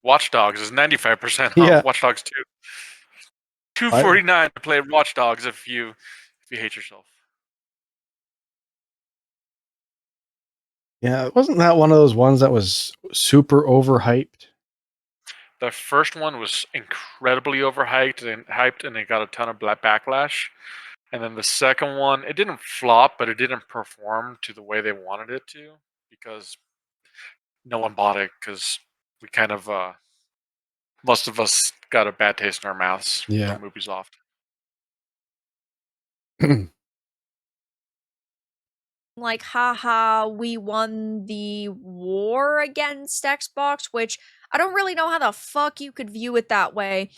Watch Dogs is 95% off. Yeah. Watch Dogs 2. $2.49 to play Watch Dogs if you hate yourself. Yeah, wasn't that one of those ones that was super overhyped? The first one was incredibly overhyped and it got a ton of backlash. And then the second one, it didn't flop, but it didn't perform to the way they wanted it to, because no one bought it, because we kind of most of us got a bad taste in our mouths Yeah. from Ubisoft. like, haha, we won the war against Xbox, which I don't really know how the fuck you could view it that way.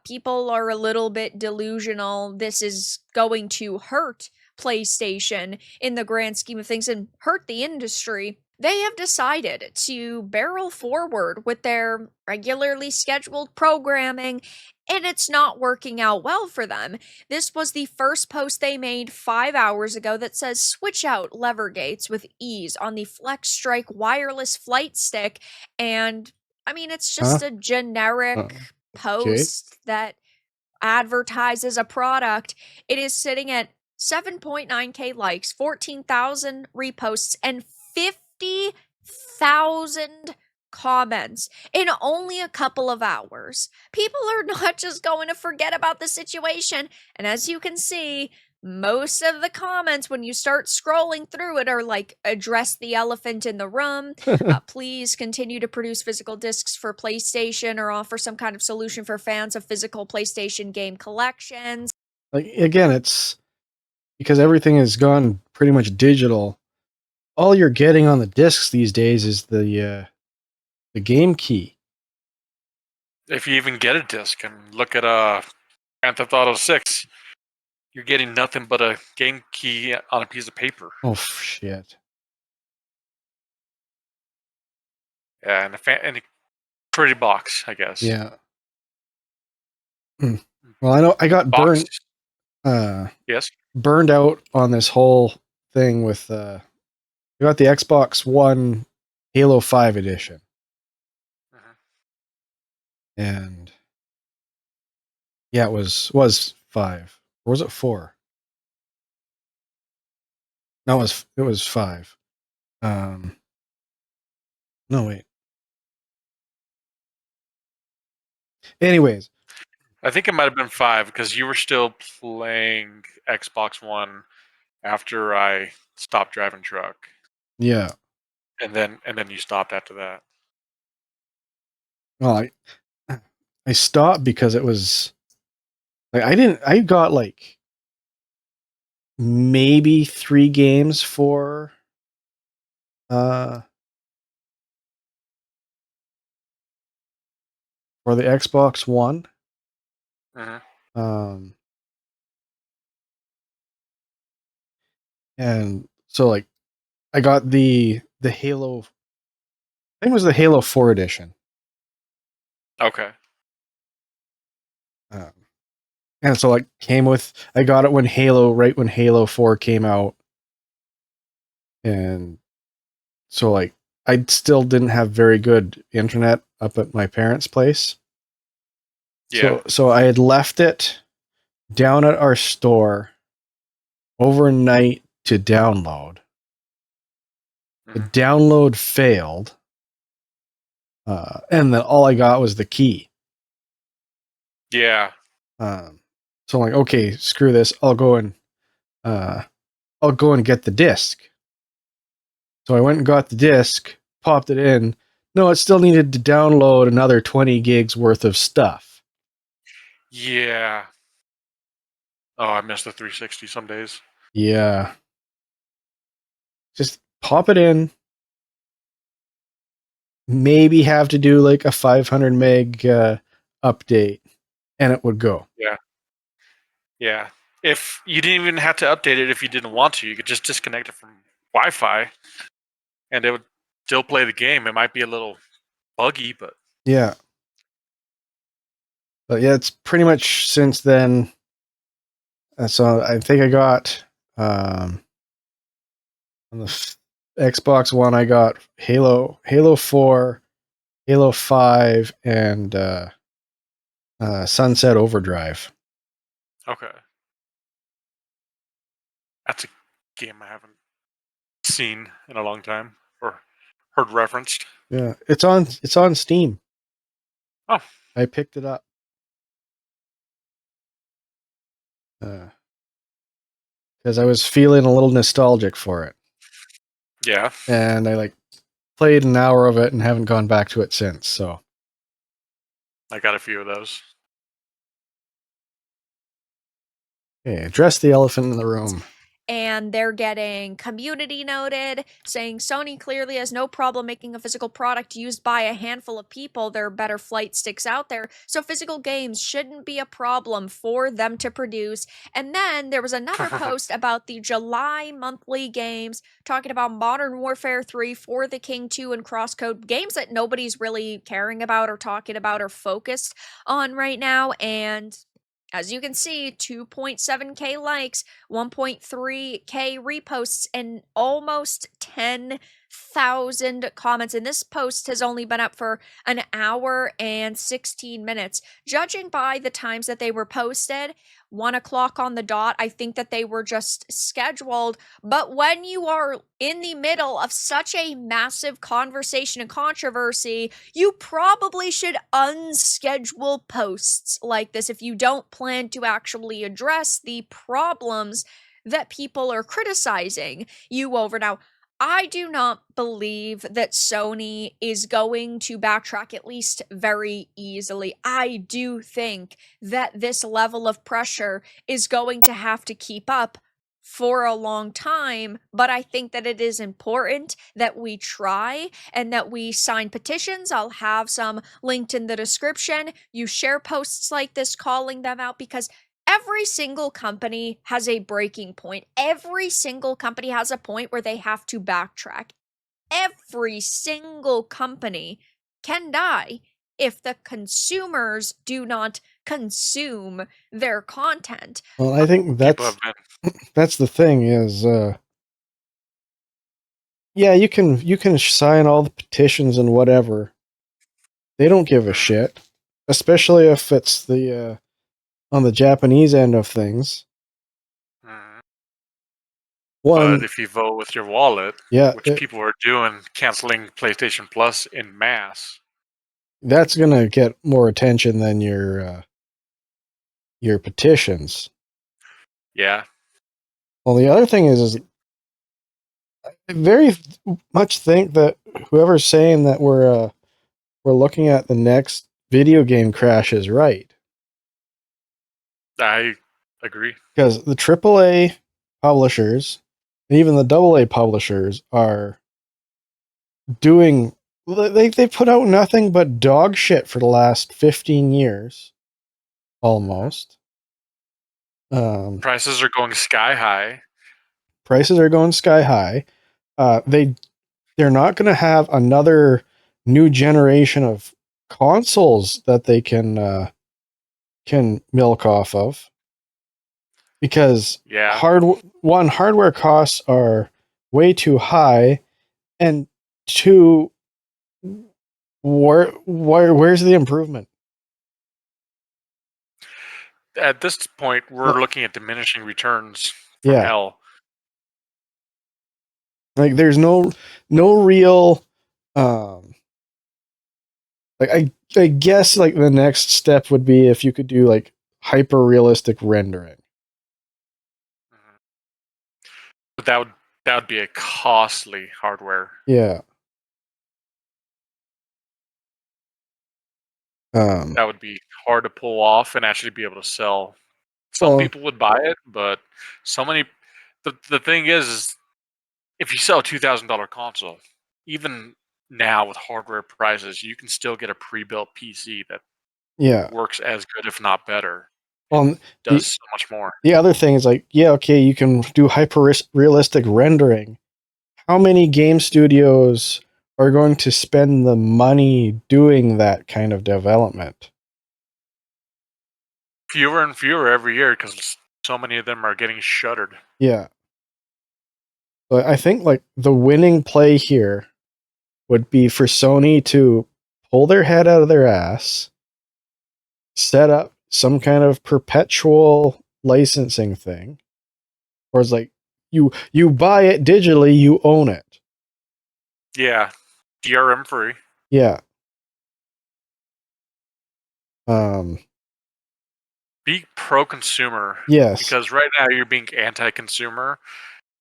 People are a little bit delusional. This is going to hurt PlayStation in the grand scheme of things and hurt the industry. They have decided to barrel forward with their regularly scheduled programming, and it's not working out well for them. This was the first post they made 5 hours ago that says switch out lever gates with ease on the Flex Strike wireless flight stick. And I mean, it's just a generic post that advertises a product. It is sitting at 7.9k likes, 14,000 reposts, and 50,000 comments in only a couple of hours. People are not just going to forget about the situation. And as you can see, most of the comments, when you start scrolling through it, are like, address the elephant in the room. Please continue to produce physical discs for PlayStation or offer some kind of solution for fans of physical PlayStation game collections. Like, again, it's because everything has gone pretty much digital. All you're getting on the discs these days is the game key. If you even get a disc, and look at Grand Theft Auto 6, you're getting nothing but a game key on a piece of paper. Oh shit! Yeah, and a pretty box, I guess. Yeah. Well, I know I got burned. Yes. Burned out on this whole thing with I got the Xbox One Halo 5 edition. And yeah, it was 5. Or was it 4? No, it was 5. No, wait. Anyways, I think it might have been 5 because you were still playing Xbox One after I stopped driving truck. yeah. And then you stopped after that. Well, I stopped because it was like I got like maybe 3 games for the Xbox One. And so like I got the Halo, I think it was the Halo 4 edition. Okay. And so like I got it right when Halo 4 came out. And so like I still didn't have very good internet up at my parents' place. Yeah. So I had left it down at our store overnight to download. The download failed. And then all I got was the key. Yeah. So I'm like, okay, screw this. I'll go and get the disc. So I went and got the disc, popped it in. No, it still needed to download another 20 gigs worth of stuff. Yeah. Oh, I miss the 360 some days. Yeah. Just pop it in. Maybe have to do like a 500 meg update, and it would go. Yeah. Yeah. If you didn't even have to update it if you didn't want to, you could just disconnect it from Wi-Fi, and it would still play the game. It might be a little buggy, but Yeah. But yeah, it's pretty much since then. So I think I got on the Xbox One, I got Halo 4, Halo 5, and Sunset Overdrive. okay. That's a game I haven't seen in a long time or heard referenced. Yeah, it's on Steam. Oh. I picked it up. Because I was feeling a little nostalgic for it. Yeah. And I like played an hour of it and haven't gone back to it since. So I got a few of those. okay, address the elephant in the room. and they're getting community noted, saying Sony clearly has no problem making a physical product used by a handful of people. There are better flight sticks out there, so physical games shouldn't be a problem for them to produce. And then there was another post about the July monthly games, talking about Modern Warfare 3, For the King 2, and Crosscode, games that nobody's really caring about or talking about or focused on right now. And as you can see, 2.7k likes, 1.3k reposts, and almost 10,000 comments. And this post has only been up for an hour and 16 minutes. Judging by the times that they were posted, 1 o'clock on the dot, I think that they were just scheduled. But when you are in the middle of such a massive conversation and controversy, you probably should unschedule posts like this if you don't plan to actually address the problems that people are criticizing you over. Now, I do not believe that Sony is going to backtrack, at least very easily. I do think that this level of pressure is going to have to keep up for a long time, but I think that it is important that we try and that we sign petitions. I'll have some linked in the description. You share posts like this calling them out, because every single company has a breaking point. Every single company has a point where they have to backtrack. Every single company can die if the consumers do not consume their content. Well, I think that's the thing is, yeah, you can sign all the petitions and whatever. They don't give a shit, especially if it's the on the Japanese end of things. But if you vote with your wallet, Yeah, which people are doing, canceling PlayStation Plus in mass. that's gonna get more attention than your petitions. Yeah. Well, the other thing is I very much think that whoever's saying that we're looking at the next video game crash is right. I agree. Because the AAA publishers and even the AA publishers are doing, they put out nothing but dog shit for the last 15 years. Almost. Prices are going sky high. Prices are going sky high. They're not going to have another new generation of consoles that they can milk off of, because hardware costs are way too high, and two, where's the improvement? At this point, we're looking at diminishing returns from Yeah. hell. Like, there's no real, like, I guess, like, the next step would be if you could do, like, hyper realistic rendering. But that would be a costly hardware. Yeah. That would be hard to pull off and actually be able to sell. Some people would buy it, but so many. The thing is if you sell a $2,000 console, even now with hardware prices, you can still get a pre-built PC that works as good, if not better. Well, Does so much more. The other thing is, like, yeah, okay, you can do hyper realistic rendering. How many game studios are going to spend the money doing that kind of development? Fewer and fewer every year, because so many of them are getting shuttered. Yeah. But I think, like, the winning play here would be for Sony to pull their head out of their ass, set up some kind of perpetual licensing thing, or it's like, you buy it digitally, you own it. Yeah, DRM free. Yeah. Be pro-consumer. Yes. Because right now you're being anti-consumer,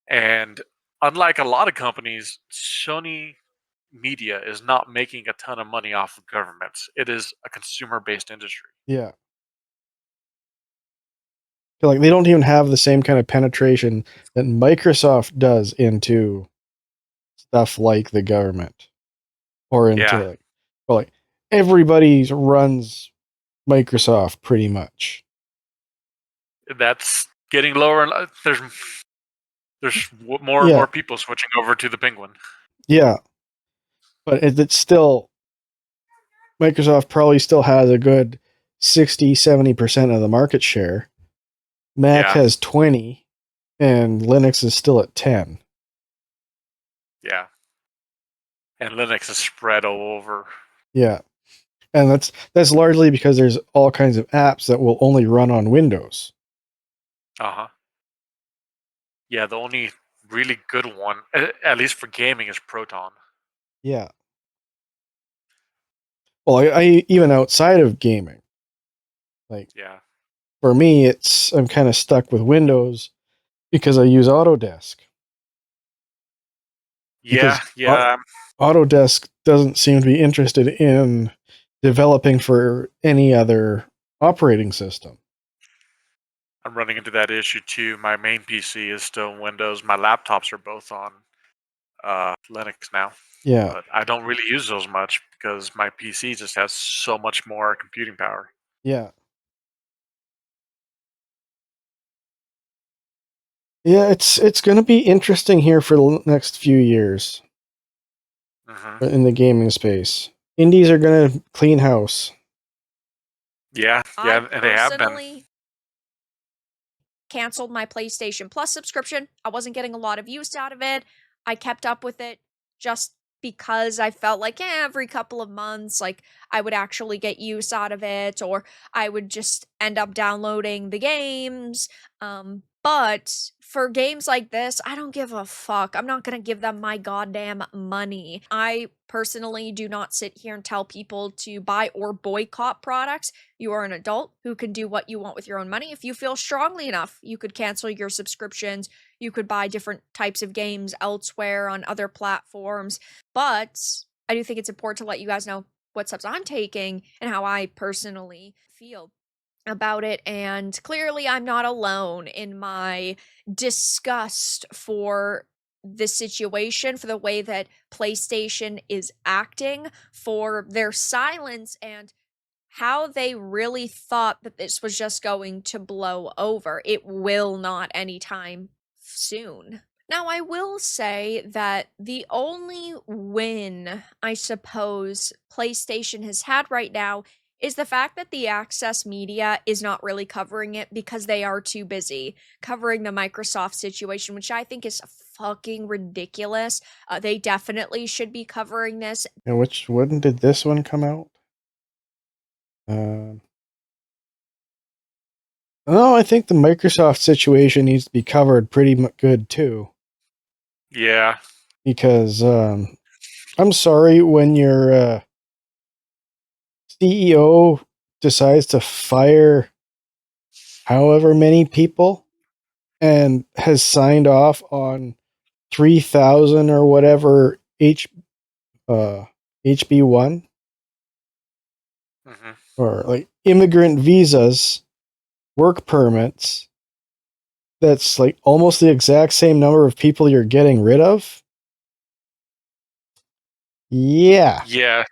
and unlike a lot of companies, Sony Media is not making a ton of money off of governments. It is a consumer-based industry. Yeah. Like, they don't even have the same kind of penetration that Microsoft does into stuff like the government or into Yeah. like everybody runs Microsoft pretty much. That's getting lower. And there's more and Yeah. more people switching over to the Penguin. Yeah. But it's still, Microsoft probably still has a good 60-70% of the market share. Mac Yeah. has 20 and Linux is still at 10. Yeah. And Linux is spread all over. Yeah. And that's largely because there's all kinds of apps that will only run on Windows. Uh-huh. Yeah, the only really good one, at least for gaming, is Proton. Yeah. Well, I even outside of gaming, like, Yeah. for me, I'm kind of stuck with Windows because I use Autodesk. Yeah, Because Autodesk doesn't seem to be interested in developing for any other operating system. I'm running into that issue too. My main PC is still Windows. My laptops are both on Linux now. Yeah. But I don't really use those much because my PC just has so much more computing power. Yeah. Yeah, it's going to be interesting here for the next few years in the gaming space. Indies are going to clean house. Yeah, and they have been. Personally canceled my PlayStation Plus subscription. I wasn't getting a lot of use out of it. I kept up with it just because I felt like every couple of months, like, I would actually get use out of it, or I would just end up downloading the games. But for games like this, I don't give a fuck. I'm not gonna give them my goddamn money. I personally do not sit here and tell people to buy or boycott products. You are an adult who can do what you want with your own money. If you feel strongly enough, you could cancel your subscriptions. You could buy different types of games elsewhere on other platforms. But I do think it's important to let you guys know what steps I'm taking and how I personally feel about it. And clearly, I'm not alone in my disgust for the situation, for the way that PlayStation is acting, for their silence, and how they really thought that this was just going to blow over. It will not anytime soon. Now, I will say that the only win, I suppose, PlayStation has had right now is the fact that the Access media is not really covering it because they are too busy covering the Microsoft situation, which I think is fucking ridiculous. They definitely should be covering this. And when did this one come out? No, I think the Microsoft situation needs to be covered pretty good too. Yeah. Because I'm sorry, when your CEO decides to fire however many people and has signed off on 3,000 or whatever HB1 or like immigrant visas, work permits, that's like almost the exact same number of people you're getting rid of. Yeah. Yeah.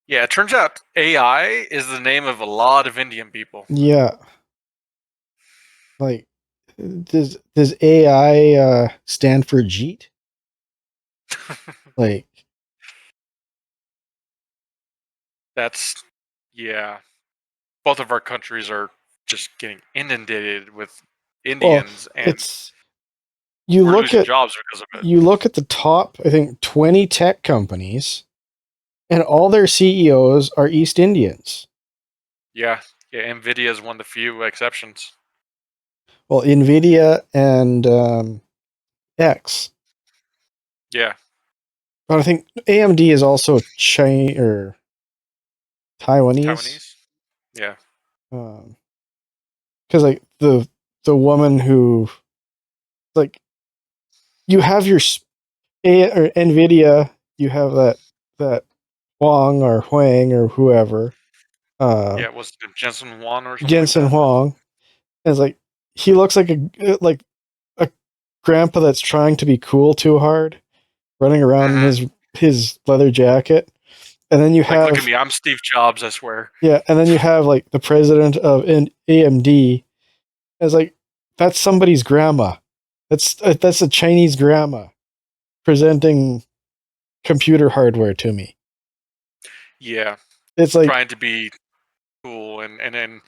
Yeah, it turns out AI is the name of a lot of Indian people. Yeah. Like, does AI stand for Jeet? Like, yeah. Both of our countries are just getting inundated with Indians, and you we're look losing at jobs because of it. You look at the top, I think, 20 tech companies, and all their CEOs are East Indians. Yeah, Nvidia is one of the few exceptions. Well, Nvidia and X. Yeah. But I think AMD is also Chinese or Taiwanese. Yeah. Because like the woman who, like, you have your or Nvidia, you have that Huang or Huang or whoever. Yeah, was it Jensen Huang or something Jensen like that? Huang. it's like he looks like a grandpa that's trying to be cool too hard, running around in his leather jacket. And then you Like, have look at me, I'm Steve Jobs, I swear. yeah, and then you have like the president of AMD. It's like that's somebody's grandma. That's a Chinese grandma presenting computer hardware to me. Yeah. It's like trying to be cool and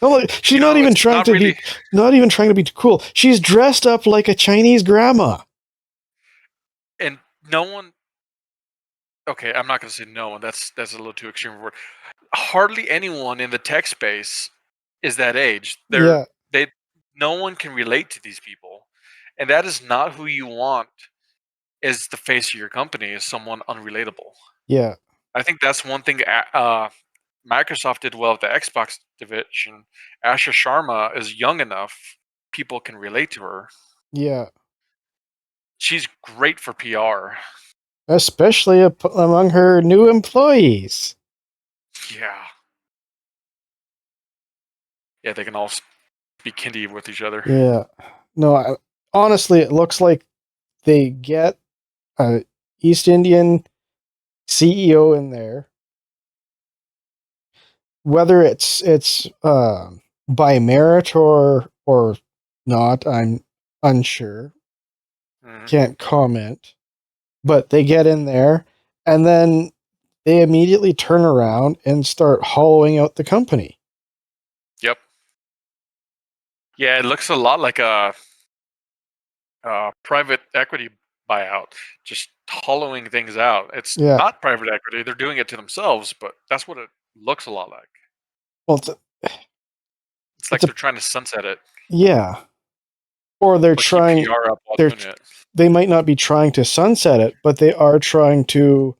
no, like, she's not even trying to be not even trying to be cool. She's dressed up like a Chinese grandma. And no one. Okay, I'm not going to say no one. That's a little too extreme of a word. Hardly anyone in the tech space is that age. Yeah. No one can relate to these people, and that is not who you want as the face of your company. Is someone unrelatable. Yeah. I think that's one thing Microsoft did well with the Xbox division. Asha Sharma is young enough; people can relate to her. Yeah. She's great for PR. Especially among her new employees. Yeah. Yeah, they can all speak Hindi with each other. Yeah. No, honestly, it looks like they get a East Indian CEO in there. Whether it's by merit or not, I'm unsure. Can't comment. But they get in there, and then they immediately turn around and start hollowing out the company. Yep. Yeah, it looks a lot like a private equity buyout, just hollowing things out. It's not private equity; they're doing it to themselves, but that's what it looks a lot like. Well, it's like they're trying to sunset it. Yeah. Or they're trying. PR up while doing it. They might not be trying to sunset it, but they are trying to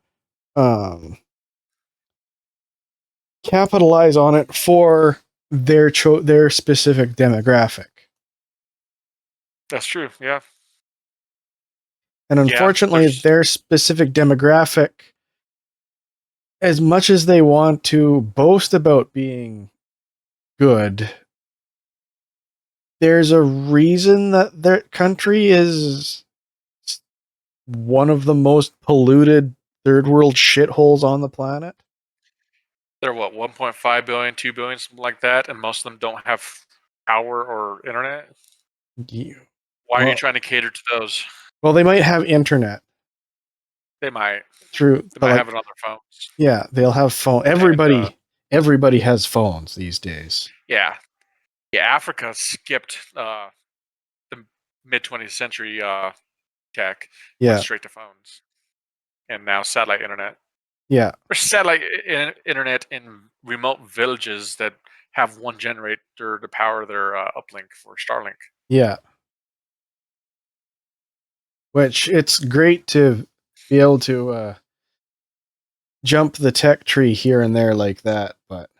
capitalize on it for their specific demographic. That's true. Yeah. And unfortunately, their specific demographic, as much as they want to boast about being good, there's a reason that their country is one of the most polluted third world shitholes on the planet. They're what, 1.5 billion, 2 billion, something like that, and most of them don't have power or internet? Why are you trying to cater to those? Well, they might have internet. They might. They might have it on their phones. Yeah, they'll have phone. Everybody has phones these days. Yeah. Yeah, Africa skipped the mid 20th century tech. Went straight to phones. And now satellite internet. Yeah. Or satellite internet in remote villages that have one generator to power their uplink for Starlink. Yeah. Which it's great to be able to jump the tech tree here and there like that, but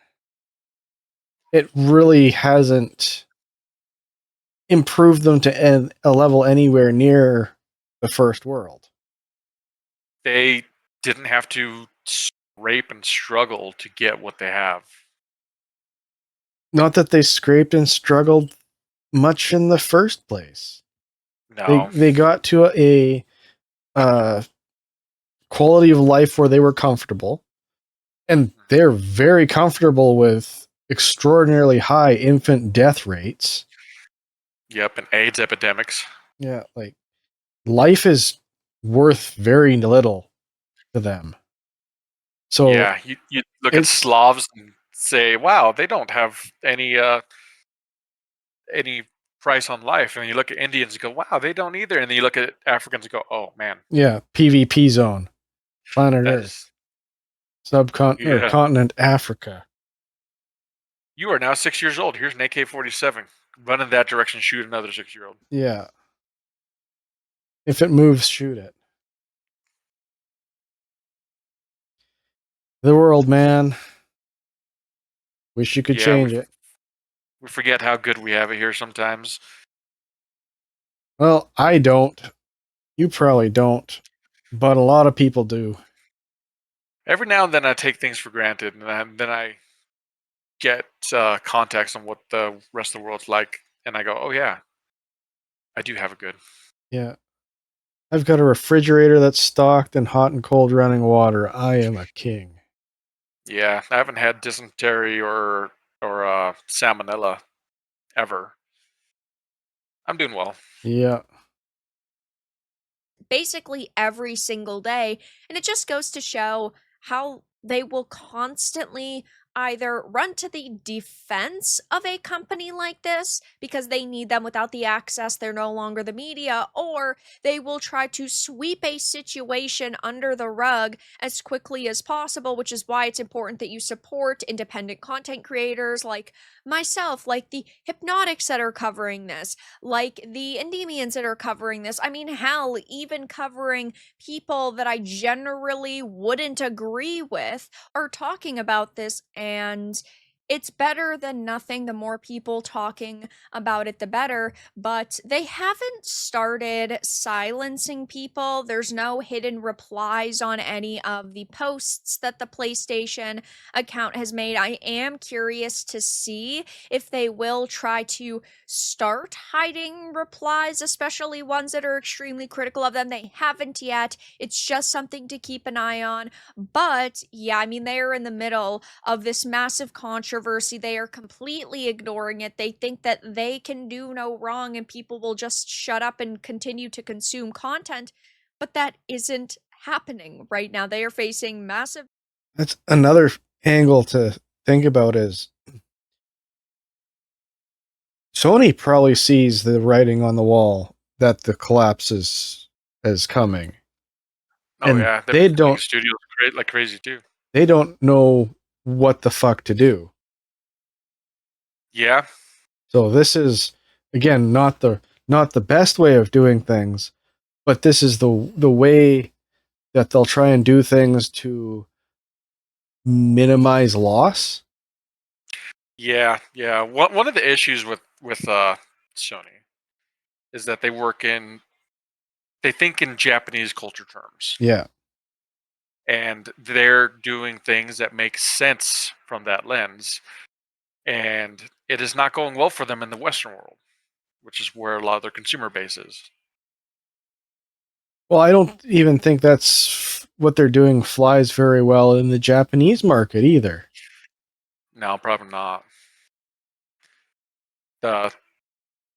it really hasn't improved them to a level anywhere near the first world. They didn't have to scrape and struggle to get what they have. Not that they scraped and struggled much in the first place. No. They got to a quality of life where they were comfortable, and they're very comfortable with extraordinarily high infant death rates. Yep, and AIDS epidemics. Yeah, like life is worth very little to them. So yeah, you look at Slavs and say, "Wow, they don't have any price on life." And you look at Indians and go, "Wow, they don't either." And then you look at Africans and go, "Oh man." Yeah, PvP zone, planet Earth, continent Africa. You are now 6 years old. Here's an AK-47. Run in that direction, shoot another 6-year-old. Yeah. If it moves, shoot it. The world, man. Wish you could change it. We forget how good we have it here sometimes. Well, I don't. You probably don't. But a lot of people do. Every now and then I take things for granted, and then I get context on what the rest of the world's like. and I go, oh yeah, I do have a good. Yeah. I've got a refrigerator that's stocked in hot and cold running water. I am a king. Yeah, I haven't had dysentery or salmonella ever. I'm doing well. Yeah. Basically every single day. And it just goes to show how they will constantly either run to the defense of a company like this because they need them. Without the access, they're no longer the media, or they will try to sweep a situation under the rug as quickly as possible, which is why it's important that you support independent content creators like myself, like the Hypnotics that are covering this, like the Endymions that are covering this. I mean, hell, even covering people that I generally wouldn't agree with are talking about this, and it's better than nothing. The more people talking about it, the better. But they haven't started silencing people. There's no hidden replies on any of the posts that the PlayStation account has made. I am curious to see if they will try to start hiding replies, especially ones that are extremely critical of them. They haven't yet. It's just something to keep an eye on. But yeah, I mean, they are in the middle of this massive controversy. They are completely ignoring it. They think that they can do no wrong and people will just shut up and continue to consume content. But that isn't happening right now. They are facing massive. That's another angle to think about is Sony probably sees the writing on the wall that the collapse is coming. Oh And yeah, they they're don't studios great like crazy too. they don't know what the fuck to do. Yeah, So this is again not the best way of doing things, but this is the way that they'll try and do things to minimize loss. yeah. One of the issues with Sony is that they think in Japanese culture terms. Yeah. And they're doing things that make sense from that lens. And it is not going well for them in the Western world, which is where a lot of their consumer base is. Well, I don't even think that's what they're doing flies very well in the Japanese market either. No, probably not. The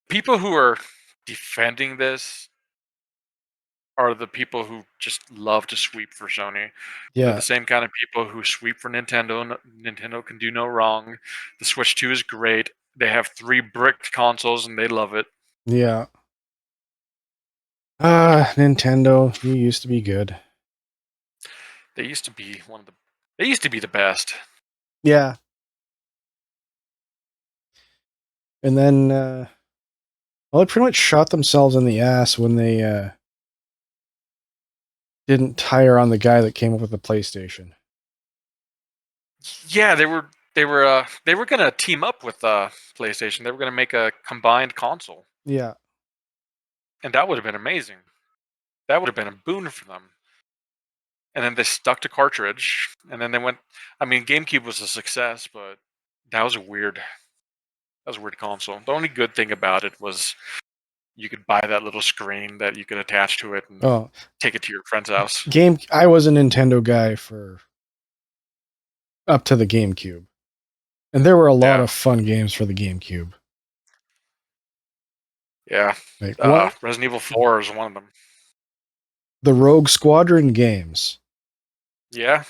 people who are defending this are the people who just love to sweep for Sony. They're Yeah. the same kind of people who sweep for Nintendo. Nintendo can do no wrong. The Switch 2 is great. They have 3 bricked consoles and they love it. Yeah. Nintendo, you used to be good. They used to be they used to be the best. Yeah. And then well, they pretty much shot themselves in the ass when they didn't hire on the guy that came up with the PlayStation. Yeah, they were gonna team up with PlayStation. They were gonna make a combined console. Yeah. And that would have been amazing. That would have been a boon for them. And then they stuck to cartridge, and then they went. I mean, GameCube was a success, but that was a weird console. The only good thing about it was you could buy that little screen that you could attach to it and take it to your friend's house. I was a Nintendo guy for up to the GameCube. And there were a lot of fun games for the GameCube. Yeah. Like, Resident Evil 4 is one of them. The Rogue Squadron games. Yeah.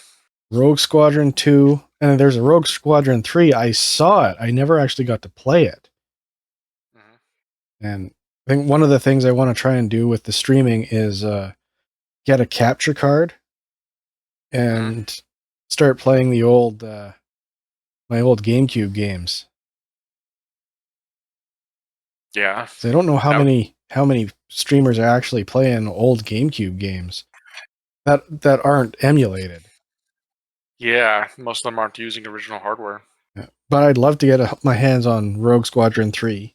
Rogue Squadron 2, and then there's a Rogue Squadron 3. I saw it. I never actually got to play it. And I think one of the things I want to try and do with the streaming is get a capture card and start playing the old my old GameCube games. Yeah. So I don't know how many streamers are actually playing old GameCube games that aren't emulated. Yeah, most of them aren't using original hardware. Yeah. But I'd love to get my hands on Rogue Squadron 3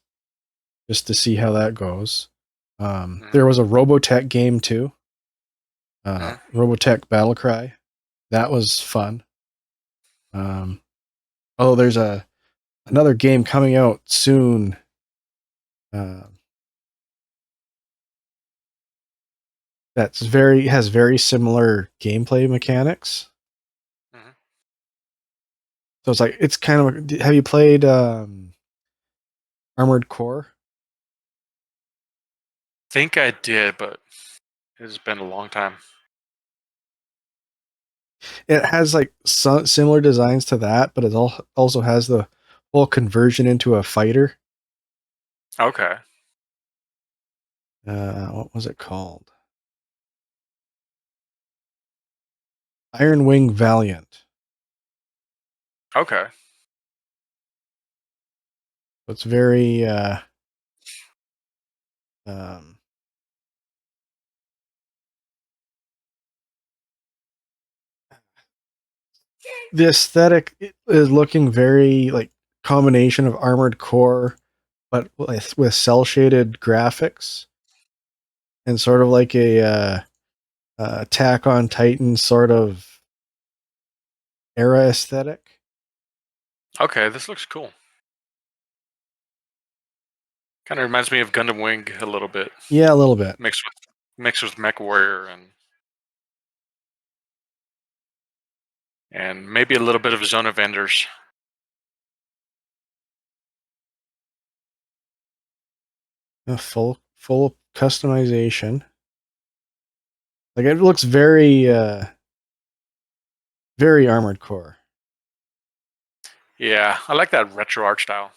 just to see how that goes. There was a Robotech game too. Robotech Battlecry. That was fun. There's another game coming out soon has very similar gameplay mechanics. So it's like it's kind of. Have you played Armored Core? Think I did, but it's been a long time. It has like similar designs to that, but it also has the whole conversion into a fighter. Okay. What was it called? Iron Wing Valiant. Okay. It's very the aesthetic is looking very like combination of Armored Core, but with cell shaded graphics, and sort of like a Attack on Titan sort of era aesthetic. Okay, this looks cool. Kind of reminds me of Gundam Wing a little bit. Yeah, a little bit. Mixed with Mech Warrior and maybe a little bit of Zone of Enders. A full customization. Like it looks very very Armored Core. Yeah, I like that retro art style.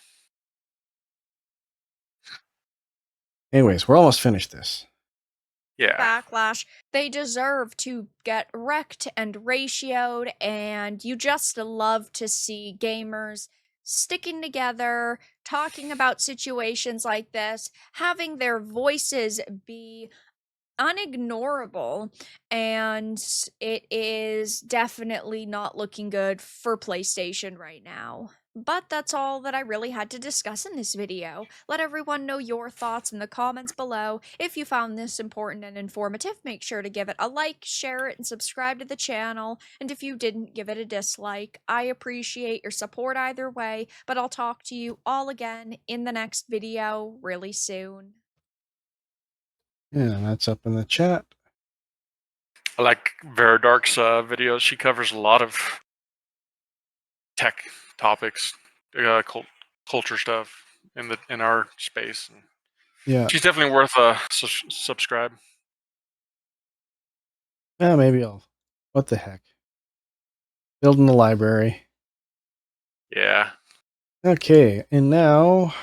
Anyways, we're almost finished this. Yeah. Backlash. They deserve to get wrecked and ratioed, and you just love to see gamers sticking together, talking about situations like this, having their voices be unignorable, and it is definitely not looking good for PlayStation right now. But that's all that I really had to discuss in this video. Let everyone know your thoughts in the comments below. If you found this important and informative, make sure to give it a like, share it, and subscribe to the channel. And if you didn't, give it a dislike. I appreciate your support either way, but I'll talk to you all again in the next video really soon. Yeah, that's up in the chat. I like Veridark's videos. She covers a lot of tech topics, culture stuff in our space. Yeah. She's definitely worth a subscribe. Yeah, maybe I'll. What the heck? Building the library. Yeah. Okay, and now.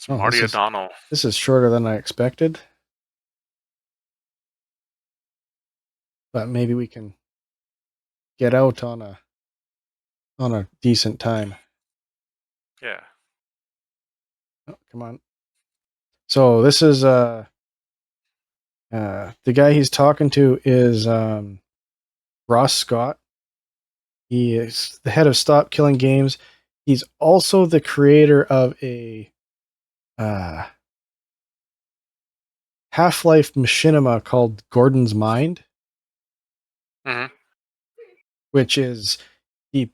Marty O'Donnell. This is shorter than I expected. But maybe we can get out on a decent time. Yeah. Oh, come on. So this is the guy he's talking to is Ross Scott. He is the head of Stop Killing Games. He's also the creator of a Half-Life machinima called Gordon's Mind. Which is he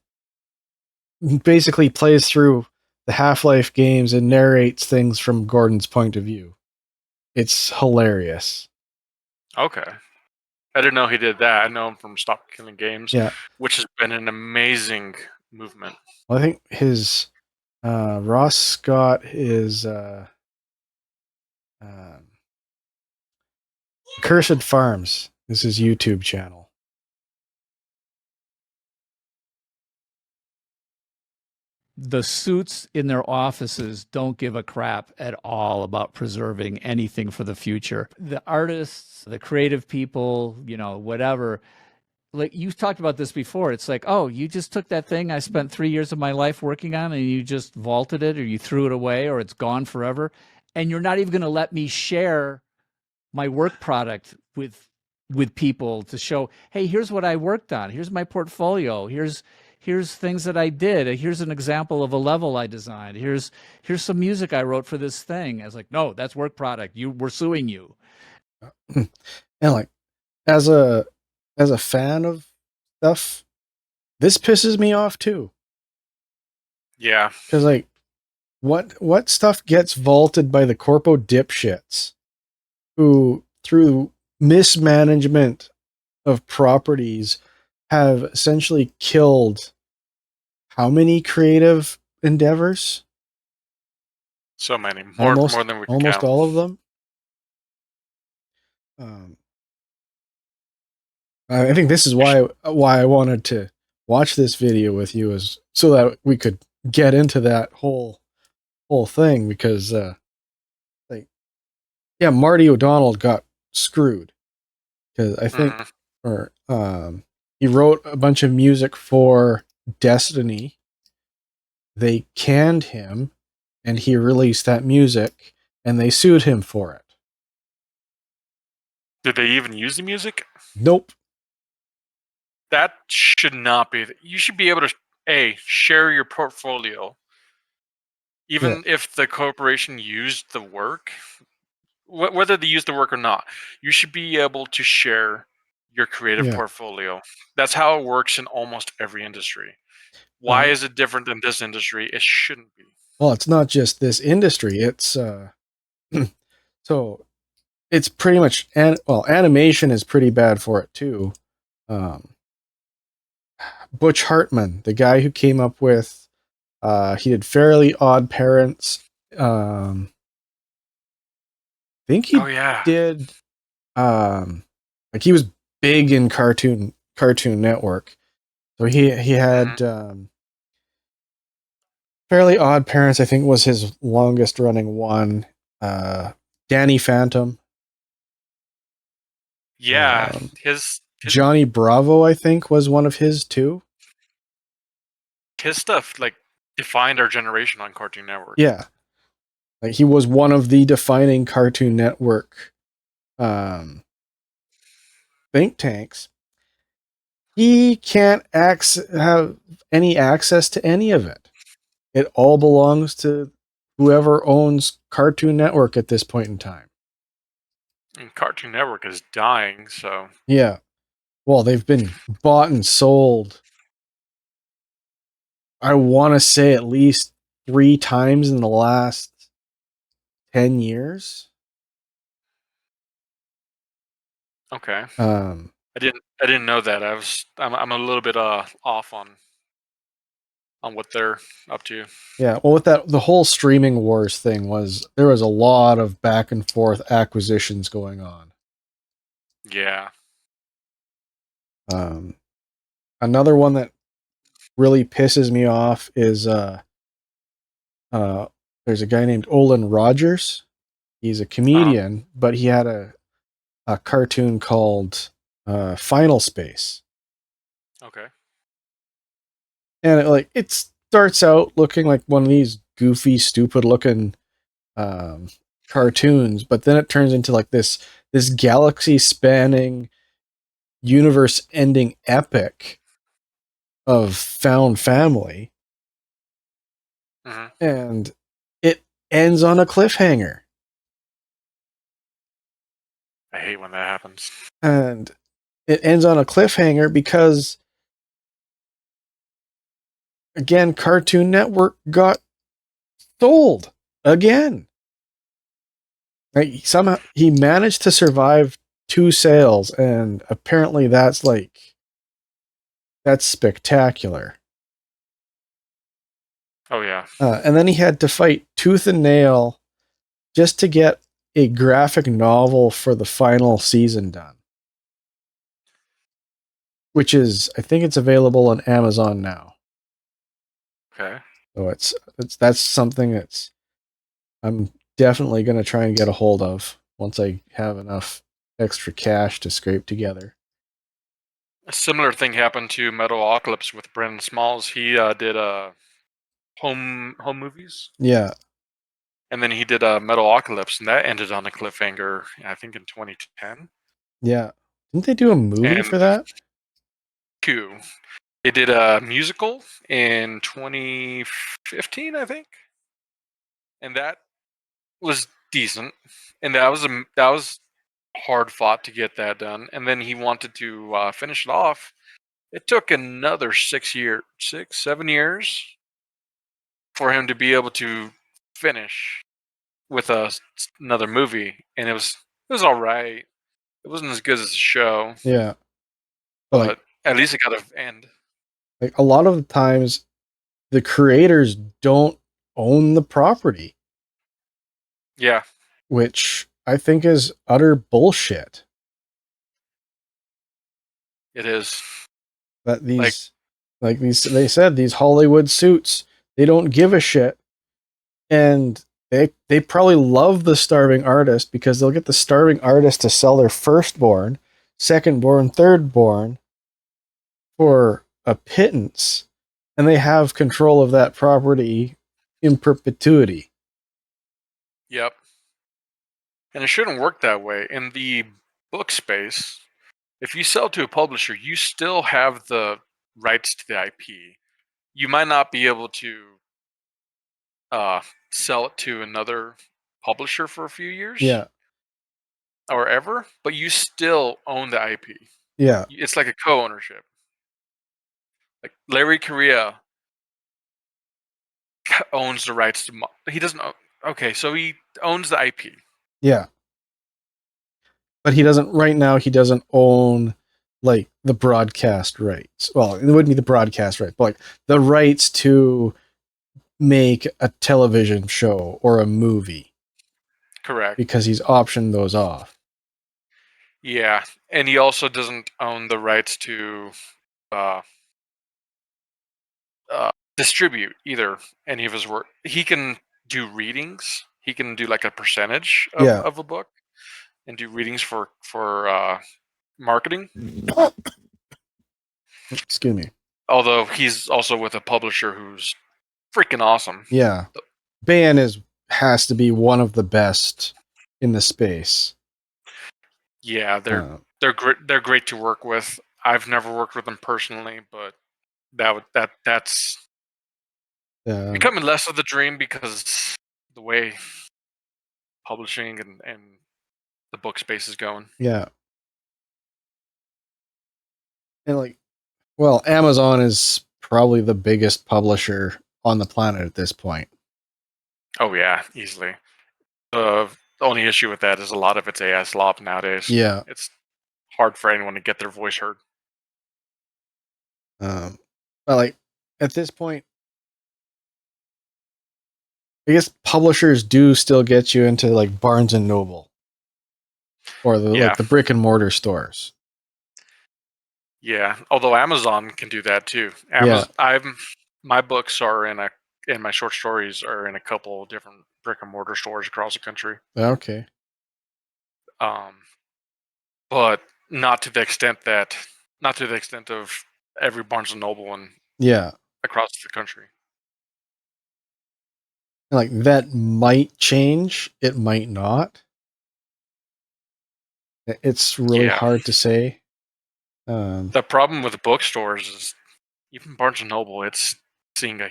basically plays through the Half-Life games and narrates things from Gordon's point of view. It's hilarious. Okay. I didn't know he did that. I know him from Stop Killing Games, Yeah. which has been an amazing movement. Well, I think his Ross Scott is Cursed Farms is his YouTube channel. The suits in their offices don't give a crap at all about preserving anything for the future. The artists, the creative people, whatever. Like you've talked about this before. It's like, oh, you just took that thing I spent 3 years of my life working on and you just vaulted it or you threw it away or it's gone forever. And you're not even going to let me share my work product with people to show, hey, here's what I worked on. Here's my portfolio. Here's things that I did. Here's an example of a level I designed. Here's some music I wrote for this thing. I was like, no, that's work product. We're suing you. And like, as a fan of stuff, this pisses me off too. Yeah. Because like, What stuff gets vaulted by the corpo dipshits who, through mismanagement of properties, have essentially killed how many creative endeavors? So many. More than we can almost count. all of them. I think this is why I wanted to watch this video with you, is so that we could get into that whole thing, because like, yeah, Marty O'Donnell got screwed because I think or he wrote a bunch of music for Destiny. They canned him and he released that music and they sued him for it. Did they even use the music? Nope. That should not be. You should be able to share your portfolio, even if the corporation used the work. Whether they use the work or not, you should be able to share your creative portfolio. That's how it works in almost every industry. Why is it different in this industry? It shouldn't be. Well, it's not just this industry. It's so it's pretty much animation is pretty bad for it too. Butch Hartman, the guy who came up with he did Fairly Odd Parents. I think he did like he was big in Cartoon Network. So he had Fairly Odd Parents, I think, was his longest running one. Danny Phantom. Yeah, Johnny Bravo, I think, was one of his too. His stuff like defined our generation on Cartoon Network. Yeah, like he was one of the defining Cartoon Network think tanks. He can't have any access to any of it. It all belongs to whoever owns Cartoon Network at this point in time. And Cartoon Network is dying, so Yeah. Well, they've been bought and sold, I want to say, at least 3 times in the last 10 years. okay. I didn't know that. I'm a little bit off on what they're up to. Yeah, well, with the whole streaming wars thing, there was a lot of back and forth acquisitions going on. Yeah. Another one that really pisses me off is there's a guy named Olin Rogers. He's a comedian, but he had a cartoon called Final Space. Okay. And it starts out looking like one of these goofy, stupid-looking cartoons, but then it turns into like this galaxy-spanning, universe-ending epic of found family. And it ends on a cliffhanger. I hate when that happens. And it ends on a cliffhanger because, again, Cartoon Network got sold again. Somehow he managed to survive 2 sales, and apparently that's spectacular. Oh yeah. And then he had to fight tooth and nail just to get a graphic novel for the final season done, which is, I think it's available on Amazon now. Okay. So that's something I'm definitely going to try and get a hold of once I have enough extra cash to scrape together. A similar thing happened to Metalocalypse with Brendan Smalls. He did home movies. Yeah. And then he did Metalocalypse, and that ended on a cliffhanger, I think, in 2010. Yeah. Didn't they do a movie for that? They did a musical in 2015, I think. And that was decent. And that was hard fought to get that done. And then he wanted to finish it off. It took another 7 years for him to be able to finish with another movie, and it was all right. It wasn't as good as the show, Yeah. but at least it got an end. Like a lot of the times, the creators don't own the property, Yeah. which I think is utter bullshit. It is. That they said these Hollywood suits, they don't give a shit, and they probably love the starving artist because they'll get the starving artist to sell their firstborn, secondborn, thirdborn for a pittance, and they have control of that property in perpetuity. Yep. And it shouldn't work that way. In the book space, if you sell to a publisher, you still have the rights to the IP. You might not be able to sell it to another publisher for a few years. Yeah. Or ever, but you still own the IP. Yeah. It's like a co-ownership. Like Larry Correia owns the rights to. He doesn't. Okay, so he owns the IP. Yeah. But he doesn't, right now, he doesn't own like the broadcast rights. Well, it wouldn't be the broadcast rights, but like the rights to make a television show or a movie. Correct. Because he's optioned those off. Yeah, and he also doesn't own the rights to distribute either any of his work. He can do readings. He can do like a percentage of a book, and do readings for marketing. Excuse me. Although he's also with a publisher who's freaking awesome. Yeah. Ban has to be one of the best in the space. Yeah, they're great. They're great to work with. I've never worked with them personally, but that's becoming less of the dream because the way publishing and the book space is going. Yeah. And like, well, Amazon is probably the biggest publisher on the planet at this point. Oh yeah, easily. The only issue with that is a lot of it's ASLOP nowadays. Yeah. It's hard for anyone to get their voice heard. But like at this point, I guess publishers do still get you into like Barnes and Noble or like the brick and mortar stores. Yeah, although Amazon can do that too. My books are in my short stories are in a couple different brick and mortar stores across the country. Okay. But not to the extent of every Barnes and Noble and across the country. Like that might change, it might not. It's really hard to say. The problem with the bookstores is even Barnes and Noble, it's seeing a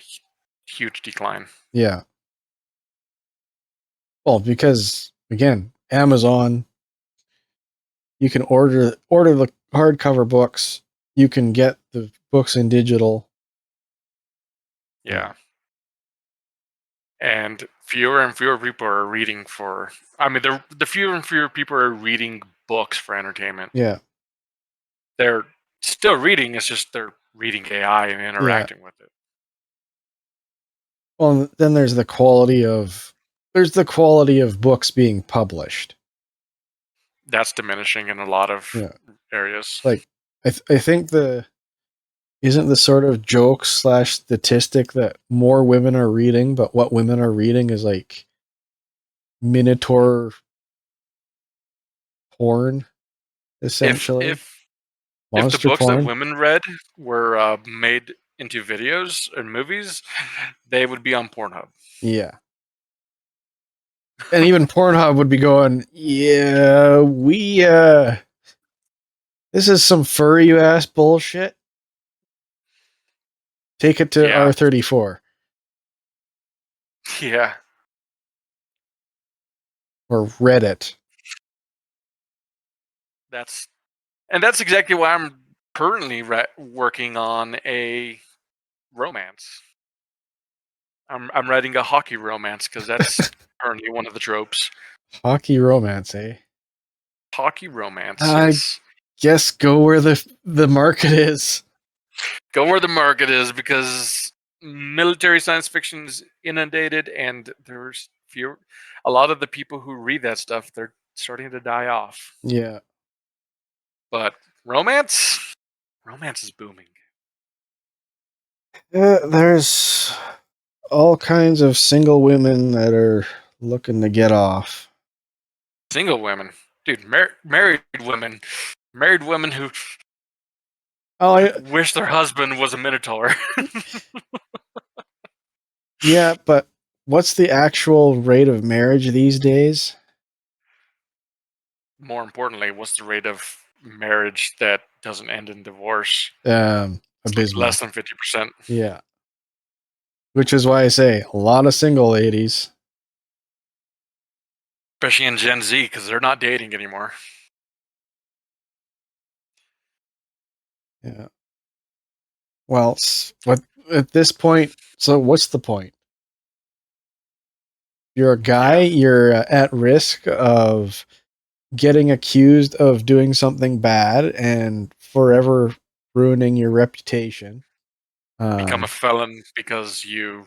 huge decline. Yeah. Well, because again, Amazon, you can order the hardcover books. You can get the books in digital. Yeah. And fewer and fewer people are reading the fewer and fewer people are reading books for entertainment. Yeah. They're still reading, it's just they're reading AI and interacting with it. Well, then there's the quality of books being published. That's diminishing in a lot of areas. Like I think isn't the sort of joke / statistic that more women are reading, but what women are reading is like Minotaur porn, essentially. If the books that women read were made into videos and movies, they would be on Pornhub. Yeah. And even Pornhub would be going, yeah, this is some furry ass bullshit. Take it to R34. Yeah. Or Reddit. That's exactly why I'm currently working on a romance. I'm writing a hockey romance because that's currently one of the tropes. Hockey romance, eh? Hockey romance. I Yes. guess go where the market is. Go where the market is because military science fiction is inundated, and there's few. A lot of the people who read that stuff, they're starting to die off. Yeah. But romance is booming. There's all kinds of single women that are looking to get off. Single women, dude, married women who wish their husband was a minotaur. Yeah, but what's the actual rate of marriage these days? More importantly, what's the rate of marriage that doesn't end in divorce? Abysmal. Less than 50%. Yeah. Which is why I say a lot of single ladies. Especially in Gen Z, because they're not dating anymore. Yeah. Well, what at this point? So what's the point? You're a guy. You're at risk of getting accused of doing something bad and forever ruining your reputation. Become a felon because you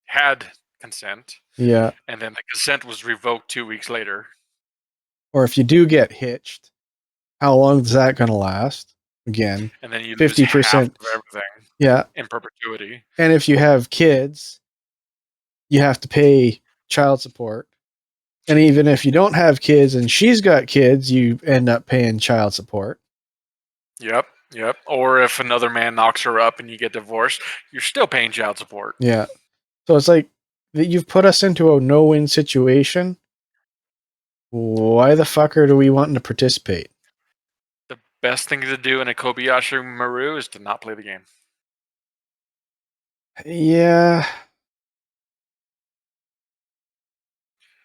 had consent. Yeah. And then the consent was revoked 2 weeks later. Or if you do get hitched, how long is that going to last? Again, And then you lose 50%. half of everything. Yeah. In perpetuity. And if you have kids, you have to pay child support. And even if you don't have kids and she's got kids, you end up paying child support. Yep. Or if another man knocks her up and you get divorced, you're still paying child support. Yeah. So it's like you've put us into a no-win situation. Why the fucker do we want to participate? The best thing to do in a Kobayashi Maru is to not play the game. Yeah.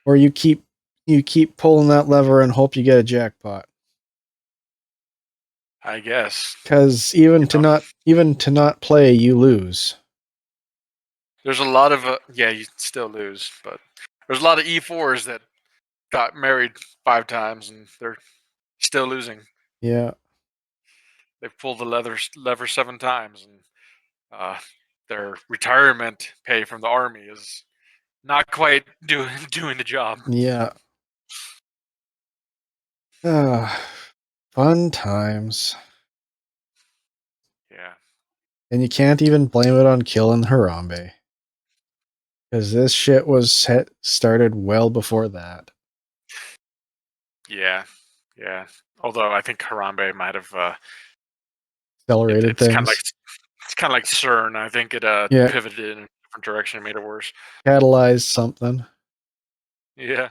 Or you keep pulling that lever and hope you get a jackpot. I guess. Because even to not play, you lose. There's a lot of you still lose, but there's a lot of E4s that got married 5 times and they're still losing. Yeah. They've pulled the lever 7 times, and their retirement pay from the army is not quite doing the job. Yeah. Fun times. Yeah. And you can't even blame it on killing Harambe. Because this shit was started well before that. Yeah. Although I think Harambe might have Accelerated it's things. It's kind of like CERN. I think it pivoted in a different direction and made it worse. Catalyzed something. Yeah.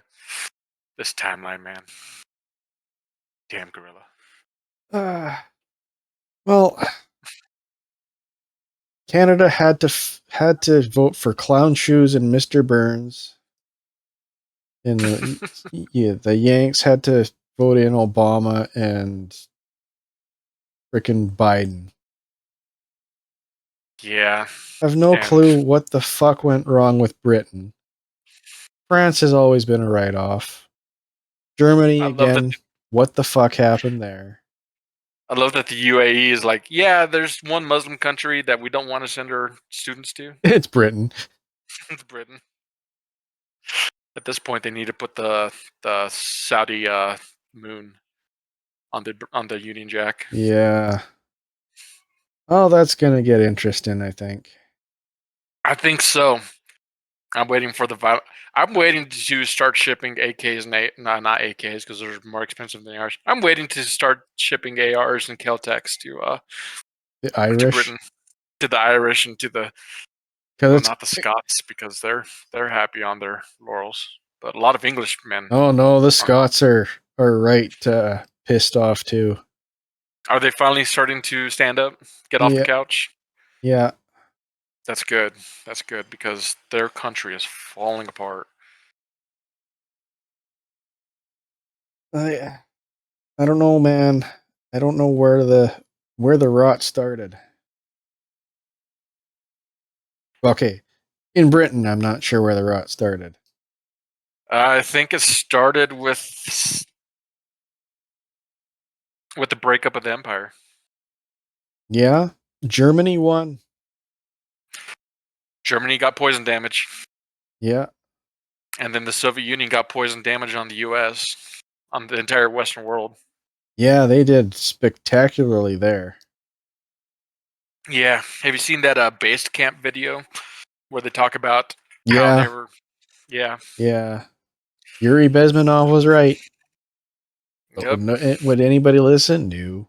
This timeline, man. Damn gorilla. Well, Canada had to vote for Clown Shoes and Mr. Burns. And the Yanks had to vote in Obama and frickin' Biden. Yeah. I have no clue what the fuck went wrong with Britain. France has always been a write-off. Germany, again, what the fuck happened there? I love that the UAE is like, yeah, there's one Muslim country that we don't want to send our students to. It's Britain. It's Britain. At this point, they need to put the Saudi moon on the Union Jack. Yeah. Oh, that's gonna get interesting, I think. I think so. I'm waiting for I'm waiting to start shipping AKs and not AKs because they're more expensive than ARs. I'm waiting to start shipping ARs and Keltecs to the Irish, to Britain, to the Irish, and to the not the Scots because they're happy on their laurels. But a lot of Englishmen. Oh no, the Scots are right pissed off too. Are they finally starting to stand up, get off the couch? Yeah. That's good. That's good because their country is falling apart. I don't know, man. I don't know where the rot started. Okay. In Britain, I'm not sure where the rot started. I think it started with the breakup of the empire. Yeah, Germany won. Germany got poison damage, Yeah, and then the Soviet Union got poison damage on the U.S., on the entire Western world. yeah, they did spectacularly there. Yeah, have you seen that base camp video where they talk about how Yeah, they were? Yeah, yeah. Yuri Bezmenov was right. But Yep. would anybody listen? No.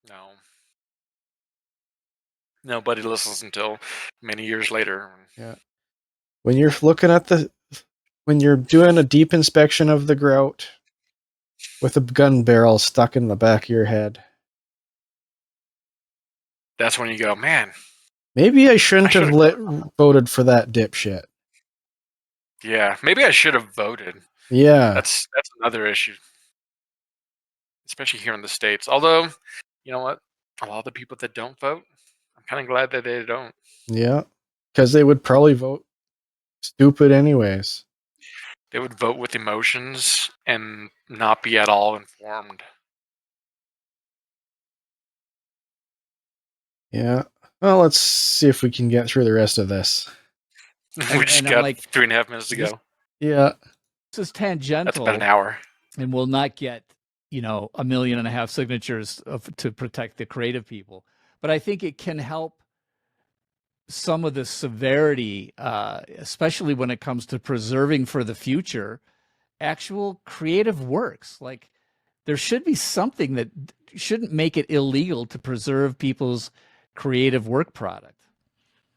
No. Nobody listens until many years later. Yeah. When you're looking at when you're doing a deep inspection of the grout with a gun barrel stuck in the back of your head, That's when you go, man. maybe I shouldn't have should've voted for that dipshit. Yeah, maybe I should have voted. Yeah. That's another issue, especially here in the States. Although, you know what? A lot of the people that don't vote, I'm kind of glad that they don't. Yeah. Because they would probably vote stupid anyways. They would vote with emotions and not be at all informed. Yeah. Well, let's see if we can get through the rest of this. We just got 3.5 minutes to go. Yeah. This is tangential. That's about an hour. And we'll not get, 1.5 million signatures to protect the creative people. But I think it can help some of the severity, especially when it comes to preserving for the future actual creative works. Like, there should be something that shouldn't make it illegal to preserve people's creative work product.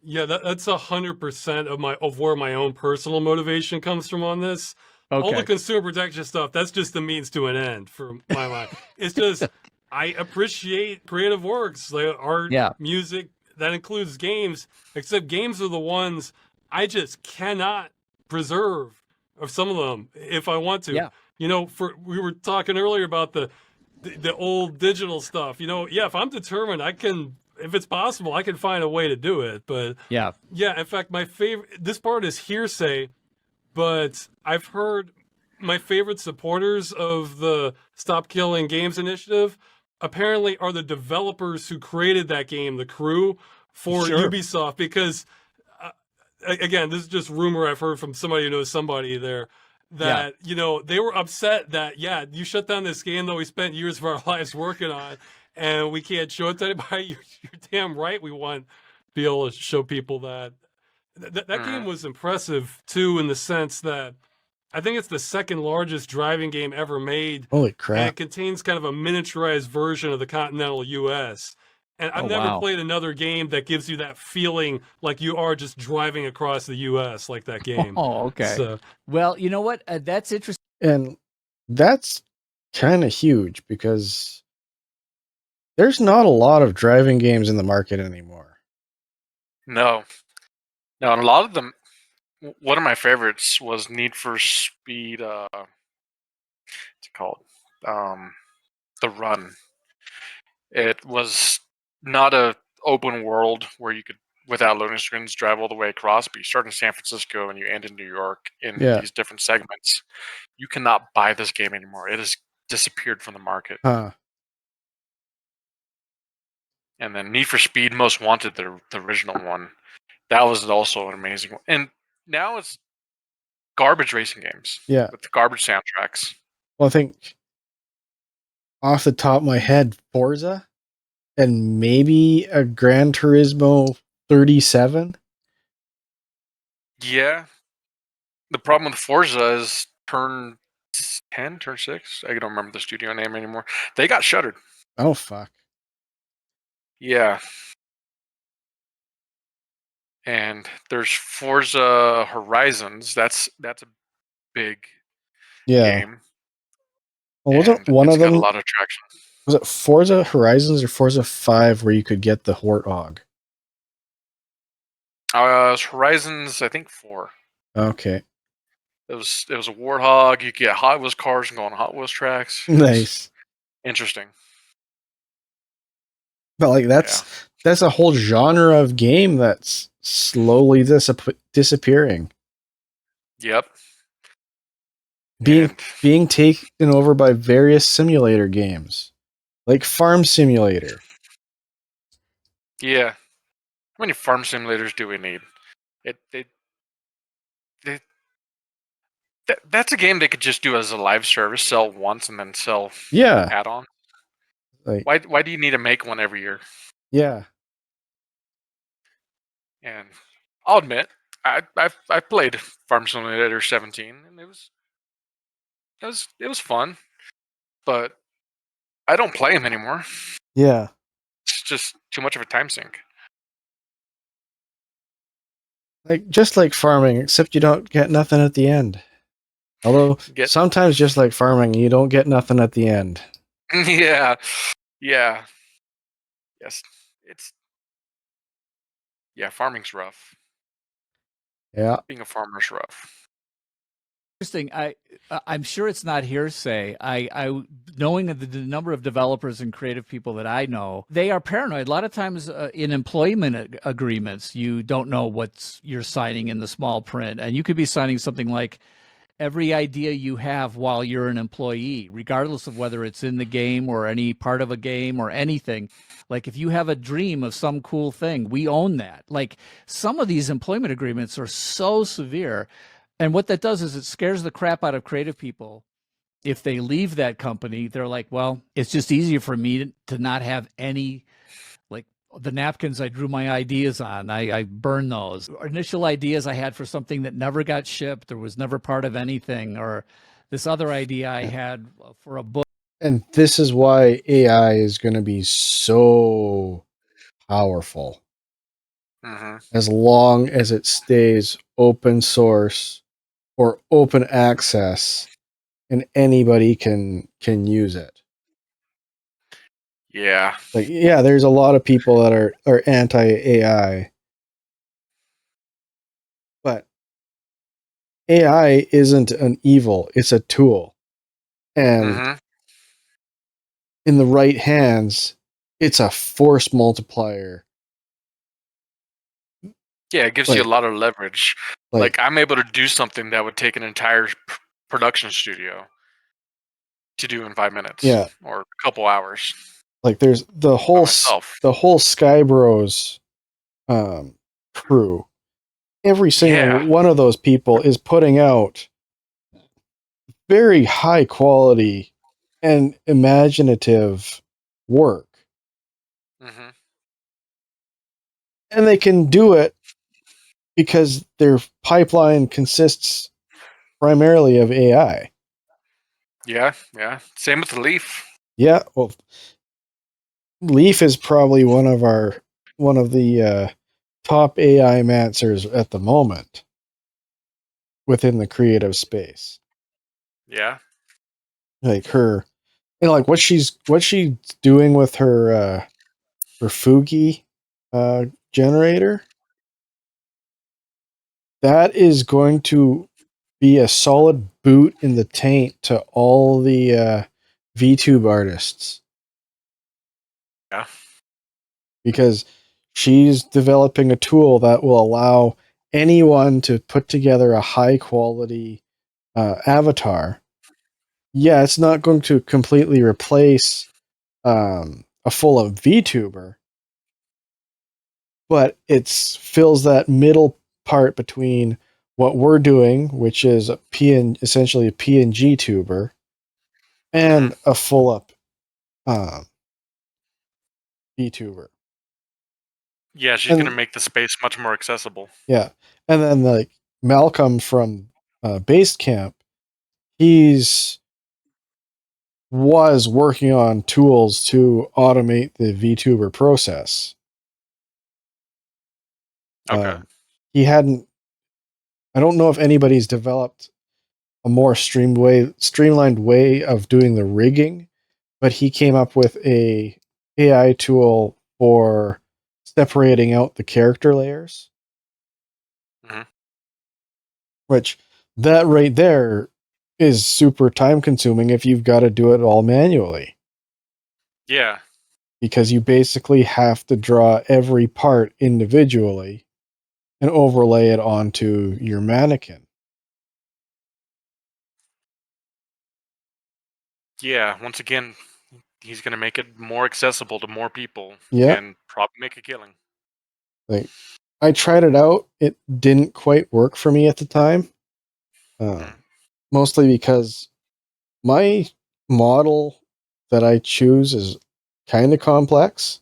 Yeah, that's 100% of where my own personal motivation comes from on this. All Okay. the consumer protection stuff, that's just the means to an end for my mind. It's just, I appreciate creative works, like art, music, that includes games, except games are the ones I just cannot preserve of some of them if I want to. Yeah. We were talking earlier about the old digital stuff. If I'm determined, if it's possible, I can find a way to do it. But yeah, in fact, this part is hearsay, but I've heard my favorite supporters of the Stop Killing Games initiative apparently are the developers who created that game, the crew for Ubisoft, because again, this is just rumor I've heard from somebody who knows somebody there, that they were upset that you shut down this game that we spent years of our lives working on, and we can't show it to anybody. You're damn right. We want to be able to show people that game was impressive too, in the sense that I think it's the second largest driving game ever made. Holy crap. And it contains kind of a miniaturized version of the continental US. And I've never played another game that gives you that feeling like you are just driving across the US like that game. Oh, okay. So, well, you know what? That's interesting. And that's kind of huge because there's not a lot of driving games in the market anymore. No, and a lot of them. One of my favorites was Need for Speed. What's it called? The Run. It was not a open world where you could, without loading screens, drive all the way across. But you start in San Francisco and you end in New York in these different segments. You cannot buy this game anymore. It has disappeared from the market. Huh. And then Need for Speed Most Wanted, the original one, that was also an amazing one. And now it's garbage racing games. Yeah. With the garbage soundtracks. Well, I think off the top of my head, Forza and maybe a Gran Turismo 37. Yeah. The problem with Forza is turn 10, turn 6. I don't remember the studio name anymore. They got shuttered. Oh, fuck. Yeah. And there's Forza Horizons. That's a big game. Well, wasn't one of them got a lot of traction. Was it Forza Horizons or Forza 5 where you could get the Warthog? Horizons, I think 4. Okay. It was a Warthog. You could get Hot Wheels cars and go on Hot Wheels tracks. Nice. Interesting. But like that's a whole genre of game that's slowly disappearing. Yep. Being taken over by various simulator games, like Farm Simulator. Yeah. How many farm simulators do we need? That's a game they could just do as a live service, sell once and then sell Yeah. add-on. Like, why do you need to make one every year? yeah. And I'll admit, I played Farm Simulator 17, and it was fun, but I don't play them anymore. Yeah. It's just too much of a time sink. Like, just like farming, except you don't get nothing at the end. Although, sometimes just like farming, you don't get nothing at the end. Yeah. Yes, farming's rough. Yeah. Being a farmer's rough. Interesting. I'm sure it's not hearsay. I knowing the number of developers and creative people that I know, they are paranoid. A lot of times in employment agreements, you don't know what you're signing in the small print, and you could be signing something like every idea you have while you're an employee, regardless of whether it's in the game or any part of a game or anything. Like if you have a dream of some cool thing, we own that. Like some of these employment agreements are so severe. And what that does is it scares the crap out of creative people. If they leave that company, they're like, well, it's just easier for me to not have any, like the napkins I drew my ideas on. I burn those. Initial ideas I had for something that never got shipped or was never part of anything, or this other idea I had for a book. And this is why AI is going to be so powerful. As long as it stays open source or open access and anybody can use it. Yeah. Like, yeah, there's a lot of people that are anti-AI. But AI isn't an evil, it's a tool. And in the right hands, it's a force multiplier. Yeah, it gives you a lot of leverage. Like, I'm able to do something that would take an entire production studio to do in 5 minutes. Yeah. Or a couple hours. Like there's the whole Sky Bros crew. Every single one of those people is putting out very high quality and imaginative work. And they can do it because their pipeline consists primarily of AI. Yeah. Same with the Leaf. Yeah, well, Leaf is probably one of the top AI mancers at the moment within the creative space. Yeah. Like her, like what she's doing with her Fugi generator. That is going to be a solid boot in the taint to all the VTube artists. Yeah. Because she's developing a tool that will allow anyone to put together a high quality avatar. Yeah, it's not going to completely replace a full of VTuber, but it fills that middle part between what we're doing, which is essentially a PNG tuber, and a full up VTuber. Yeah, she's going to make the space much more accessible. Yeah. And then like Malcolm from Basecamp, was working on tools to automate the VTuber process. Okay. I don't know if anybody's developed a more streamlined way of doing the rigging, but he came up with a AI tool for separating out the character layers. Which that right there is super time consuming if you've got to do it all manually. Yeah. Because you basically have to draw every part individually and overlay it onto your mannequin. Yeah, once again, he's going to make it more accessible to more people Yeah. and probably make a killing. Like, I tried it out. It didn't quite work for me at the time. Mostly because my model that I choose is kind of complex.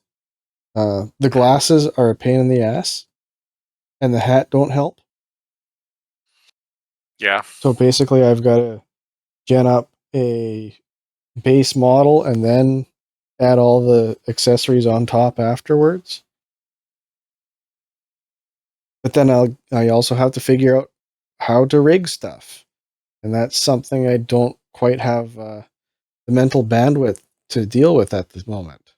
The glasses are a pain in the ass, and the hat don't help. Yeah. So basically, I've got to gen up a base model and then add all the accessories on top afterwards. But then I also have to figure out how to rig stuff, and that's something I don't quite have the mental bandwidth to deal with at this moment.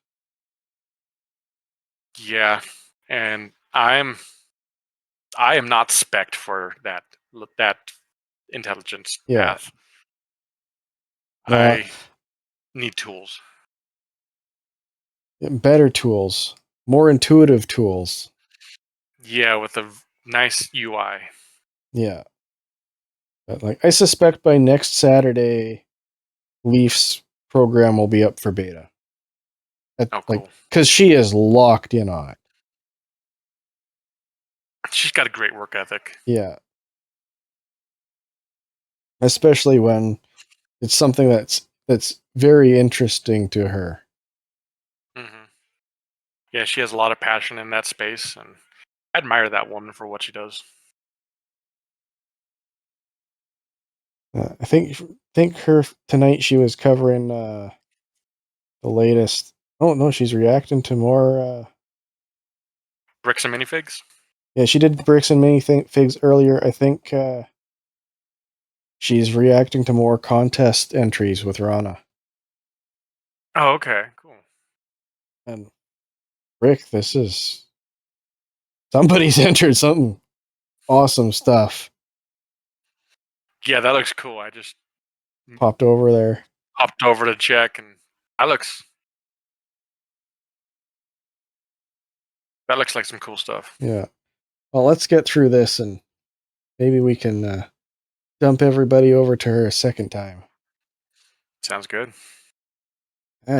Yeah, and I am not spec'd for that intelligence Yeah. path. No, I need tools. better tools, more intuitive tools. Yeah, with a nice UI. Yeah. But like, I suspect by next Saturday, Leaf's program will be up for beta. Oh, cool. Because she is locked in on it. She's got a great work ethic. Yeah. Especially when it's something that's very interesting to her. Yeah, she has a lot of passion in that space, and I admire that woman for what she does. I think her tonight she was covering the latest. Oh no, she's reacting to more. Bricks and minifigs? Yeah, she did bricks and minifigs earlier. I think she's reacting to more contest entries with Rana. Oh, okay, cool. And Rick, this is somebody's entered something awesome stuff. Yeah, that looks cool. I just Popped over there. hopped over to check, and that looks like some cool stuff. Yeah. Well, let's get through this and maybe we can dump everybody over to her a second time. Sounds good.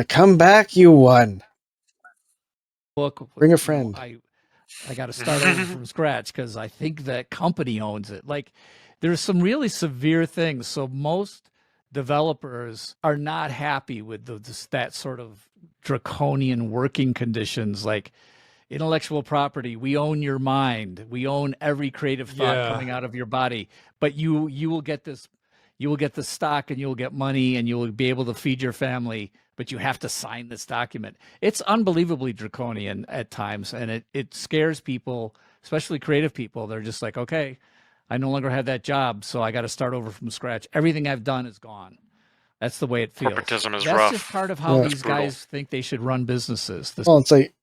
Come back, you one. Book. Bring a friend. I got to start over from scratch because I think that company owns it. Like, there's some really severe things. So most developers are not happy with that sort of draconian working conditions, like intellectual property. We own your mind. We own every creative thought coming out of your body. But you will get this. You will get the stock and you will get money and you will be able to feed your family, but you have to sign this document. It's unbelievably draconian at times, and it scares people, especially creative people. They're just like, okay, I no longer have that job, so I got to start over from scratch. Everything I've done is gone. That's the way it feels. Corporatism is That's rough. just part of how Yeah. these guys think they should run businesses. Well, it's like,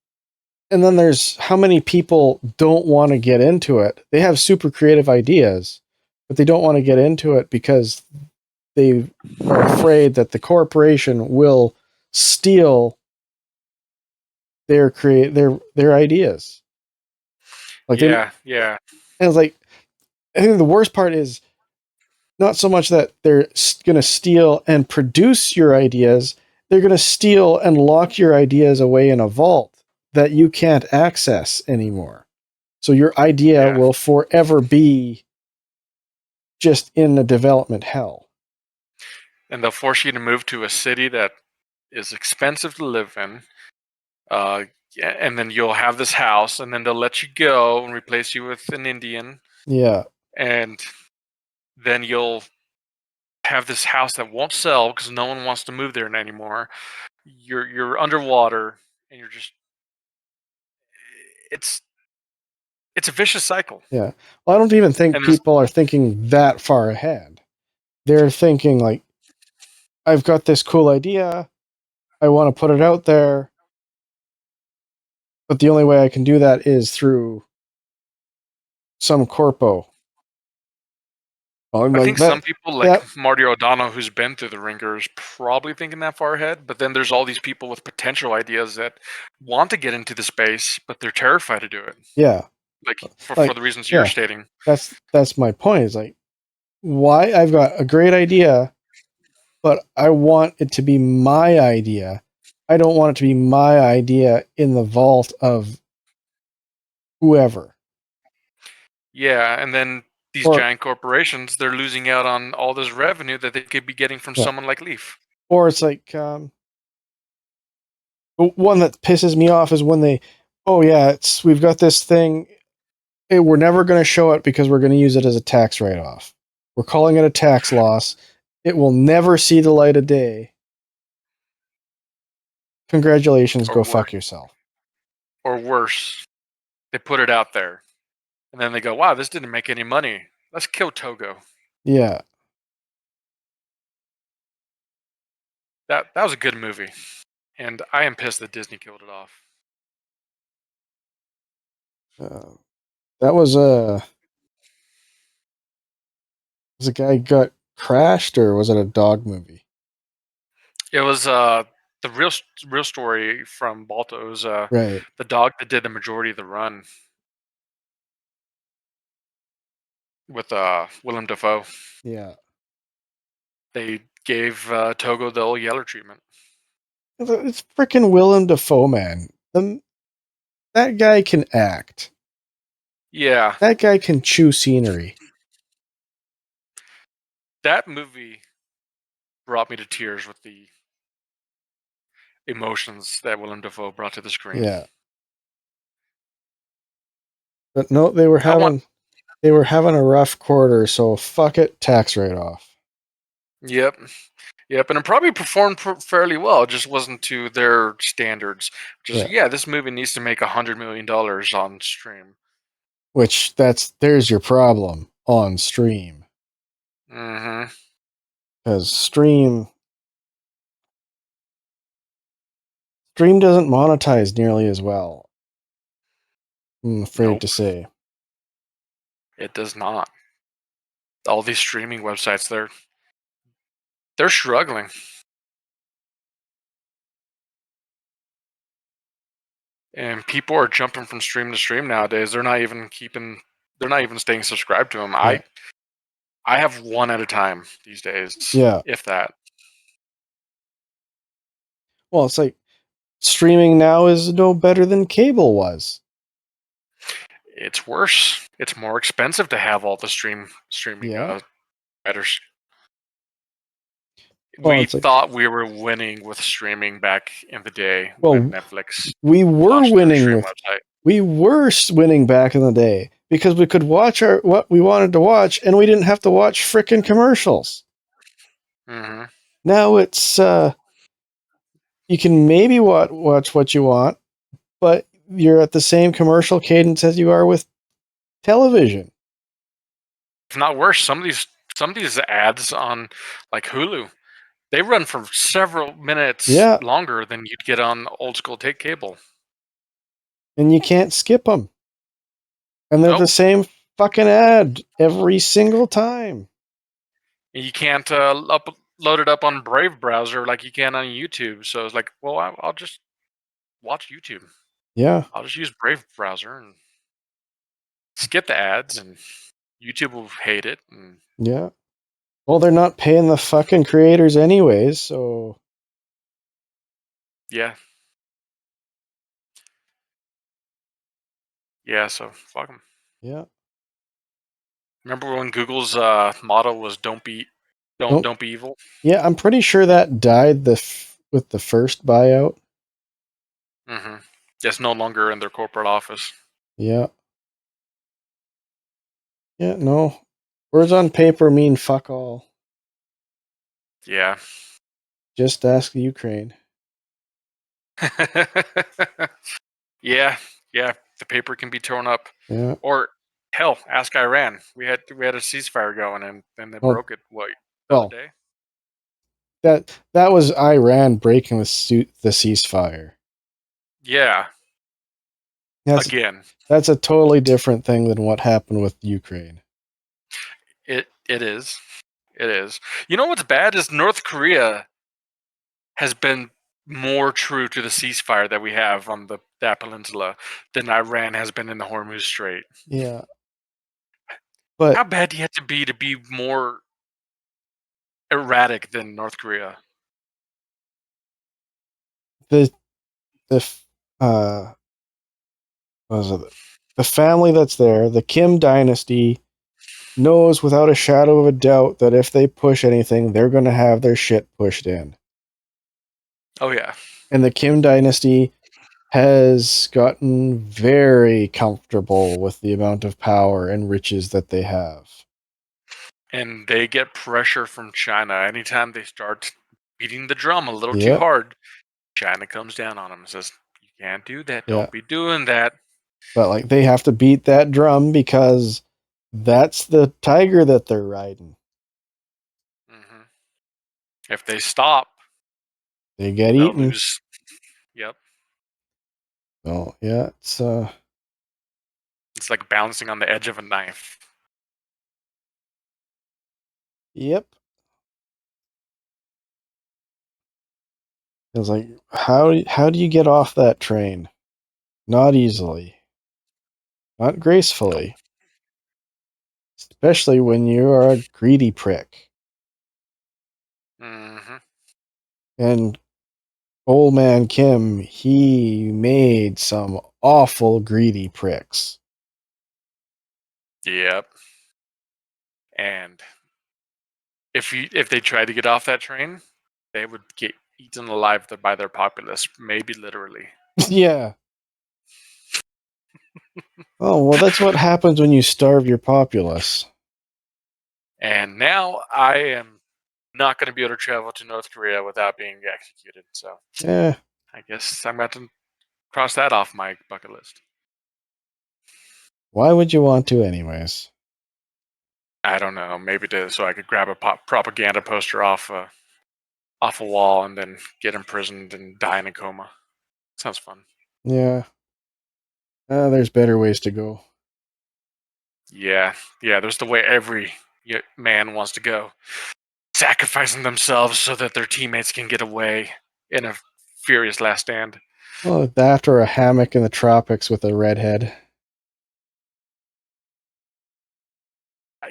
and then there's how many people don't want to get into it. They have super creative ideas, but they don't want to get into it because they are afraid that the corporation will steal their ideas. Like yeah. And it's like, I think the worst part is not so much that they're going to steal and produce your ideas. They're going to steal and lock your ideas away in a vault that you can't access anymore. So your idea will forever be just in the development hell. And they'll force you to move to a city that is expensive to live in. And then you'll have this house, and then they'll let you go and replace you with an Indian. Yeah. And then you'll have this house that won't sell because no one wants to move there anymore. You're underwater, and you're just it's a vicious cycle. Yeah. Well, I don't even think And there's- people are thinking that far ahead. They're thinking like, I've got this cool idea. I want to put it out there. But the only way I can do that is through some corpo. I think some people like Marty O'Donnell, who's been through the ringer, is probably thinking that far ahead. But then there's all these people with potential ideas that want to get into the space, but they're terrified to do it. Yeah. like for the reasons you're stating. That's my point. Is like why I've got a great idea, but I want it to be my idea. I don't want it to be my idea in the vault of whoever. Yeah, and then these giant corporations, they're losing out on all this revenue that they could be getting from someone like Leaf. Or it's like one that pisses me off is when we've got this thing. We're never going to show it because we're going to use it as a tax write-off. We're calling it a tax loss. It will never see the light of day. Congratulations, go fuck yourself. Or worse, they put it out there, and then they go, wow, this didn't make any money. Let's kill Togo. Yeah. That was a good movie, and I am pissed that Disney killed it off. That was a guy got crashed, or was it a dog movie? It was the real story from Balto. It was Right. the dog that did the majority of the run with Willem Dafoe. Yeah. They gave Togo the old Yeller treatment. It's freaking Willem Dafoe, man. That guy can act. Yeah. That guy can chew scenery. That movie brought me to tears with the emotions that Willem Dafoe brought to the screen. Yeah. But no, they were having a rough quarter, so fuck it, tax write-off. Yep, and it probably performed fairly well. It just wasn't to their standards. This movie needs to make $100 million on stream. Which there's your problem on stream. Mm-hmm. Because stream doesn't monetize nearly as well. I'm afraid to say. It does not. All these streaming websites, they're struggling. And people are jumping from stream to stream nowadays. They're not even staying subscribed to them. Yeah. I have one at a time these days. Yeah. If that. Well, it's like streaming now is no better than cable was. It's worse. It's more expensive to have all the streaming providers. We thought we were winning with streaming back in the day when Netflix. We were winning back in the day because we could watch what we wanted to watch, and we didn't have to watch frickin' commercials. Mm-hmm. Now it's you can maybe watch what you want, but you're at the same commercial cadence as you are with television. If not worse, some of these ads on like Hulu, they run for several minutes longer than you'd get on old school cable. And you can't skip them. And they're the same fucking ad every single time. You can't load it up on Brave browser like you can on YouTube. So it's like, well, I'll just watch YouTube. Yeah. I'll just use Brave browser and skip the ads, and YouTube will hate it. And yeah. Well, they're not paying the fucking creators anyways, so. Yeah. Yeah, so fuck them. Yeah. Remember when Google's motto was "Don't be evil"? Yeah, I'm pretty sure that died with the first buyout. Mm-hmm. It's no longer in their corporate office. Yeah. Yeah, no. Words on paper mean fuck all. Yeah. Just ask Ukraine. Yeah. The paper can be torn up. Yeah. Or hell, ask Iran. We had a ceasefire going, and they broke it. What? The other day? That was Iran breaking the ceasefire. Yeah. Again. That's a totally different thing than what happened with Ukraine. It is. It is. You know what's bad is North Korea has been more true to the ceasefire that we have on that peninsula than Iran has been in the Hormuz Strait. Yeah. But how bad do you have to be more erratic than North Korea? the what was it? The family that's there, the Kim dynasty, knows without a shadow of a doubt that if they push anything, they're going to have their shit pushed in. Oh yeah. And the Kim dynasty has gotten very comfortable with the amount of power and riches that they have. And they get pressure from China anytime they start beating the drum a little too Yep. hard. China comes down on them and says, "You can't do that. Yeah. Don't be doing that." But like they have to beat that drum because that's the tiger that they're riding. If they stop, They get they'll eaten. lose. Yep. Oh yeah, it's It's like balancing on the edge of a knife. yep. It's like how do you get off that train? Not easily. Not gracefully. Especially when you are a greedy prick. Mm-hmm. And old man Kim, he made some awful greedy pricks. Yep. And if they tried to get off that train, they would get eaten alive by their populace, maybe literally. Yeah. Oh, well, that's what happens when you starve your populace. And now I am not going to be able to travel to North Korea without being executed. So Yeah. I guess I'm going to cross that off my bucket list. Why would you want to, anyways? I don't know. Maybe so I could grab a propaganda poster off a wall and then get imprisoned and die in a coma. Sounds fun. Yeah. There's better ways to go. Yeah. There's the way every man wants to go, sacrificing themselves so that their teammates can get away in a furious last stand. Well, that or a hammock in the tropics with a redhead.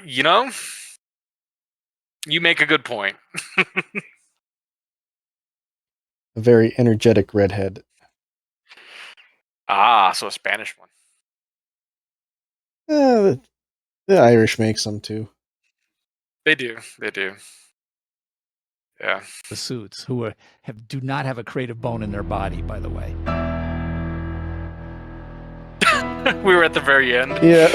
You know, you make a good point. A very energetic redhead. So a Spanish one. The Irish makes them too. They do. Yeah. The suits who do not have a creative bone in their body, by the way. We were at the very end. Yeah.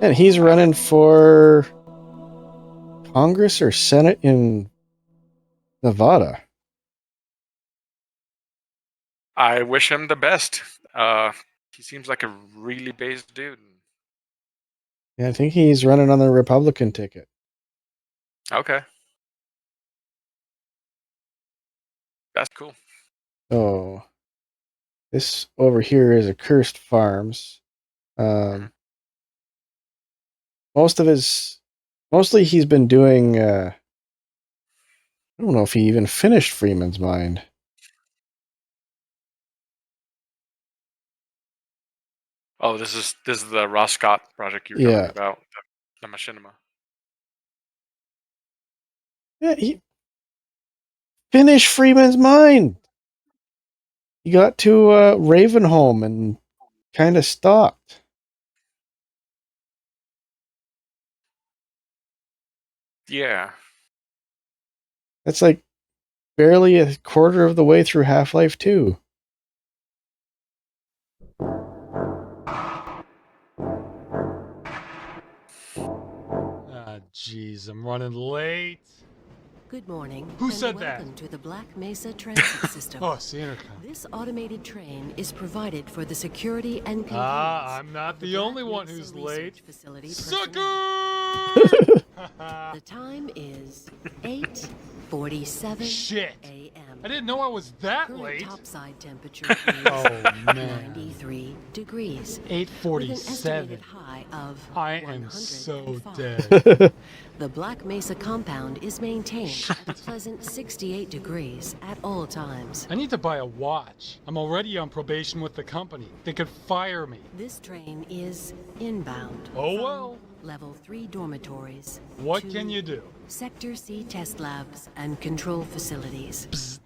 And he's running for Congress or Senate in Nevada. I wish him the best. He seems like a really based dude. Yeah, I think he's running on the Republican ticket. Okay. That's cool. Oh, this over here is Accursed Farms. Mostly he's been doing, I don't know if he even finished Freeman's Mind. Oh, this is the Ross Scott project you were talking about, the Machinima. Yeah, he finished Freeman's Mind. He got to Ravenholm and kind of stopped. Yeah. That's like barely a quarter of the way through Half-Life 2. Jeez, I'm running late. Good morning. Who and said that? Welcome to the Black Mesa Transit System. Oh, it's the intercom. This automated train is provided for the security and convenience. I'm not the only one who's late. Sucker! The time is 8:30. 8:47 Shit. a.m. I didn't know I was that Current late. topside temperature is Oh, man. 93 degrees. 8:47. With an estimated high of I am so dead. The Black Mesa compound is maintained at a pleasant 68 degrees at all times. I need to buy a watch. I'm already on probation with the company. They could fire me. This train is inbound. Oh well. Level 3 dormitories. What can you do? Sector C test labs and control facilities.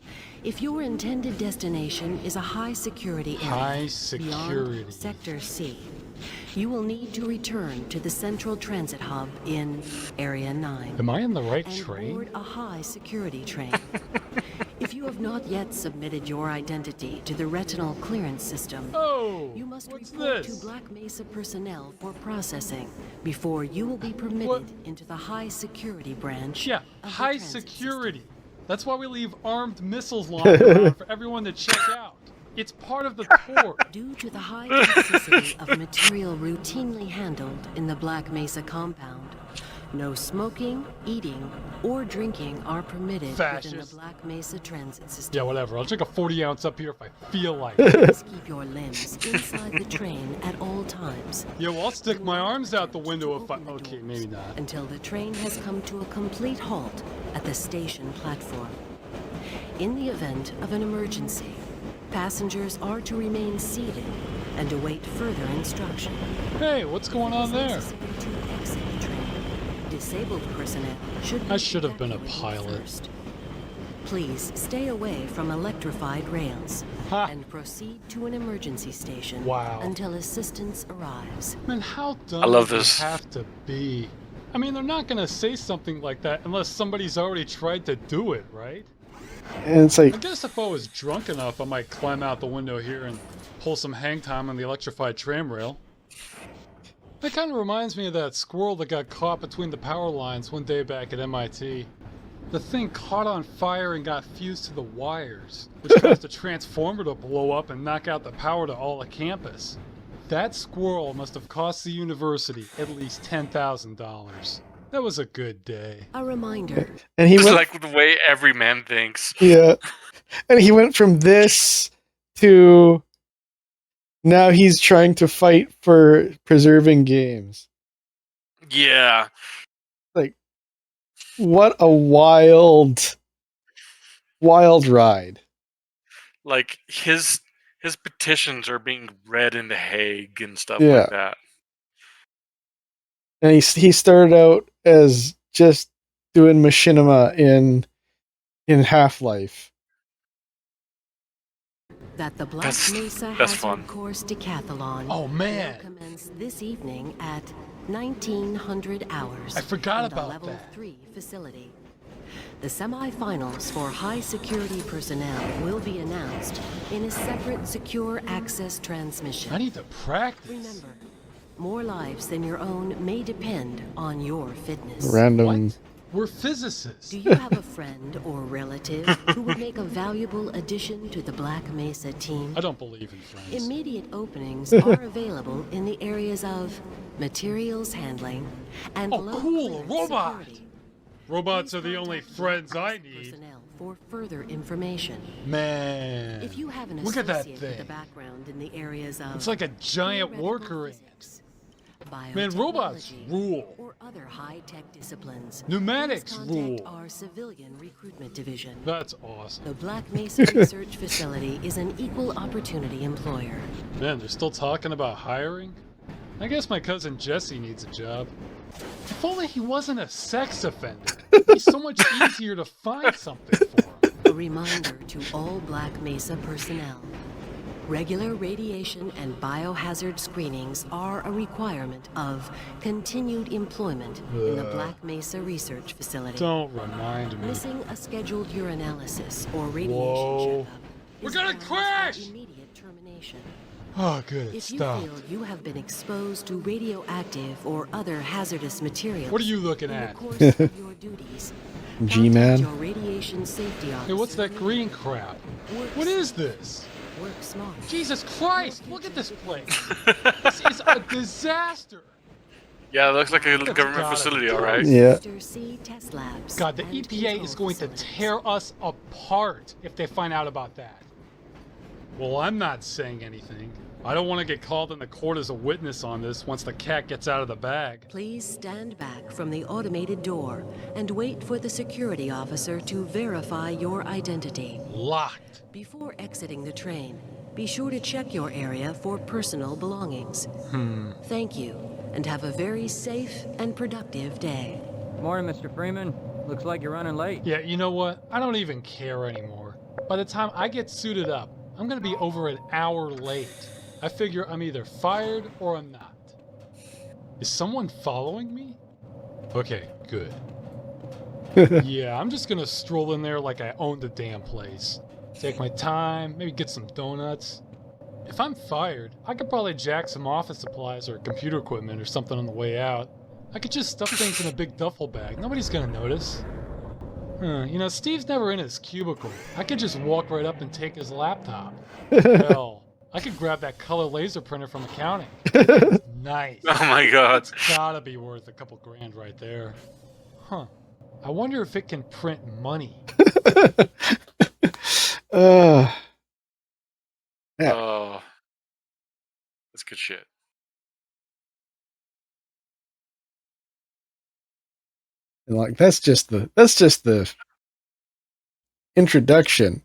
If your intended destination is a high security area High security. beyond Sector C, you will need to return to the central transit hub in Area 9. Am I in the right and train? board a high security train. If you have not yet submitted your identity to the retinal clearance system, you must report to Black Mesa personnel for processing before you will be permitted into the high security branch. Yeah, high security. That's why we leave armed missiles lying around for everyone to check out. It's part of the tour. Due to the high toxicity of material routinely handled in the Black Mesa compound, no smoking, eating, or drinking are permitted within the Fascist. Black Mesa transit system. Yeah, whatever. I'll drink a 40-ounce up here if I feel like Please it. keep your limbs inside the train at all times Yo, I'll stick my arms out the window if I... Okay, maybe not. until the train has come to a complete halt at the station platform. In the event of an emergency, passengers are to remain seated and await further instruction. Hey, what's going on there? Disabled personnel should I should have been a pilot. first. Please stay away from electrified rails and proceed to an emergency station until assistance arrives. Man, how dumb I love does this. it have to be? I mean, they're not going to say something like that unless somebody's already tried to do it, right? And it's like, I guess if I was drunk enough, I might climb out the window here and pull some hang time on the electrified tram rail. That kind of reminds me of that squirrel that got caught between the power lines one day back at MIT. The thing caught on fire and got fused to the wires, which caused a transformer to blow up and knock out the power to all the campus. That squirrel must have cost the university at least $10,000. That was a good day. A reminder. and he It's went, like the way every man thinks. yeah, and he went from this to now he's trying to fight for preserving games. Yeah. Like, what a wild ride. Like his petitions are being read in The Hague and stuff Yeah. like that. And he started out as just doing machinima in Half-Life. That the Black That's- Mesa that's Hazard fun. Course Decathlon Oh, man. will commence this evening at 1900 hours. I forgot in the about Level that. 3 facility. The semifinals for high security personnel will be announced in a separate secure access transmission. I need to practice. Remember, more lives than your own may depend on your fitness. Random. We're physicists. Do you have a friend or relative who would make a valuable addition to the Black Mesa team? I don't believe in friends. Immediate openings are available in the areas of materials handling and Oh, low cool, a clearance robot. security. Robots are the only friends I need. Personnel for further information. Man, If you have an look at that associate with a thing. background in the areas of It's like a giant worker ant. Man, robots rule. or other high-tech disciplines, Pneumatics please contact rule. our civilian recruitment division. That's awesome. The Black Mesa Research Facility is an equal opportunity employer. Man, they're still talking about hiring? I guess my cousin Jesse needs a job. If only he wasn't a sex offender. It'd be so much easier to find something for him. A reminder to all Black Mesa personnel. Regular radiation and biohazard screenings are a requirement of continued employment in the Ugh. Black Mesa Research Facility. Don't remind me. Missing a scheduled urinalysis or radiation Whoa. checkup We're is gonna grounds for crash! immediate termination. Oh, good, it If you stopped. feel you have been exposed to radioactive or other hazardous materials, What are you looking in the at? course of your duties, G-Man. your radiation safety officer. Hey, what's that green crap? What is this? Work smart. Jesus Christ, look at this place. This is a disaster. Yeah, it looks like a government facility, all right. Yeah. Test labs. God, the EPA is going to tear us apart if they find out about that. Well, I'm not saying anything. I don't want to get called into court as a witness on this once the cat gets out of the bag. Please stand back from the automated door and wait for the security officer to verify your identity. Locked. Before exiting the train, be sure to check your area for personal belongings. Thank you, and have a very safe and productive day. Morning, Mr. Freeman. Looks like you're running late. Yeah, you know what? I don't even care anymore. By the time I get suited up, I'm gonna be over an hour late. I figure I'm either fired or I'm not. Is someone following me? Okay, good. Yeah, I'm just gonna stroll in there like I own the damn place. Take my time, maybe get some donuts. If I'm fired, I could probably jack some office supplies or computer equipment or something on the way out. I could just stuff things in a big duffel bag. Nobody's gonna notice. You know, Steve's never in his cubicle. I could just walk right up and take his laptop. Hell, I could grab that color laser printer from accounting. Nice. Oh my god. It's gotta be worth a couple grand right there. Huh. I wonder if it can print money. Oh, that's good shit. And like that's just the introduction.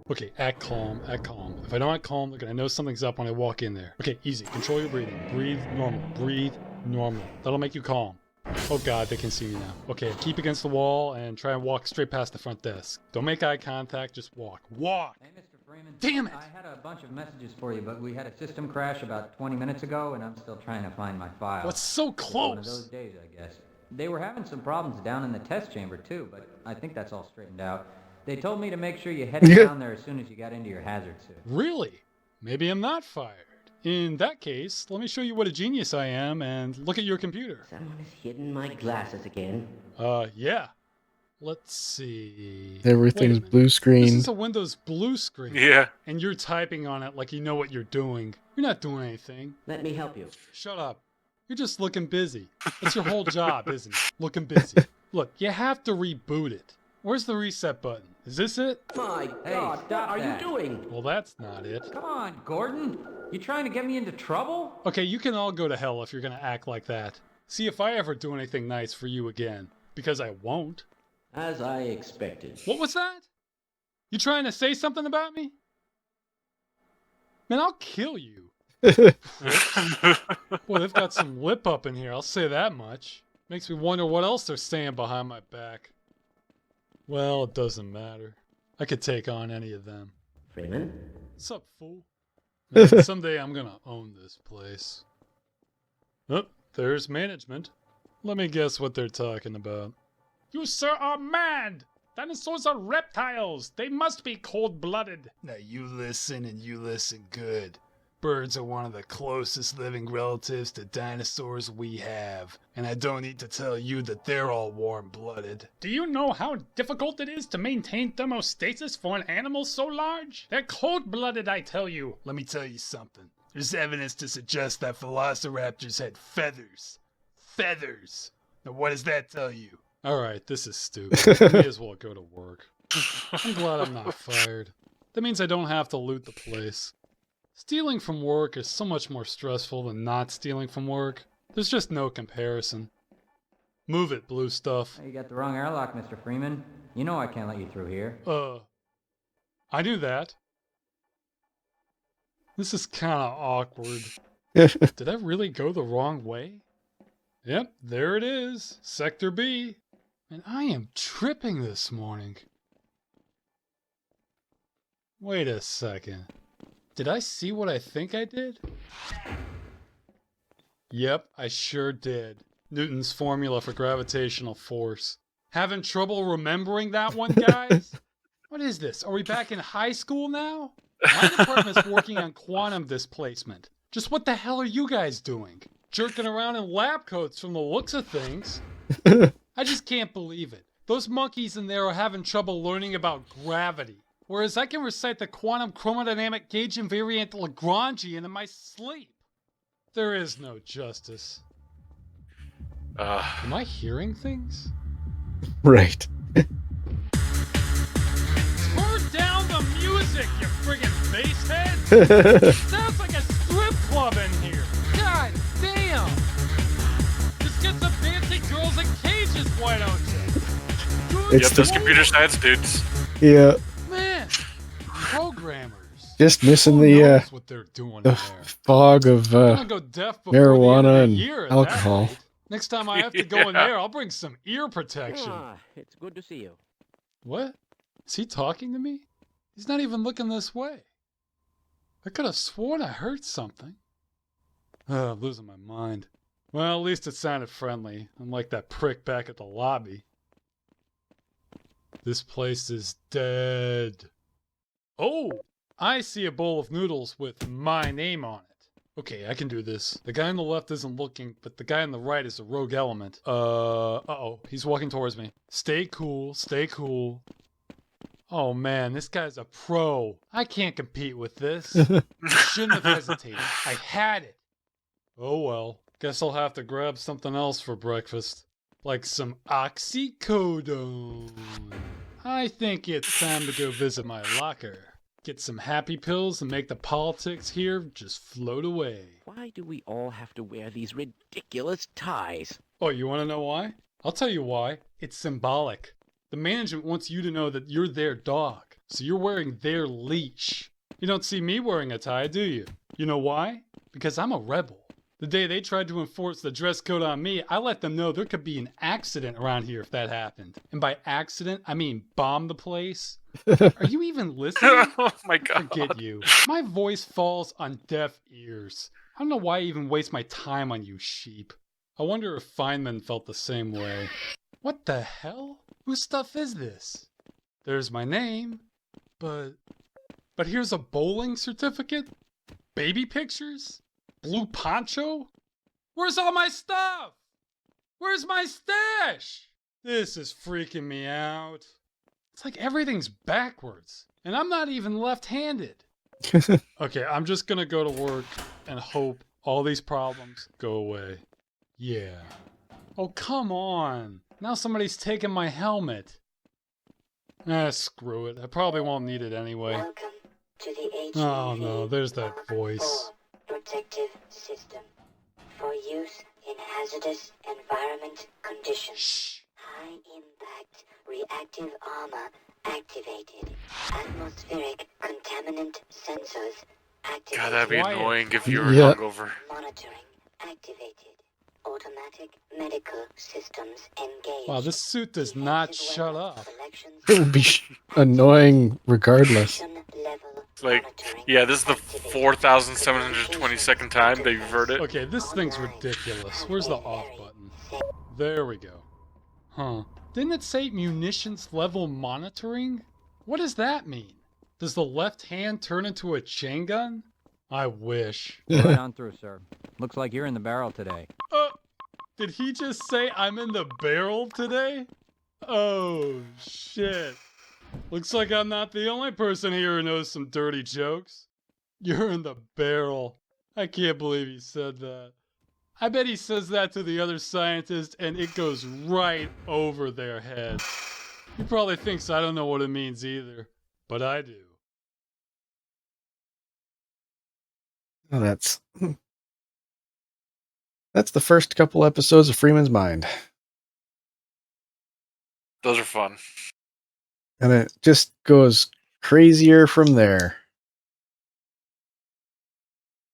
Okay, act calm, act calm. If I don't act calm, they're gonna know something's up when I walk in there. Okay, easy. Control your breathing. Breathe normal. Breathe normal. That'll make you calm. Oh god, they can see me now. Okay, keep against the wall and try and walk straight past the front desk. Don't make eye contact, just walk. Walk! Hey, Mr. Freeman. Damn it! I had a bunch of messages for you, but we had a system crash about 20 minutes ago, and I'm still trying to find my file. What's so close? One of those days, I guess. They were having some problems down in the test chamber, too, but I think that's all straightened out. They told me to make sure you headed down there as soon as you got into your hazard suit. Really? Maybe I'm not fired. In that case, let me show you what a genius I am and look at your computer. Someone has hidden my glasses again. Yeah. Let's see. Everything's blue screen. This is a Windows blue screen. Yeah. And you're typing on it like you know what you're doing. You're not doing anything. Let me help you. Shut up. You're just looking busy. That's your whole job, isn't it? Looking busy. Look, you have to reboot it. Where's the reset button? Is this it? My God, what are you doing? Well, that's not it. Come on, Gordon. You trying to get me into trouble? Okay, you can all go to hell if you're gonna act like that. See if I ever do anything nice for you again. Because I won't. As I expected. What was that? You trying to say something about me? Man, I'll kill you. Boy, they've got some lip up in here, I'll say that much. Makes me wonder what else they're saying behind my back. Well, it doesn't matter. I could take on any of them. Freeman? Sup, fool? Man, someday I'm gonna own this place. Oh, there's management. Let me guess what they're talking about. You, sir, are mad! Dinosaurs are reptiles! They must be cold-blooded! Now you listen and you listen good. Birds are one of the closest living relatives to dinosaurs we have, and I don't need to tell you that they're all warm-blooded. Do you know how difficult it is to maintain thermostasis for an animal so large? They're cold-blooded, I tell you. Let me tell you something. There's evidence to suggest that velociraptors had feathers. Feathers! Now what does that tell you? Alright, this is stupid. I may as well go to work. I'm glad I'm not fired. That means I don't have to loot the place. Stealing from work is so much more stressful than not stealing from work. There's just no comparison. Move it, blue stuff. You got the wrong airlock, Mr. Freeman. You know I can't let you through here. I knew that. This is kinda awkward. Did I really go the wrong way? Yep, there it is. Sector B. And I am tripping this morning. Wait a second. Did I see what I think I did? Yep, I sure did. Newton's formula for gravitational force. Having trouble remembering that one, guys? What is this? Are we back in high school now? My department's working on quantum displacement. Just what the hell are you guys doing? Jerking around in lab coats from the looks of things. I just can't believe it. Those monkeys in there are having trouble learning about gravity. whereas I can recite the quantum chromodynamic gauge invariant Lagrangian in my sleep. There is no justice. Am I hearing things? Right. Turn down the music, you friggin' basshead! Sounds like a strip club in here. God damn! Just get some dancing girls in cages, why don't you? Yep, those computer science dudes. Yeah. Man, programmers. Just missing knows what they're doing the fog of gonna go deaf before the end of marijuana the and year at that alcohol. rate. Next time I have to go in there, I'll bring some ear protection. It's good to see you. What? Is he talking to me? He's not even looking this way. I could have sworn I heard something. I'm losing my mind. Well, at least it sounded friendly, unlike that prick back at the lobby. This place is dead. Oh, I see a bowl of noodles with my name on it. Okay, I can do this. The guy on the left isn't looking, but the guy on the right is a rogue element. Uh-oh, he's walking towards me. Stay cool, stay cool. Oh man, this guy's a pro. I can't compete with this. Shouldn't have hesitated. I had it. Oh well, guess I'll have to grab something else for breakfast. Like some oxycodone. I think it's time to go visit my locker. Get some happy pills and make the politics here just float away. Why do we all have to wear these ridiculous ties? Oh, you want to know why? I'll tell you why. It's symbolic. The management wants you to know that you're their dog, so you're wearing their leash. You don't see me wearing a tie, do you? You know why? Because I'm a rebel. The day they tried to enforce the dress code on me, I let them know there could be an accident around here if that happened. And by accident, I mean bomb the place. Are you even listening? Oh my god. Forget you. My voice falls on deaf ears. I don't know why I even waste my time on you sheep. I wonder if Feynman felt the same way. What the hell? Whose stuff is this? There's my name, but here's a bowling certificate? Baby pictures? Blue poncho? Where's all my stuff? Where's my stash? This is freaking me out. It's like everything's backwards, and I'm not even left-handed. Okay, I'm just gonna go to work and hope all these problems go away. Yeah. Oh, come on. Now somebody's taking my helmet. Screw it. I probably won't need it anyway. Welcome to the Oh no, there's that voice. protective system for use in hazardous environment conditions. High impact reactive armor activated. Atmospheric contaminant sensors activated. God, that'd be annoying if you were Yeah. hungover. Monitoring activated. Automatic medical systems engaged. Wow, this suit does not shut up. It would be annoying regardless. Like, yeah, this is the 4,722nd time that you've heard it. Okay, this thing's ridiculous. Where's the off button? There we go. Huh. Didn't it say munitions level monitoring? What does that mean? Does the left hand turn into a chain gun? I wish. Right on through, sir. Looks like you're in the barrel today. Did he just say I'm in the barrel today? Oh, shit. Looks like I'm not the only person here who knows some dirty jokes. You're in the barrel. I can't believe he said that. I bet he says that to the other scientists and it goes right over their heads. He probably thinks I don't know what it means either, but I do. Oh, that's the first couple episodes of Freeman's Mind. Those are fun. And it just goes crazier from there.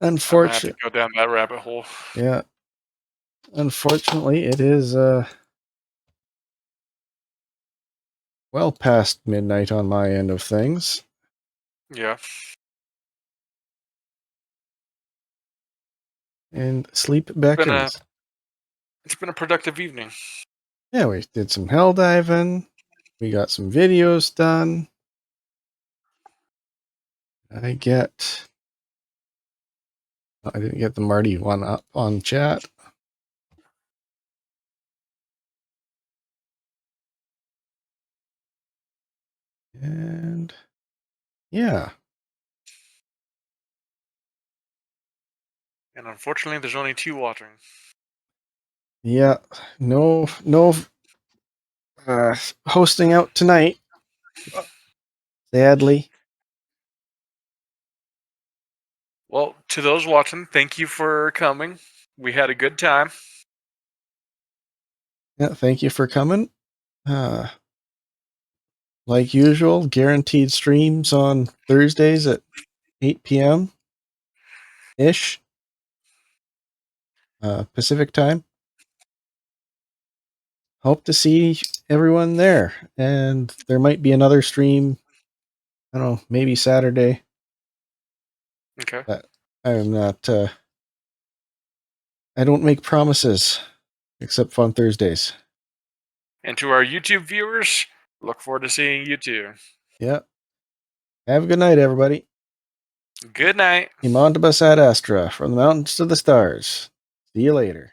I'm gonna have to Unfortunately, go down that rabbit hole. yeah. Unfortunately, it is well past midnight on my end of things. Yeah. And sleep beckons. It's been a productive evening. Yeah, we did some hell diving. We got some videos done. I didn't get the Marty one up on chat. And Yeah. And unfortunately, there's only 2 watching. Yeah. No hosting out tonight. Sadly. Well, to those watching, thank you for coming. We had a good time. Yeah, thank you for coming. Like usual, guaranteed streams on Thursdays at 8 p.m. ish. Pacific time. Hope to see everyone there. And there might be another stream, I don't know, maybe Saturday. Okay. But I'm not, I don't make promises except on Thursdays. And to our YouTube viewers, look forward to seeing you too. Yeah. Have a good night, everybody. Good night. Imantibus ad Astra, from the mountains to the stars. See you later.